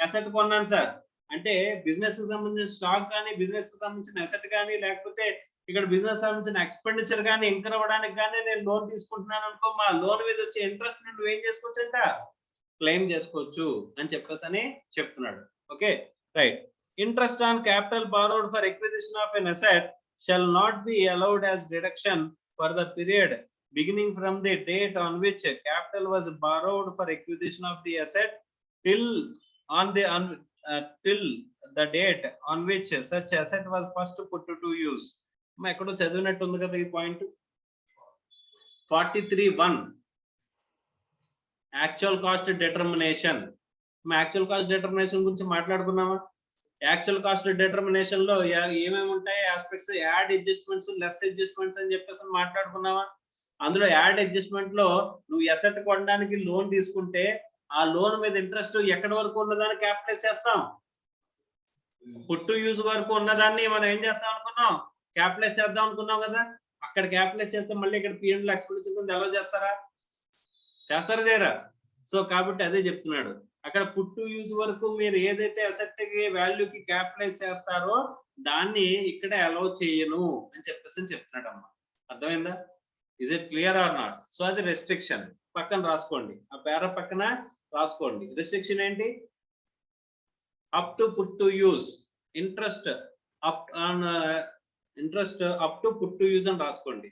S1: అసెట్ కొన్నాను సార్. అంటే బిజినెస్ కి సంబంధించిన స్టాక్ కానీ, బిజినెస్ కి సంబంధించిన అసెట్ కానీ, లేకపోతే ఇక్కడ బిజినెస్ సంబంధించిన ఎక్స్‌పెండిచర్ కానీ ఇంకర్ అవ్వడానికి కానీ నేను లోన్ తీసుకుంటున్నాను అనుకో, మా లోన్ మీద వచ్చే ఇంట్రెస్ట్ నువ్వు ఏం చేసుకోవచ్చంట? క్లెయిమ్ చేసుకోవచ్చు అని చెప్పేసి చెప్తున్నాడు. Okay, right. Interest on capital borrowed for acquisition of an asset shall not be allowed as deduction for the period beginning from the date on which capital was borrowed for acquisition of the asset till the date on which such asset was first put to use. ఎక్కడో చదివినట్టు ఉంది కదా ఈ point. 43(1) actual cost determination. Actual cost determination గురించి మాట్లాడుకున్నామా? Actual cost determination లో ఏమేమి ఉంటాయి aspects? Add adjustments, less adjustments అని చెప్పేసి మాట్లాడుకున్నావా? అందులో యాడ్ అడ్జస్ట్మెంట్ లో నువ్వు అసెట్ కొనడానికి లోన్ తీసుకుంటే ఆ లోన్ మీద ఇంట్రెస్ట్ ఎక్కడి వరకు ఉన్నదాన్ని క్యాపిటలైజ్ చేస్తాం? పుట్ టు యూజ్ వరకు ఉన్నదాన్ని మనం ఏం చేస్తాం అనుకున్నాం? క్యాపిటలైజ్ చేద్దాం అనుకున్నాం కదా. అక్కడ క్యాపిటలైజ్ చేస్తే మళ్ళీ ఇక్కడ P&L ఎక్స్‌పెండిచర్ కింద అలౌ చేస్తారా? చేస్తారా చేయరా? సో కాబట్టి అదే చెప్తున్నాడు. అక్కడ పుట్ టు యూజ్ వరకు మీరు ఏదైతే అసెట్ కి వాల్యూకి క్యాపిటలైజ్ చేస్తారో దాన్ని ఇక్కడ అలౌ చేయను అని చెప్పేసి చెప్తున్నాడు అమ్మా. అర్థమైందా? Is it clear or not? So అది రెస్ట్రిక్షన్. పక్కన రాసుకోండి, ఆ పేరా పక్కన రాసుకోండి. రెస్ట్రిక్షన్ ఏంటి? Up to put to use. Interest up on interest up to put to use అని రాసుకోండి.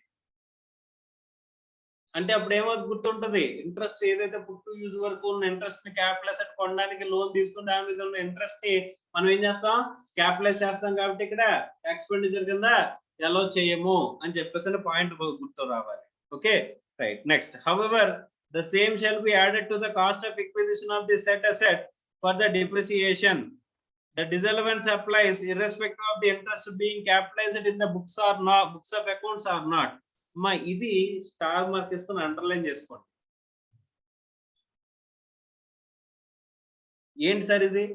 S1: అంటే అప్పుడు ఏమో గుర్తుంటది, ఇంట్రెస్ట్ ఏదైతే పుట్ టు యూజ్ వరకు ఉన్న ఇంట్రెస్ట్ ని క్యాపిటల్ అసెట్ కొనడానికి లోన్ తీసుకుని దాని మీద ఉన్న ఇంట్రెస్ట్ ని మనం ఏం చేస్తాం? క్యాపిటలైజ్ చేస్తాం. కాబట్టి ఇక్కడ ఎక్స్‌పెండిచర్ కింద అలౌ చేయము అని చెప్పేసి పాయింట్ గుర్తు రావాలి. Okay, right. Next, however the same shall be added to the cost of acquisition of the said asset for the depreciation. The disallowance applies irrespective of the interest being capitalized in the books or not, books of accounts or not. మా ఇది star mark తీసుకొని underline చేసుకోండి. ఏంటి sir ఇది?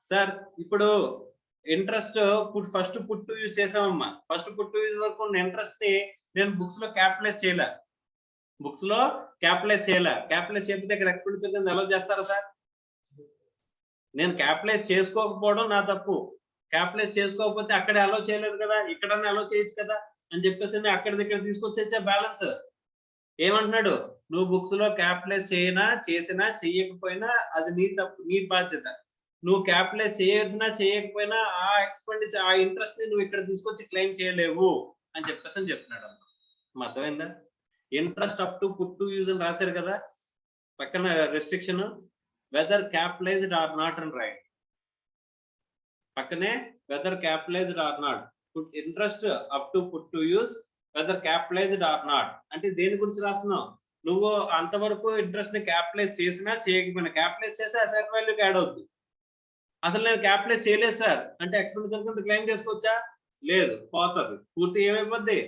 S1: Sir ఇప్పుడు interest first put to use చేసామమ్మా. First put to use వరకు ఉన్న ఇంట్రెస్ట్ ని నేను బుక్స్ లో క్యాపిటలైజ్ చేయలే. క్యాపిటలైజ్ చేయకపోతే ఇక్కడ ఎక్స్పెండిచర్ కింద అలౌ చేస్తారా సార్? నేను క్యాపిటలైజ్ చేసుకోకపోవడం నా తప్పు. క్యాపిటలైజ్ చేసుకోకపోతే అక్కడే అలౌ చేయలేదు కదా, ఇక్కడనే అలౌ చేయొచ్చు కదా అని చెప్పేసి అక్కడి ఇక్కడ తీసుకొచ్చే బ్యాలెన్స్. ఏమంటున్నాడు? నువ్వు బుక్స్ లో క్యాపిటలైజ్ చేసినా చెయ్యకపోయినా అది నీ తప్పు, నీ బాధ్యత. నువ్వు క్యాపిటలైజ్ చేయకపోయినా ఆ ఎక్స్పెండిచర్, ఆ ఇంట్రెస్ట్ ని నువ్వు ఇక్కడ తీసుకొచ్చి క్లెయిమ్ చేయలేవు అని చెప్పేసి చెప్తున్నాడు అన్న. అర్థమైందా? Interest up to put to use అని రాశారు కదా, పక్కన restriction whether capitalized or not అని రాయండి. పక్కనే whether capitalized or not, interest up to put to use whether capitalized or not అంటే దేని గురించి రాస్తున్నావు? నువ్వు అంతవరకు ఇంట్రెస్ట్ ని క్యాపిటలైజ్ చేసినా చేయకపోయినా, క్యాపిటలైజ్ చేస్తే అసెట్ వాల్యూకి యాడ్ అవుతుంది. అసలు నేను క్యాపిటలైజ్ చేయలేదు సార్ అంటే ఎక్స్పెండిచర్ కింద క్లెయిమ్ చేసుకోవచ్చా? లేదు, పోతుంది. పూర్తి ఏమైపోద్ది?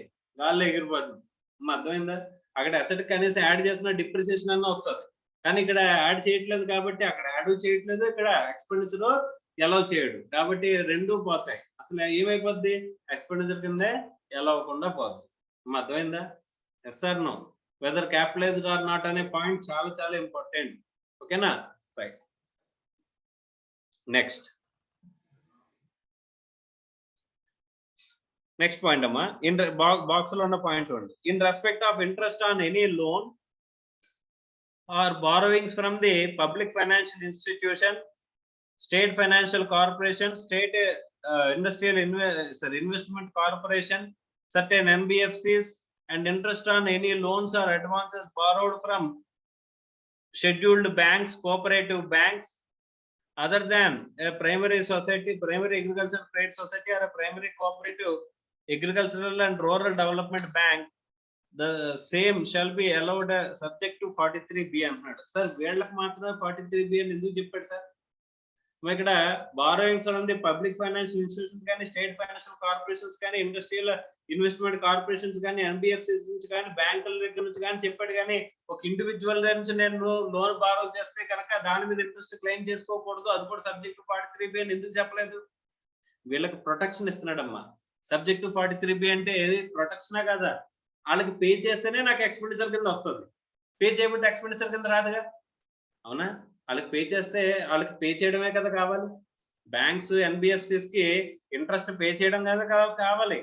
S1: గాల్లో ఎగిరిపోతుంది. అర్థమైందా? అక్కడ అసెట్ కనీసం యాడ్ చేసిన డిప్రిసియేషన్ అన్న వస్తుంది, కానీ ఇక్కడ యాడ్ చేయట్లేదు కాబట్టి అక్కడ యాడ్ చేయట్లేదు, ఇక్కడ ఎక్స్పెండిచర్ అలౌ చేయడు కాబట్టి రెండు పోతాయి. అసలు ఏమైపోద్ది? ఎక్స్పెండిచర్ కిందే అలౌ అవ్వకుండా పోతుంది. అర్థమైందా? Yes or no? Whether capitalized or not అనే పాయింట్ చాలా చాలా ఇంపార్టెంట్. ఓకేనా? రైట్. నెక్స్ట్ పాయింట్ అమ్మా, ఇన్ బాక్స్ లో ఉన్న పాయింట్ చూడండి. In respect of interest on any loan or borrowings from the public financial institution, state financial corporation, state industrial investment corporation, certain NBFCs, and interest on any loans or advances borrowed from scheduled banks, cooperative banks, other than a primary society, primary agricultural trade society, or a primary cooperative agricultural and rural development bank, the same shall be allowed subject to 43B అన్నాడు. Sir వీళ్ళకి మాత్రమే 43B అని ఎందుకు చెప్పాడు sir? ఇక్కడ borrowings ఉంది public financial institutions కానీ, state financial corporations కానీ, ఇండస్ట్రియల్ ఇన్వెస్ట్మెంట్ కార్పొరేషన్స్ కానీ, ఎన్బిఎఫ్సిస్ నుంచి కానీ, బ్యాంకుల దగ్గర నుంచి కానీ చెప్పాడు. కానీ ఒక ఇండివిజువల్ దగ్గర నుంచి నేను లోన్ బారో చేస్తే కనుక దాని మీద ఇంట్రెస్ట్ క్లెయిమ్ చేసుకోకూడదు, అది కూడా సబ్జెక్ట్ 43B అని ఎందుకు చెప్పలేదు? వీళ్ళకి ప్రొటెక్షన్ ఇస్తున్నాడమ్మా. సబ్జెక్ట్ 43B అంటే ఏది ప్రొటెక్షనా కదా? వాళ్ళకి పే చేస్తేనే నాకు ఎక్స్పెండిచర్ కింద వస్తుంది, పే చేయకపోతే ఎక్స్పెండిచర్ కింద రాదుగా. అవునా? వాళ్ళకి పే చేస్తే వాళ్ళకి పే చేయడమే కదా కావాలి. బ్యాంక్స్, ఎన్బిఎఫ్సిస్ కి ఇంట్రెస్ట్ పే చేయడం కదా కావాలి.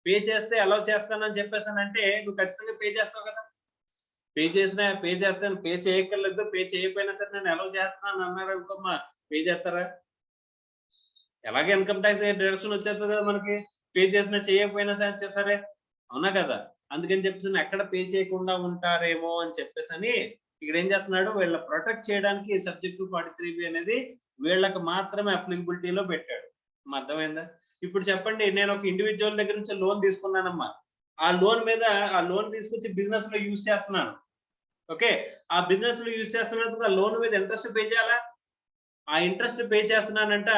S1: పే చేస్తే అలౌ చేస్తానని చెప్పేసానంటే నువ్వు ఖచ్చితంగా పే చేస్తావు కదా. పే చేస్తాను, పే చేయక్కర్లేదు, పే చేయకపోయినా సరే నేను అలౌ చేస్తున్నాను అన్నారు అనుకోమ్మా, పే చేస్తారా? ఎలాగే ఇన్కమ్ ట్యాక్స్ డిడక్షన్ వచ్చేస్తుంది కదా మనకి, పే చేసినా చేయకపోయినా సరే. అవునా కదా? అందుకని చెప్పేసి ఎక్కడ పే చేయకుండా ఉంటారేమో అని చెప్పేసి ఇక్కడ ఏం చేస్తున్నాడు, వీళ్ళ ప్రొటెక్ట్ చేయడానికి సబ్జెక్ట్ 43B అనేది వీళ్ళకి మాత్రమే అప్లికబిలిటీలో పెట్టాడు. అర్థమైందా? ఇప్పుడు చెప్పండి, నేను ఒక ఇండివిజువల్ దగ్గర నుంచి లోన్ తీసుకున్నానమ్మా. ఆ లోన్ తీసుకొచ్చి బిజినెస్ లో యూజ్ చేస్తున్నాను. ఓకే, ఆ బిజినెస్ లో యూజ్ చేస్తున్నందుకు ఆ లోన్ మీద ఇంట్రెస్ట్ పే చేయాలా? ఆ ఇంట్రెస్ట్ పే చేస్తున్నానంట.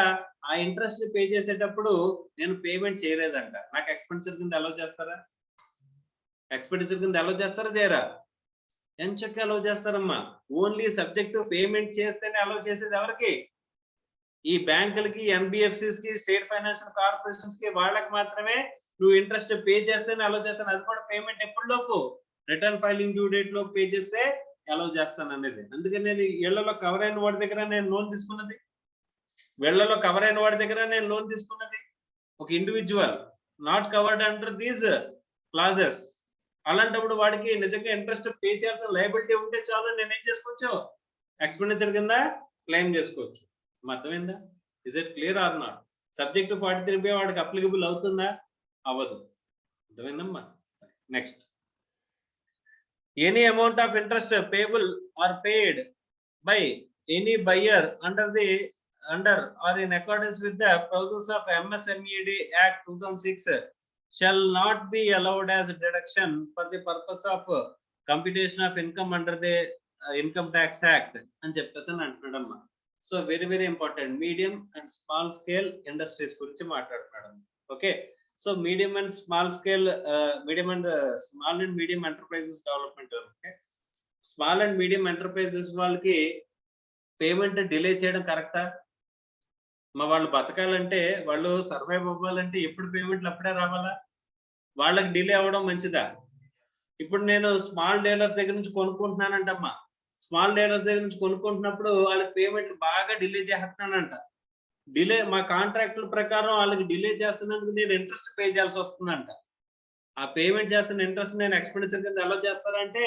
S1: ఆ ఇంట్రెస్ట్ పే చేసేటప్పుడు నేను పేమెంట్ చేయలేదంట, నాకు ఎక్స్పెండిచర్ కింద అలౌ చేస్తారా? ఎక్స్పెండిచర్ కింద అలౌ చేస్తారా చేయరా? ఎంచక్క అలౌ చేస్తారమ్మా. ఓన్లీ సబ్జెక్ట్ పేమెంట్ చేస్తేనే అలౌ చేసేది ఎవరికి? ఈ బ్యాంకులకి, ఎన్బిఎఫ్సిస్ కి, స్టేట్ ఫైనాన్షియల్ కార్పొరేషన్స్ కి, వాళ్ళకి మాత్రమే నువ్వు ఇంట్రెస్ట్ పే చేస్తేనే అలౌ చేస్తాను. అది కూడా పేమెంట్ ఎప్పటిలోపు? రిటర్న్ ఫైలింగ్ డ్యూ డేట్ లో పే చేస్తే అలౌ చేస్తాను అనేది. అందుకని నేను ఇళ్లలో కవర్ అయిన వాడి దగ్గర నేను లోన్ తీసుకున్నది, వీళ్ళలో కవర్ అయిన వాడి దగ్గర నేను లోన్ తీసుకున్నది. ఒక individual not covered under these clauses, అలాంటప్పుడు వాడికి నిజంగా ఇంట్రెస్ట్ పే చేయాల్సిన లయబిలిటీ ఉంటే చాలు, నేను ఏం చేసుకోవచ్చు, ఎక్స్పెండిచర్ కింద క్లెయిమ్ చేసుకోవచ్చు. అర్థమైందా? Is it clear or not? Subject 43B వాడికి అప్లికబుల్ అవుతుందా? అవ్వదు. అర్థమైందమ్మా? Next, any amount of interest payable or paid by any buyer under or in accordance with the provisions of MSMED Act 2006 shall not be allowed as a deduction for the purpose of computation of income under the Income Tax Act అని చెప్పేసి అంటున్నాడమ్మా. So very important, medium and small scale industries గురించి మాట్లాడుతున్నాడు. Okay, so medium and small scale small and medium enterprises development. Okay, small and medium enterprises వాళ్ళకి payment delay చేయడం కరెక్టా? వాళ్ళు బతకాలంటే, వాళ్ళు సర్వైవ్ అవ్వాలంటే ఎప్పుడు పేమెంట్లు అప్పుడే రావాలా? వాళ్ళకి డిలే అవ్వడం మంచిదా? ఇప్పుడు నేను స్మాల్ డీలర్స్ దగ్గర నుంచి కొనుక్కుంటున్నానంటమ్మా, స్మాల్ డీలర్స్ దగ్గర నుంచి కొనుక్కుంటున్నప్పుడు వాళ్ళకి పేమెంట్లు బాగా డిలే చేస్తున్నానంట. డిలే మా కాంట్రాక్టుల ప్రకారం వాళ్ళకి డిలే చేస్తున్నందుకు నేను ఇంట్రెస్ట్ పే చేయాల్సి వస్తుందంట. ఆ పేమెంట్ చేస్తున్న ఇంట్రెస్ట్ నేను ఎక్స్పెండిచర్ కింద ఎలా చేస్తారంటే,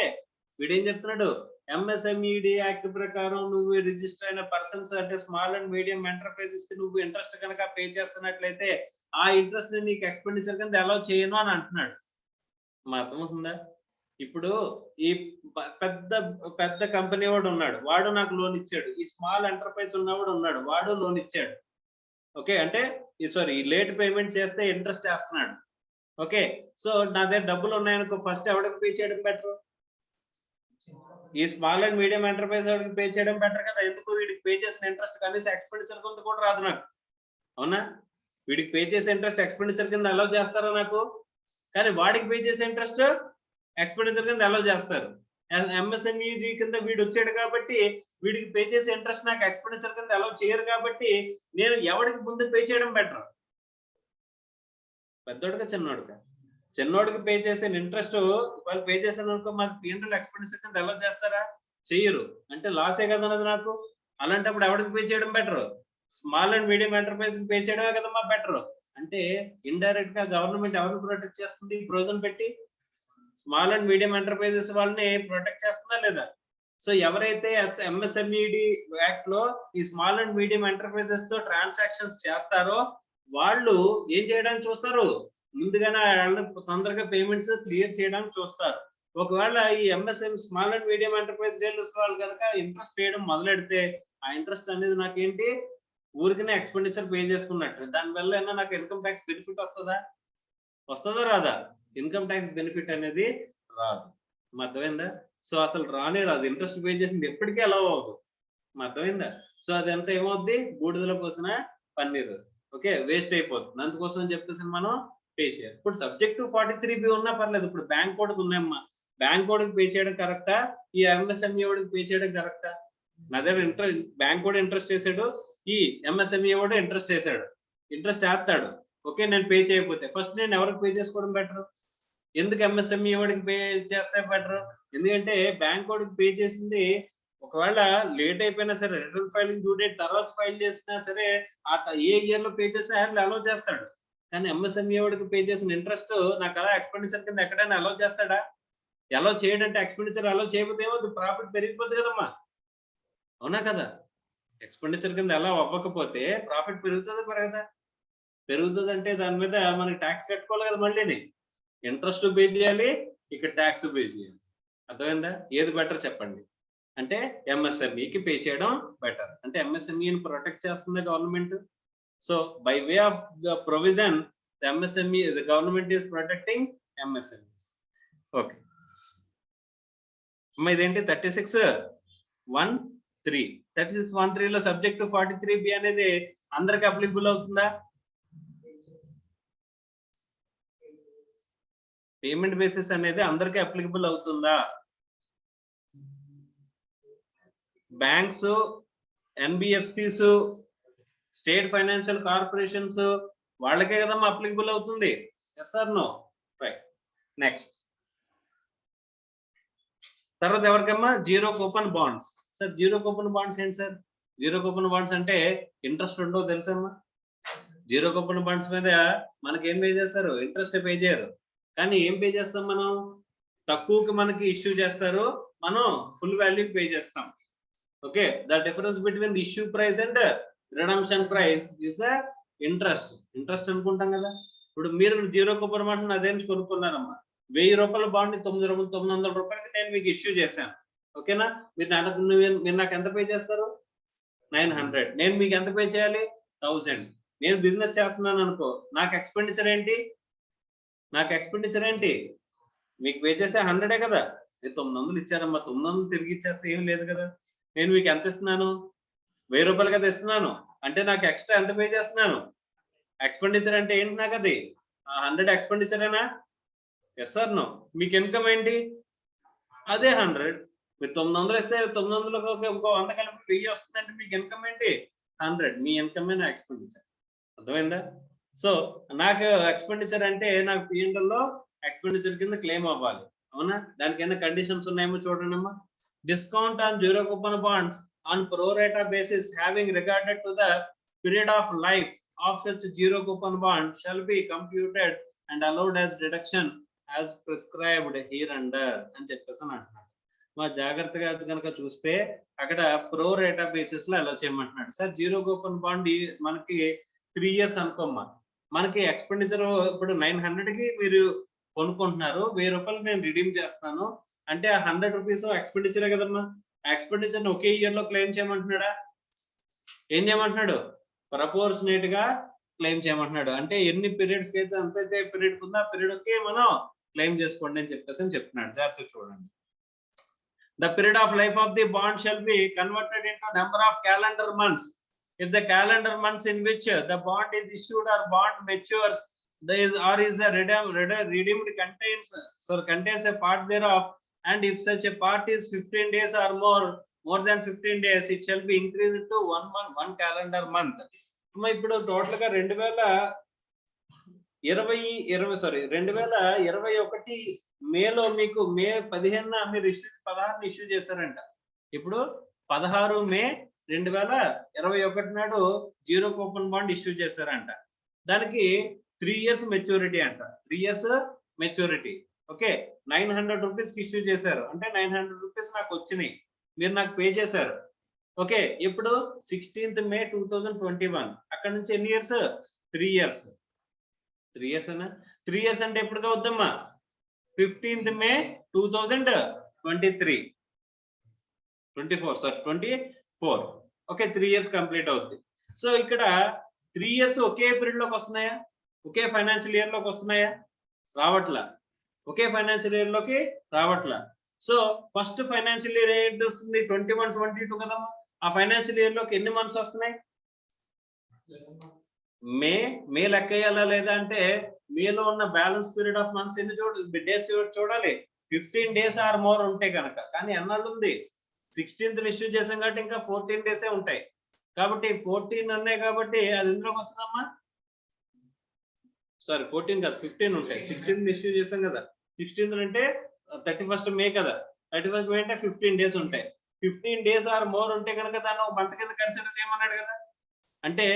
S1: వీడేం చెప్తున్నాడు, ఎంఎస్ఎంఈడి యాక్ట్ ప్రకారం నువ్వు రిజిస్టర్ అయిన పర్సన్స్ అంటే స్మాల్ అండ్ మీడియం ఎంటర్ప్రైజెస్ కి నువ్వు ఇంట్రెస్ట్ కనుక పే చేస్తున్నట్లయితే ఆ ఇంట్రెస్ట్ ని నీకు ఎక్స్పెండిచర్ కింద ఎలా చేయను అని అంటున్నాడు. మా అర్థమవుతుందా? ఇప్పుడు ఈ పెద్ద పెద్ద కంపెనీ వాడు ఉన్నాడు, వాడు నాకు లోన్ ఇచ్చాడు. ఈ స్మాల్ ఎంటర్ప్రైజ్ ఉన్నవాడు ఉన్నాడు, వాడు లోన్ ఇచ్చాడు. ఓకే, అంటే ఈ లేట్ పేమెంట్ చేస్తే ఇంట్రెస్ట్ వేస్తున్నాడు. ఓకే, సో నా దగ్గర డబ్బులు ఉన్నాయనుకో, ఫస్ట్ ఎవరికి పే చేయడం బెటర్? ఈ స్మాల్ అండ్ మీడియం ఎంటర్ప్రైజ్ వాడికి పే చేయడం బెటర్ కదా. ఎందుకు? వీడికి పే చేసిన ఇంట్రెస్ట్ కనీసం ఎక్స్పెండిచర్ కింద కూడా రాదు నాకు, అవునా? వీడికి పే చేసే ఇంట్రెస్ట్ ఎక్స్పెండిచర్ కింద అలౌ చేస్తారా నాకు? కానీ వాడికి పే చేసే ఇంట్రెస్ట్ ఎక్స్పెండిచర్ కింద అలౌ చేస్తారు. ఎంఎస్ఎంఈ కింద వీడు వచ్చాడు కాబట్టి వీడికి పే చేసే ఇంట్రెస్ట్ నాకు ఎక్స్పెండిచర్ కింద అలౌ చేయరు కాబట్టి నేను ఎవరికి ముందు పే చేయడం బెటర్? పెద్దోడుగా చిన్నోడుగా? చిన్నోడికి పే చేసే ఇంట్రెస్ట్ వాళ్ళు పే చేశాను అనుకో, మాకు పిఎన్ఎల్ ఎక్స్పెండిచర్ కింద అలౌ చేస్తారా? చెయ్యరు. అంటే లాసే కదా అన్నది నాకు. అలాంటప్పుడు ఎవరికి పే చేయడం better? Small and medium enterprise pay చేయడమే కదమ్మా బెటర్. అంటే ఇండైరెక్ట్ గా గవర్నమెంట్ ఎవరిని ప్రొటెక్ట్ చేస్తుంది? ప్రొవిజన్ పెట్టి స్మాల్ అండ్ మీడియం ఎంటర్ప్రైజెస్ వాళ్ళని ప్రొటెక్ట్ చేస్తుందా లేదా? సో ఎవరైతే ఎంఎస్ఎంఈడి యాక్ట్ లో ఈ స్మాల్ అండ్ మీడియం ఎంటర్ప్రైజెస్ తో ట్రాన్సాక్షన్స్ చేస్తారో వాళ్ళు ఏం చేయడానికి చూస్తారు? ముందుగానే వాళ్ళని తొందరగా పేమెంట్స్ క్లియర్ చేయడానికి చూస్తారు. ఒకవేళ ఈ MSM small and medium enterprise dealers వాళ్ళు కనుక ఇంట్రెస్ట్ చేయడం మొదలెడితే ఆ ఇంట్రెస్ట్ అనేది నాకేంటి, ఊరికనే ఎక్స్పెండిచర్ పే చేసుకున్నట్టు. దానివల్ల ఏమన్నా నాకు ఇన్కమ్ ట్యాక్స్ బెనిఫిట్ వస్తుందా రాదా? ఇన్కమ్ ట్యాక్స్ బెనిఫిట్ అనేది రాదు. అర్థమైందా? సో అసలు రానే రాదు. ఇంట్రెస్ట్ పే చేసింది ఎప్పటికీ అలౌ అవ్వదు. అర్థమైందా? సో అదంతా ఏమవుద్ది? బూడిదలో పోసిన పన్నీరు. ఓకే, వేస్ట్ అయిపోతుంది. అందుకోసం అని చెప్పేసి మనం పే చేయాలి. ఇప్పుడు సబ్జెక్ట్ 43B ఉన్నా పర్లేదు. ఇప్పుడు బ్యాంక్ కోడ్కి ఉన్నాయమ్మా, బ్యాంక్ కోడ్కి పే చేయడం కరెక్టా? ఈ ఎంఎస్ఎంఈ వాడికి పే చేయడం కరెక్టా? నా దగ్గర బ్యాంక్ కూడా ఇంట్రెస్ట్ వేసాడు, ఈ ఎంఎస్ఎంఈ వాడు ఇంట్రెస్ట్ వేసాడు, ఇంట్రెస్ట్ వేస్తాడు. ఓకే, నేను పే చేయకపోతే ఫస్ట్ నేను ఎవరికి పే చేసుకోవడం బెటర్? ఎందుకు ఎంఎస్ఎంఈ వాడికి పే చేస్తే బెటర్? ఎందుకంటే బ్యాంక్ వాడికి పే చేసింది ఒకవేళ లేట్ అయిపోయినా సరే, రిటర్న్ ఫైలింగ్ డ్యూ డేట్ తర్వాత ఫైల్ చేసినా సరే, ఏ ఇయర్ లో పే చేసినా ఆయన అలౌ చేస్తాడు. కానీ ఎంఎస్ఎంఈ వాడికి పే చేసిన ఇంట్రెస్ట్ నాకు అలా ఎక్స్పెండిచర్ కింద ఎక్కడైనా అలౌ చేస్తాడా? అలౌ చేయడంటే ఎక్స్పెండిచర్ అలౌ చేయకపోతే ఏమవుతుంది? ప్రాఫిట్ పెరిగిపోద్ది కదమ్మా, అవునా కదా? ఎక్స్పెండిచర్ కింద ఎలా అవ్వకపోతే ప్రాఫిట్ పెరుగుతుందా పెరగదా? పెరుగుతుంది. అంటే దాని మీద మనకి ట్యాక్స్ కట్టుకోవాలి కదా. మళ్ళీ ఇంట్రెస్ట్ పే చేయాలి, ఇక్కడ ట్యాక్స్ పే చేయాలి. అర్థమైందా? ఏది బెటర్ చెప్పండి? అంటే ఎంఎస్ఎంఈకి పే చేయడం బెటర్. అంటే ఎంఎస్ఎంఈని ప్రొటెక్ట్ చేస్తుంది government. So by way of the provision the MSME the government is protecting MSMEs. Okay అమ్మా, ఇదేంటి 36(1)(3). 36(1)(3) లో సబ్జెక్ట్ 43B అనేది అందరికి అప్లికబుల్ అవుతుందా? పేమెంట్ బేసిస్ అనేది అందరికీ అప్లికబుల్ అవుతుందా? Banks, NBFCs, state financial corporations వాళ్ళకే కదమ్మా అప్లికబుల్ అవుతుంది. Yes or no? Right. Next తర్వాత ఎవరికమ్మా? Zero coupon bonds. Sir zero coupon bonds ఏంటి సార్? జీరో కూపన్ బాండ్స్ అంటే ఇంట్రెస్ట్ ఉండవు తెలుసమ్మా. జీరో కూపన్ బాండ్స్ మీద మనకి ఏం పే చేస్తారు? ఇంట్రెస్ట్ పే చేయరు. కానీ ఏం పే చేస్తాం మనం? తక్కువకి మనకి ఇష్యూ చేస్తారు, మనం ఫుల్ వాల్యూకి పే చేస్తాం. Okay, the difference between the issue price and redemption price is the interest. Interest అనుకుంటాం కదా. ఇప్పుడు మీరు జీరో కూపన్ బాండ్స్ అదే కొనుక్కున్నారమ్మా, 1000 రూపాయల బాండ్ 900 రూపాయలకి నేను మీకు ఇష్యూ చేశాను. ఓకేనా? మీరు నాకు ఎంత పే చేస్తారు? 900. నేను మీకు ఎంత పే చేయాలి? 1000. నేను బిజినెస్ చేస్తున్నాను అనుకో, నాకు ఎక్స్పెండిచర్ ఏంటి? మీకు పే చేసే 100 కదా. 900 ఇచ్చారమ్మా, 900 తిరిగి ఇచ్చేస్తే ఏం లేదు కదా. నేను మీకు ఎంత ఇస్తున్నాను? రూపాయలు కదా ఇస్తున్నాను, అంటే నాకు ఎక్స్ట్రా ఎంత పే చేస్తున్నాను? ఎక్స్పెండిచర్ అంటే ఏంటి నాకు అది? 100 ఎక్స్పెండిచరేనా? Yes or no? మీకు ఇన్కమ్ ఏంటి? అదే 100. మీరు 900 ఇస్తే 900 ఇంకో 100 కలిపి 1000 వస్తుందంటే మీకు ఇన్కమ్ ఏంటి? 100. మీ ఇన్కమ్ నా ఎక్స్పెండిచర్. అర్థమైందా? సో నాకు ఎక్స్పెండిచర్ అంటే నాకు పిఎన్ఎల్లో ఎక్స్పెండిచర్ కింద క్లెయిమ్ అవ్వాలి, అవునా? దానికైనా కండిషన్స్ ఉన్నాయేమో చూడండి అమ్మా. Discount on zero coupon bonds on pro rata basis having regarded to the period of life of such zero coupon bond shall be computed and allowed as deduction as prescribed hereunder అని చెప్పేసి అంటున్నాడు. మా జాగ్రత్తగా కనుక చూస్తే అక్కడ pro రేటా basis లో ఎలా చేయమంటున్నాడు. సార్ జీరో కూపన్ బాండ్ మనకి 3 years అనుకోమ్మా, మనకి ఎక్స్పెండిచర్ ఇప్పుడు 900 కి మీరు కొనుక్కుంటున్నారు, 1000 రూపాయలు నేను రిడీమ్ చేస్తాను అంటే ఆ 100 రూపీస్ ఎక్స్పెండిచరే కదమ్మా. ఎక్స్పెండిచర్ ఒకే ఇయర్ లో క్లెయిమ్ చేయమంటున్నాడా? ఏం చేయమంటున్నాడు? ప్రపోర్షనేట్ గా క్లెయిమ్ చేయమంటున్నాడు. అంటే ఎన్ని పీరియడ్స్ కి అయితే అంతైతే పీరియడ్ ఉందో ఆ పీరియడ్ కి మనం క్లెయిమ్ చేసుకోండి అని చెప్పేసి చెప్తున్నాడు. జాగ్రత్తగా చూడండి. The period of life of the bond shall be converted into number of calendar months. If the calendar months in which the bond is issued or bond matures, there is or is a redeemed contains a part thereof, and if such a part is 15 days or more than 15 days, it shall be increased to 1 month, 1 calendar month. ఇప్పుడు total గా 2021 మేలో మీకు మే 15 మీరు 16 issue చేశారంట. ఇప్పుడు 16 మే 2021 నాడు zero coupon bond issue చేశారంట. దానికి 3 years మెచ్యూరిటీ అంట. 3 years మెచ్యూరిటీ. ఓకే, 900 రూపీస్ కి ఇష్యూ చేశారు అంటే 900 రూపీస్ నాకు వచ్చినాయి, మీరు నాకు పే చేశారు. ఓకే, ఇప్పుడు 16th May 2021 అక్కడ నుంచి ఎన్ని ఇయర్స్? 3 years. 3 years అన్నా? 3 years అంటే ఎప్పుడు వద్దమ్మా? 15th May 2023 24 okay, 3 years complete అవుతుంది. సో ఇక్కడ 3 years ఒకే పీరియడ్ లోకి వస్తున్నాయా? ఒకే ఫైనాన్షియల్ ఇయర్ లోకి వస్తున్నాయా? రావట్లా. ఒకే ఫైనాన్షియల్ ఇయర్ లోకి రావట్లా. సో ఫస్ట్ ఫైనాన్షియల్ ఇయర్ ఏంటి వస్తుంది? 21-22 కదమ్మా. ఆ ఫైనాన్షియల్ ఇయర్ లోకి ఎన్ని మంత్స్ వస్తున్నాయి? మే లెక్క వేయాలా లేదా అంటే మేలో ఉన్న బ్యాలెన్స్ పీరియడ్ ఆఫ్ మంత్స్ ఎన్ని డేస్ చూడాలి? 15 days ఆర్ మోర్ ఉంటే కనుక. కానీ ఎన్నాళ్ళు ఉంది? 16th ఇష్యూ చేసాం కాబట్టి ఇంకా 14 days ఉంటాయి. కాబట్టి 14 అన్నాయి కాబట్టి అది ఎందులోకి వస్తుందమ్మా? సారీ 14 కాదు, 15 ఉంటాయి. 16th ఇష్యూ చేసాం కదా, 16th అంటే 31st May కదా, 31st May అంటే 15 days ఉంటాయి. 15 days ఆర్ మోర్ ఉంటే కనుక దాన్ని ఒక మంత్ కింద కన్సిడర్ చేయమన్నాడు కదా. అంటే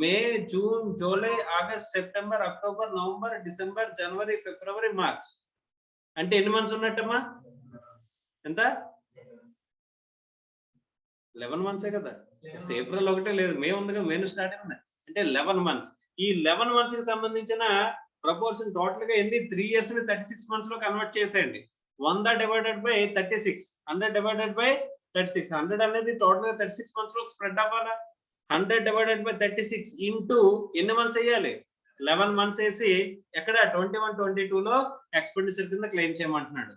S1: May, June, July, August, September, October, November, December, జనవరి, ఫిబ్రవరి, మార్చ్ అంటే ఎన్ని మంత్స్ ఉన్నట్టమ్మా? ఎంత? 11 months కదా. ఏప్రిల్ ఒకటే లేదు, మే ఉంది కదా, మే స్టార్ట్ అయింది అంటే 11 months. ఈ 11 months కి సంబంధించిన ప్రపోర్షన్ టోటల్ గా ఎన్ని? 3 years ని 36 months లో కన్వర్ట్ చేసేయండి. 100 divided by 36, 100 divided by 36. 100 అనేది టోటల్ గా 36 months లో స్ప్రెడ్ అవ్వాలా? 100 divided by 36 ఇంటూ ఎన్ని మంత్స్ వేయాలి? 11 months వేసి ఎక్కడ 21-22 లో ఎక్స్పెండిచర్ కింద క్లెయిమ్ చేయమంటున్నాడు.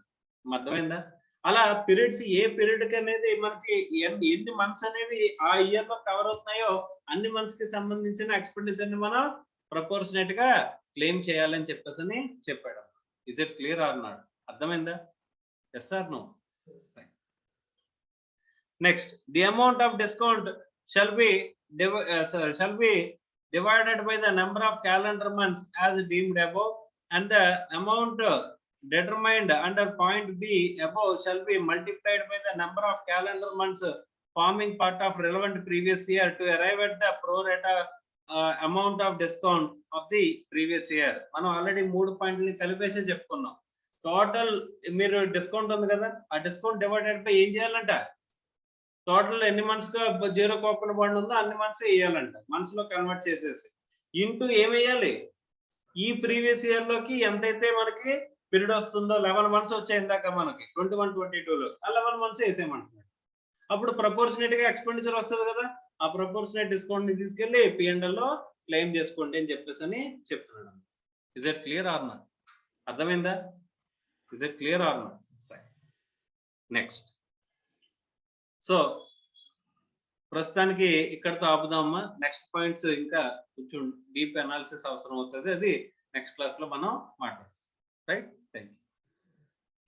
S1: అర్థమైందా? అలా పీరియడ్స్ ఏ పీరియడ్ కి అనేది మనకి ఎన్ని మంత్స్ అనేవి ఆ ఇయర్ లో కవర్ అవుతున్నాయో అన్ని మంత్స్ కి సంబంధించిన ఎక్స్పెండిచర్ ని మనం ప్రపోర్షనేట్ గా క్లెయిమ్ చేయాలని చెప్పేసి చెప్పాడు. Is it clear or not? అర్థమైందా? Yes or no? Next, the amount of discount shall be divided by the number of calendar months as deemed above, and the amount determined under point B above shall be multiplied by the number of calendar months forming part of relevant previous year to arrive at the pro rata amount of discount of the previous year. మనం already 3 పాయింట్లని కలిపేసి చెప్పుకున్నాం. Total మీరు discount ఉంది కదా, ఆ discount divided by ఏం చేయాలంట? Total ఎన్ని మంత్స్ గా జీరో కూపన్ బాండ్ ఉందో అన్ని మంత్స్ వేయాలంట, మంత్స్ లో కన్వర్ట్ చేసేసి ఇంటూ ఏమేయాలి? ఈ ప్రీవియస్ ఇయర్ లోకి ఎంతైతే మనకి పీరియడ్ వస్తుందో 11 months వచ్చాయి ఇందాక మనకి 21-22 లో, ఆ 11 months వేసేయమంటున్నాడు. అప్పుడు ప్రపోర్షనేట్ గా ఎక్స్పెండిచర్ వస్తుంది కదా, ఆ ప్రపోర్షనేట్ డిస్కౌంట్ ని తీసుకెళ్లి పిఎన్ఎల్ లో క్లెయిమ్ చేసుకోండి అని చెప్పేసి చెప్తున్నాడు. Is it clear or not? అర్థమైందా? Is it clear or not? Next, so ప్రస్తుతానికి ఇక్కడతో ఆపుదామా. నెక్స్ట్ పాయింట్స్ ఇంకా కొంచెం డీప్ అనాలిసిస్ అవసరం అవుతుంది. అది నెక్స్ట్ క్లాస్ లో మనం మాట్లాడదాం. రైట్.